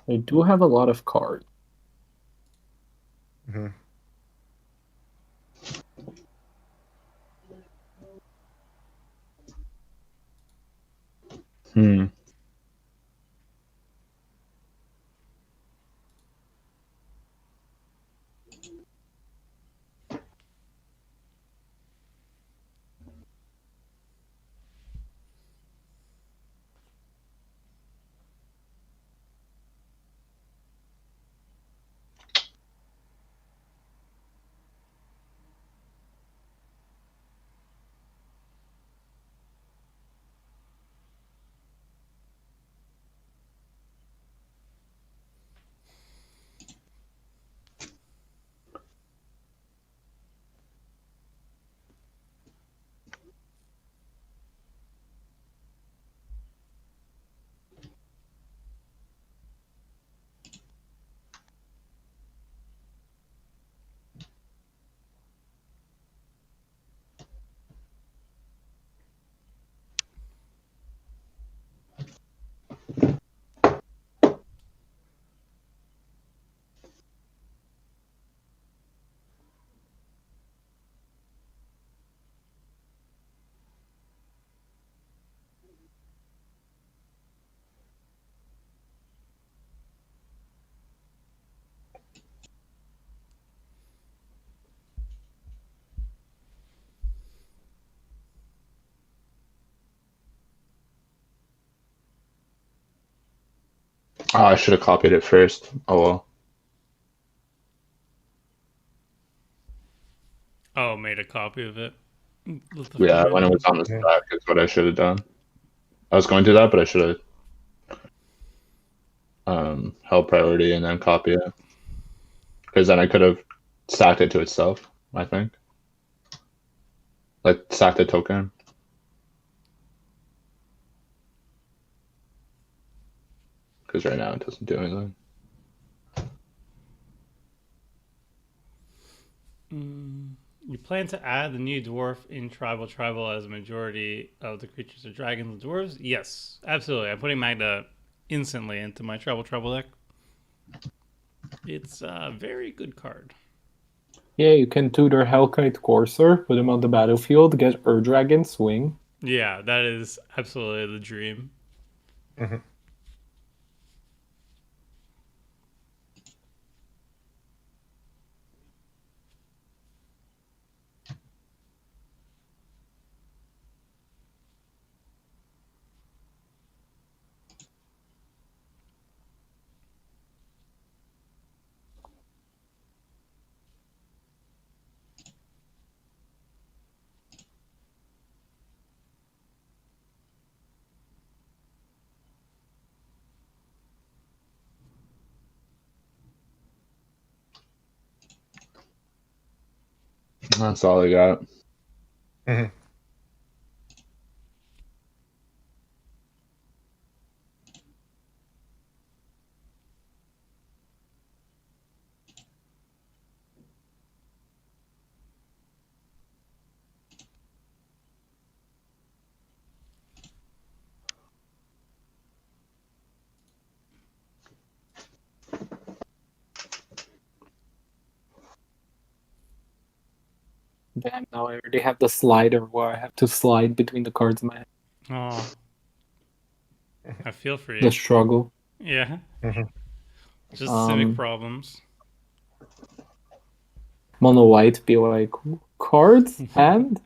I do have a lot of cards. Mhm. Hmm. Oh, I should have copied it first. Oh well. Oh, made a copy of it. Let the Yeah, photo when it was in. on the Yeah. stack is what I should have done. I was going to do that, but I should have held priority and then copy it. Because then I could have stacked it to itself, I think. Like, stacked the token. Because right now it doesn't do anything. You plan to add the new dwarf in tribal as a majority of the creatures are dragons and dwarves? Yes, absolutely. I'm putting Magda instantly into my tribal deck. It's a very good card. Yeah, you can tutor Hellkite Courser, put him on the battlefield, get Ur-Dragon, swing. Yeah, that is absolutely the dream. Mhm. That's all I got. Mhm. Damn, now I already have the slider where I have to slide between the cards in my hand. Oh, I feel for The you. struggle. Yeah, Mhm. just Simic Um, problems. Mono White be like, cards? Hand?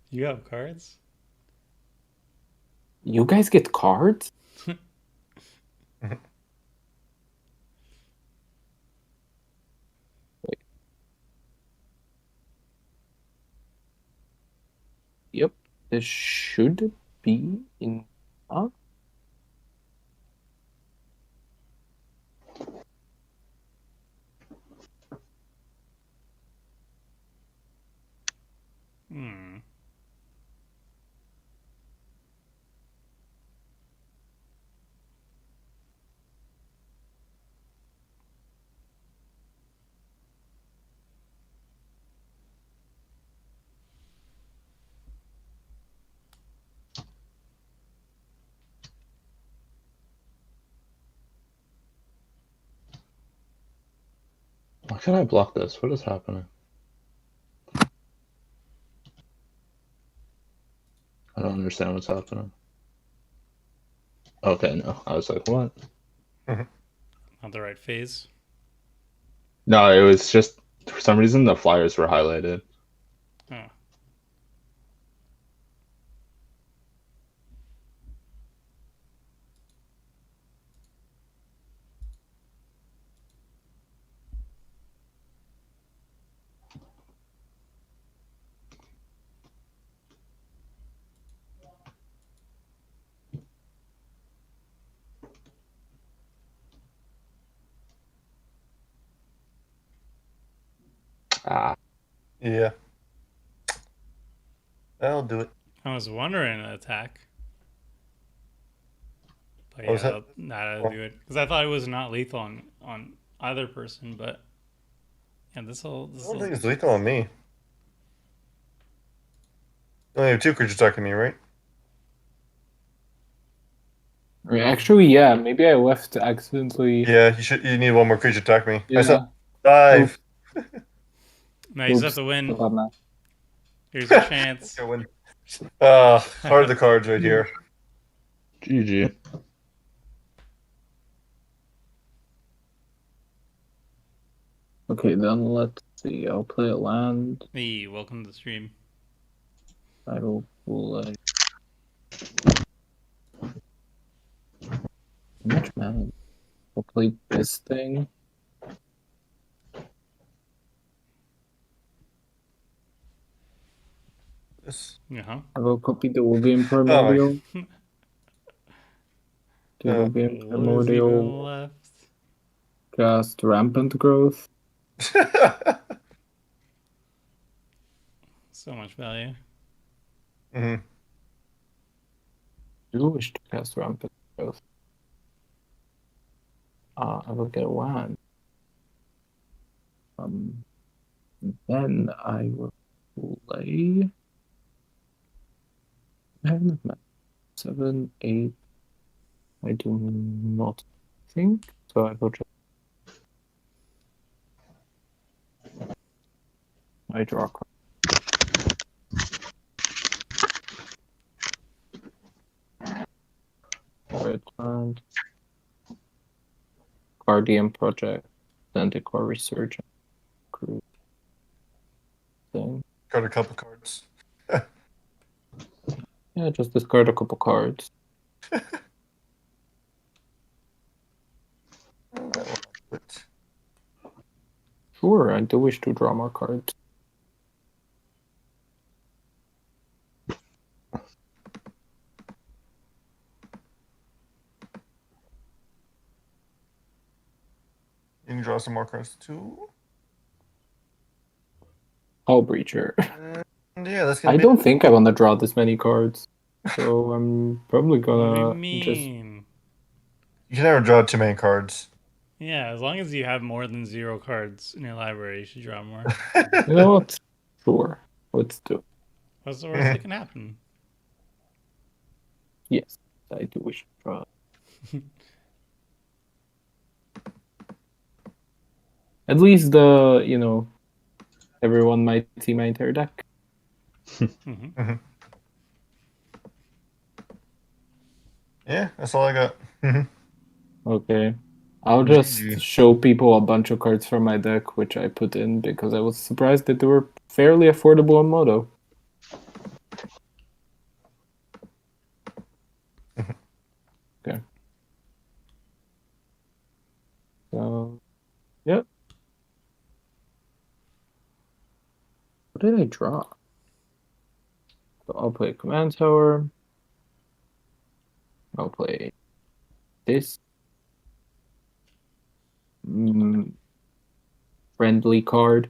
You have cards? You guys get cards? Mhm. Yep. This should be enough. Hmm. Why can't I block this? What is happening? I don't understand what's happening. Okay, no. I was like, what? Not the right phase. No, it was just for some reason the flyers were highlighted. Oh. Ah. Yeah. That'll do it. I was wondering an attack. But Oh, yeah, is that? that'll do it. Because I thought it was not lethal on either person, but yeah, I don't think it's will lethal on me. You only have two creatures attacking me, right? Actually, yeah, maybe I left accidentally. Yeah, you should. You need one more creature to attack me. I said Yeah. dive. Now you just have Oops. to win. Forgot that. Here's your chance. Go win. Heart of the cards right here. GG. Okay, then let's see. I'll play a land. Hey, welcome to the stream. I will play. How much mana? I'll play this thing. This. Uh-huh. I will copy the Ovian Oh my. Primordial. The Uh, Ovian What is even Primordial. left? Cast Rampant Growth. So much value. hmm Do wish to cast Rampant Growth. I will get one. Then I will play. I have enough mana. 7, 8. I do not think so. I will just. I draw a card. Red land. Guardian Project. Identical Resurgence. Crew. Thing. Got a couple cards. Yeah, just discard a couple cards. Sure, I do wish to draw more cards. You can draw some more cards too. Hull Breacher. And yeah, that's gonna I be. don't think I want to draw this many cards. So I'm probably What do you gonna just. mean? You can never draw too many cards. Yeah, as long as you have more than 0 cards in your library, you should draw more. You know what? Sure. Let's do it. What's the worst that can happen? Yes, I do wish to draw. At least everyone might see my entire deck. Mhm. Yeah, that's all I got. Okay. I'll just GG. show people a bunch of cards from my deck, which I put in because I was surprised that they were fairly affordable on Moto. Okay. So, yep. What did I draw? So I'll play Command Tower. I'll play this. Friendly card.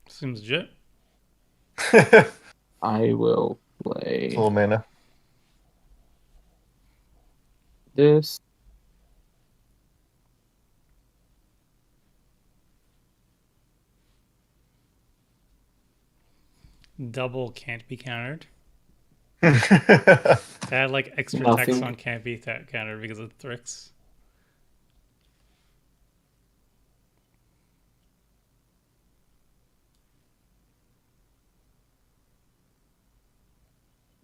Seems legit. I will play Little mana. this. Double can't be countered. Yeah, They had like extra Nothing. text on can't be countered because of Thrix.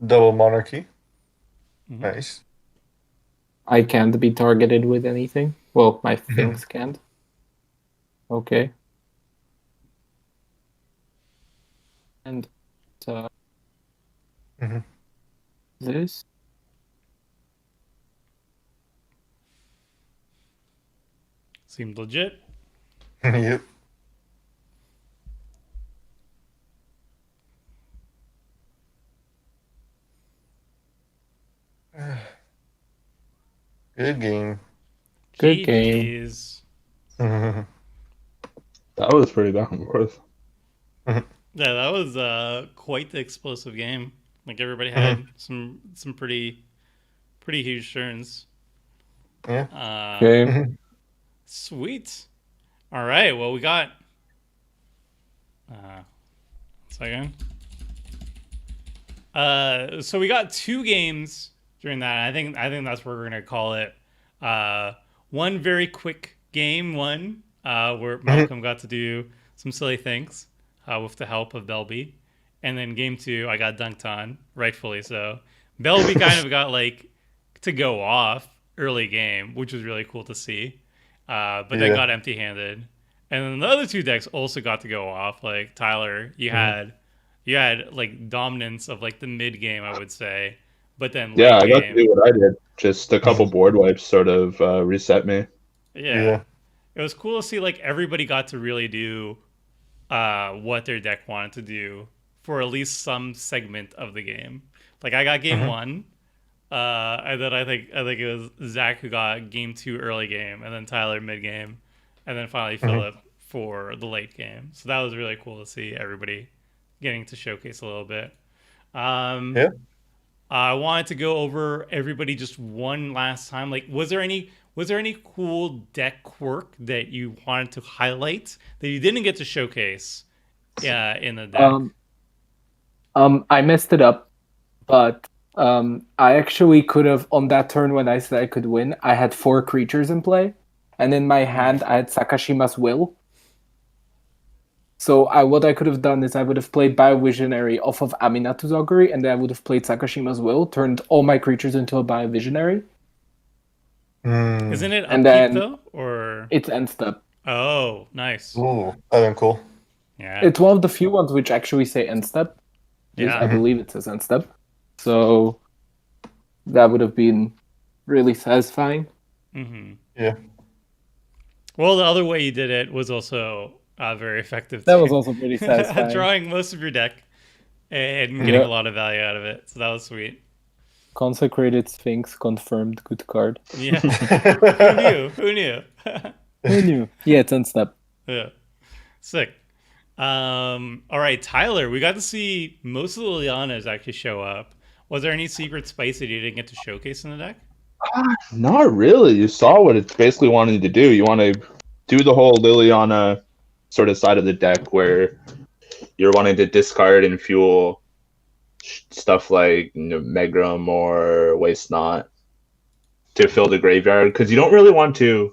Double monarchy. Mhm. Nice. I can't be targeted with anything. Well, my things can't. Okay. And Mhm. this. Seemed legit. Yep. Good game. Good game. GG's. That was pretty back and forth. Yeah, that was quite the explosive game. Like everybody had some pretty huge turns. Yeah. Okay. Sweet. All right. Well, we got. Second. So we got 2 games during that. I think that's what we're gonna call it. One very quick game one, where Malcolm got to do some silly things, with the help of Belby, and then game 2 I got dunked on, rightfully so. Belby kind of got like to go off early game, which was really cool to see. But then Yeah. got empty-handed, and then the other 2 decks also got to go off. Like Tyler, you had like dominance of like the mid game, I would say, but then late Yeah, I got to game, do what I did. Just a couple board wipes sort of reset me. yeah, it was cool to see like everybody got to really do what their deck wanted to do for at least some segment of the game. Like I got game 1, and then I think it was Zach who got game 2 early game, and then Tyler mid game, and then finally Philip for the late game. So that was really cool to see everybody getting to showcase a little bit. Yeah. I wanted to go over everybody just one last time. Like, was there any cool deck quirk that you wanted to highlight that you didn't get to showcase in the deck. I messed it up, but I actually could have on that turn when I said I could win. I had 4 creatures in play, and in my hand I had Sakashima's Will. So what I could have done is I would have played Biovisionary off of Aminatu's Augury, and then I would have played Sakashima's Will, turned all my creatures into a Biovisionary, Isn't it and upkeep then though, or it's end step. oh, nice. Ooh, that'd been cool. Yeah, It's one of the few ones which actually say end step. yeah. I believe it says end step. So that would have been really satisfying. Yeah. Well, the other way you did it was also very effective. That too. was also pretty satisfying. Drawing most of your deck and getting a lot of value out of it. So that was sweet. Consecrated Sphinx confirmed. Good card. Yeah. Who knew? Who knew? Who knew? Yeah, it's end step. Yeah. Sick. All right, Tyler, we got to see most of the Lilianas actually show up. Was there any secret spice that you didn't get to showcase in the deck? Not really. You saw what it's basically wanting to do. You want to do the whole Liliana sort of side of the deck where you're wanting to discard and fuel stuff like Megrum or Waste Not to fill the graveyard, because you don't really want to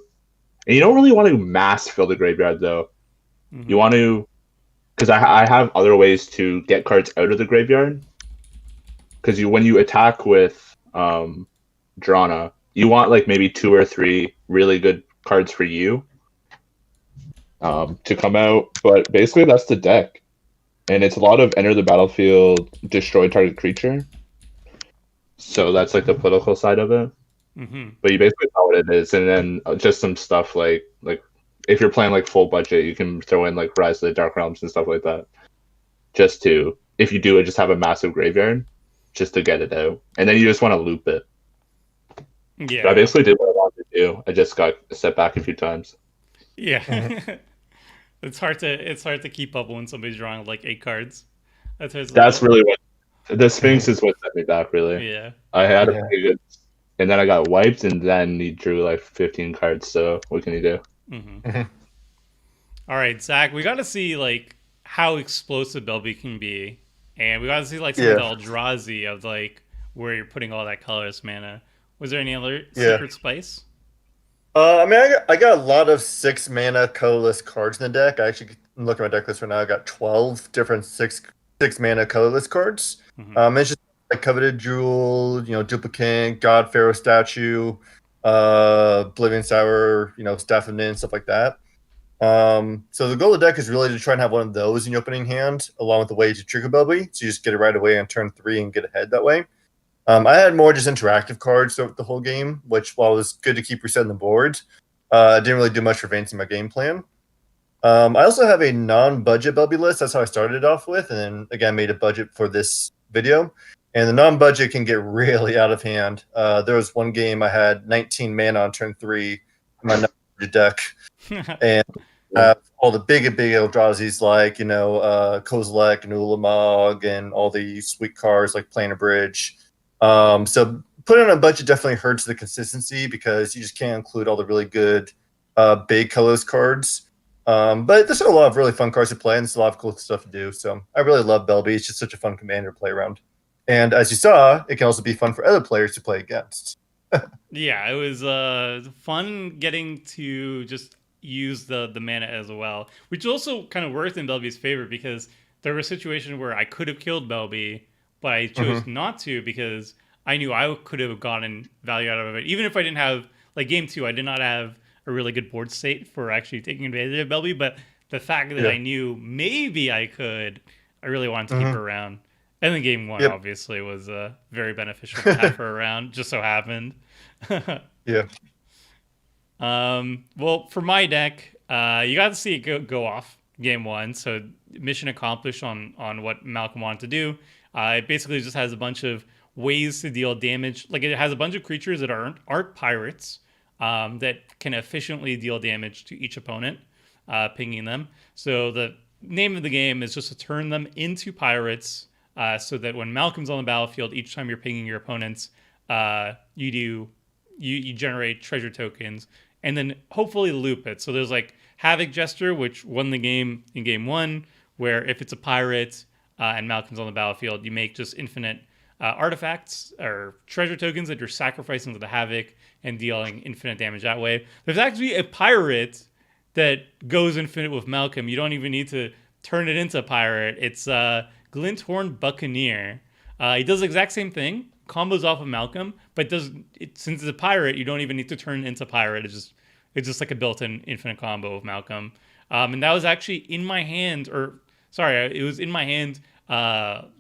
mass fill the graveyard though. You want to, because I have other ways to get cards out of the graveyard, because when you attack with Drana, you want like maybe 2 or 3 really good cards for you to come out, but basically that's the deck. And it's a lot of enter the battlefield, destroy target creature. So that's like the political side of it. But you basically know what it is, and then just some stuff like if you're playing like full budget, you can throw in like Rise of the Dark Realms and stuff like that. Just to, if you do it, just have a massive graveyard, just to get it out, and then you just want to loop it. Yeah, So I basically did what I wanted to do. I just got set back a few times. Yeah. It's hard to keep up when somebody's drawing like 8 cards. That's really what the Sphinx is what set me back. Really, Yeah. I had a pretty good, and then I got wiped, and then he drew like 15 cards. So what can you do? All right, Zach, we got to see like how explosive Belby can be, and we got to see like some of the Eldrazi of like where you're putting all that colorless mana. Was there any other secret spice? I mean, I got a lot of 6 mana colorless cards in the deck. I actually, I'm looking at my deck list right now. I got 12 different 6 mana colorless cards. It's just like Coveted Jewel, Duplicant, God Pharaoh Statue, Oblivion Sour, Staff of Nin, stuff like that. So the goal of the deck is really to try and have one of those in your opening hand, along with the way to trigger Belby, so you just get it right away on turn 3 and get ahead that way. I had more just interactive cards throughout the whole game, which, while it was good to keep resetting the board, didn't really do much for advancing my game plan. I also have a non-budget Belby list. That's how I started off with, and then again made a budget for this video. And the non-budget can get really out of hand. There was one game I had 19 mana on turn 3 in my non-budget deck, and all the big Eldrazi's like Kozilek and Ulamog and all the sweet cards like Planar Bridge. So putting on a budget definitely hurts the consistency because you just can't include all the really good big colors cards. But there's a lot of really fun cards to play, and there's a lot of cool stuff to do. So I really love Belby. It's just such a fun commander to play around. And as you saw, it can also be fun for other players to play against. Yeah, it was fun getting to just use the mana as well, which also kind of worked in Belby's favor because there were situations where I could have killed Belby, but I chose not to because I knew I could have gotten value out of it. Even if I didn't have, like game 2, I did not have a really good board state for actually taking advantage of Belby, but the fact that I knew maybe I could, I really wanted to keep her around. And then game 1 obviously was very beneficial to have her around, just so happened. Well, for my deck, you got to see it go off game 1, so mission accomplished on what Malcolm wanted to do. It basically just has a bunch of ways to deal damage. Like it has a bunch of creatures that aren't pirates that can efficiently deal damage to each opponent, pinging them. So the name of the game is just to turn them into pirates, so that when Malcolm's on the battlefield, each time you're pinging your opponents, you generate treasure tokens and then hopefully loop it. So there's like Havoc Jester, which won the game in game 1, where if it's a pirate and Malcolm's on the battlefield, you make just infinite artifacts or treasure tokens that you're sacrificing to the Havoc and dealing infinite damage that way. There's actually a pirate that goes infinite with Malcolm. You don't even need to turn it into a pirate. It's Glinthorn Buccaneer. He does the exact same thing, combos off of Malcolm, but since it's a pirate, you don't even need to turn it into pirate. It's just like a built-in infinite combo with Malcolm. And that was actually in my hand, it was in my hand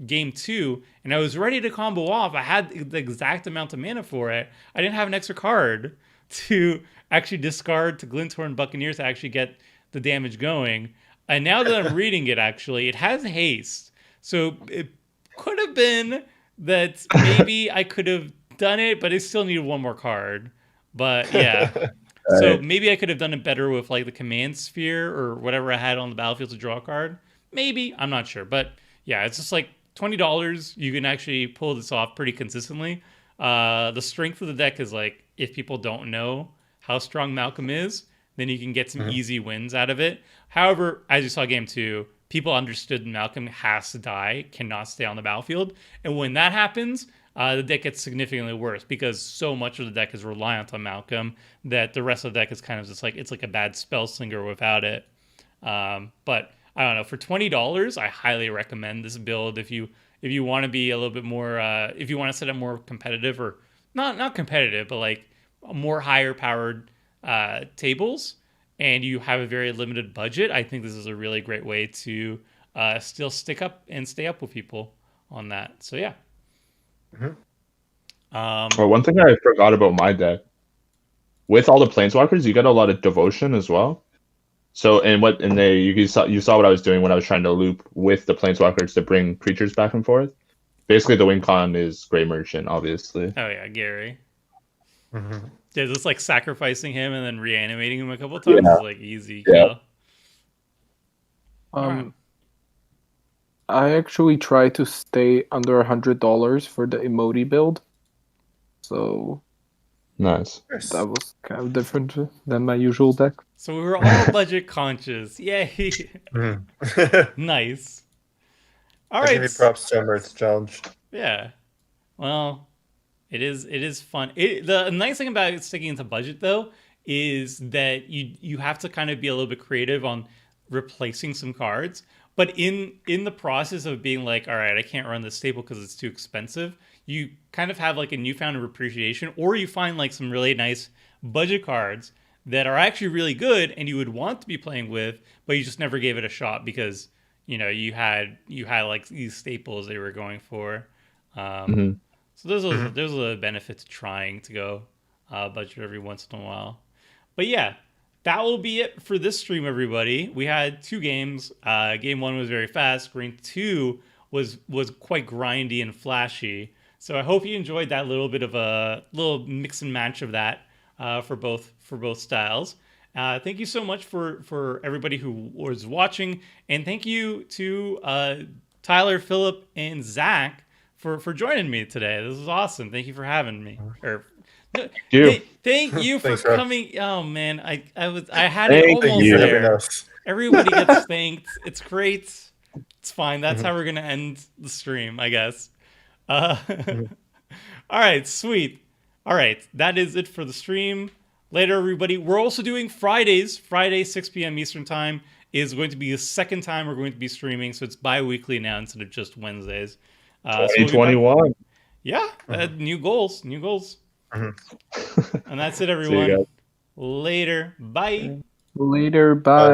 game 2, and I was ready to combo off. I had the exact amount of mana for it. I didn't have an extra card to actually discard to Glinthorn Buccaneer to actually get the damage going. And now that I'm reading it, actually, it has haste. So it could have been that maybe I could have done it, but I still needed one more card. But yeah. So maybe I could have done it better with like the command sphere or whatever I had on the battlefield to draw a card. Maybe. I'm not sure. But yeah, it's just like $20. You can actually pull this off pretty consistently. The strength of the deck is like, if people don't know how strong Malcolm is, then you can get some easy wins out of it. However, as you saw game 2, people understood Malcolm has to die, cannot stay on the battlefield. And when that happens, the deck gets significantly worse because so much of the deck is reliant on Malcolm that the rest of the deck is kind of just like, it's like a bad spell slinger without it. But I don't know, for $20, I highly recommend this build if you want to be a little bit more, if you want to set up more competitive or not competitive, but like more higher powered tables, and you have a very limited budget. I think this is a really great way to still stick up and stay up with people on that. So yeah. Well, one thing I forgot about my deck, with all the planeswalkers, you get a lot of devotion as well. So you saw what I was doing when I was trying to loop with the planeswalkers to bring creatures back and forth. Basically, the win con is Grey Merchant, obviously. Oh yeah, Gary. Yeah, just like sacrificing him and then reanimating him a couple of times is like easy. Yeah. I actually try to stay under $100 for the emoji build. So Nice. that was kind of different than my usual deck. So we were all budget conscious. Yay. Nice. All right. Give me props to Earth Challenge. Yeah. Well, it is fun. The nice thing about sticking to budget though is that you have to kind of be a little bit creative on replacing some cards. But in the process of being like, all right, I can't run this staple because it's too expensive, you kind of have like a newfound appreciation, or you find like some really nice budget cards that are actually really good and you would want to be playing with, but you just never gave it a shot because you had like these staples they were going for. So there's a benefit to trying to go budget every once in a while. But yeah, that will be it for this stream, everybody. We had 2 games. Game 1 was very fast. Game 2 was quite grindy and flashy. So I hope you enjoyed that little bit of a little mix and match of that for both styles. Thank you so much for everybody who was watching, and thank you to Tyler, Philip, and Zach for joining me today. This was awesome. Thank you for having me. Thank you for coming. Oh man, I had it almost there. Everybody gets thanked. It's great. It's fine. That's how we're gonna end the stream, I guess. All right, sweet. All right, that is it for the stream. Later, everybody. We're also doing Fridays. Friday, 6 p.m. Eastern time is going to be the second time we're going to be streaming, so it's bi-weekly now instead of just Wednesdays. 2021. Yeah, new goals. And that's it, everyone. Later. Bye. Later. Bye.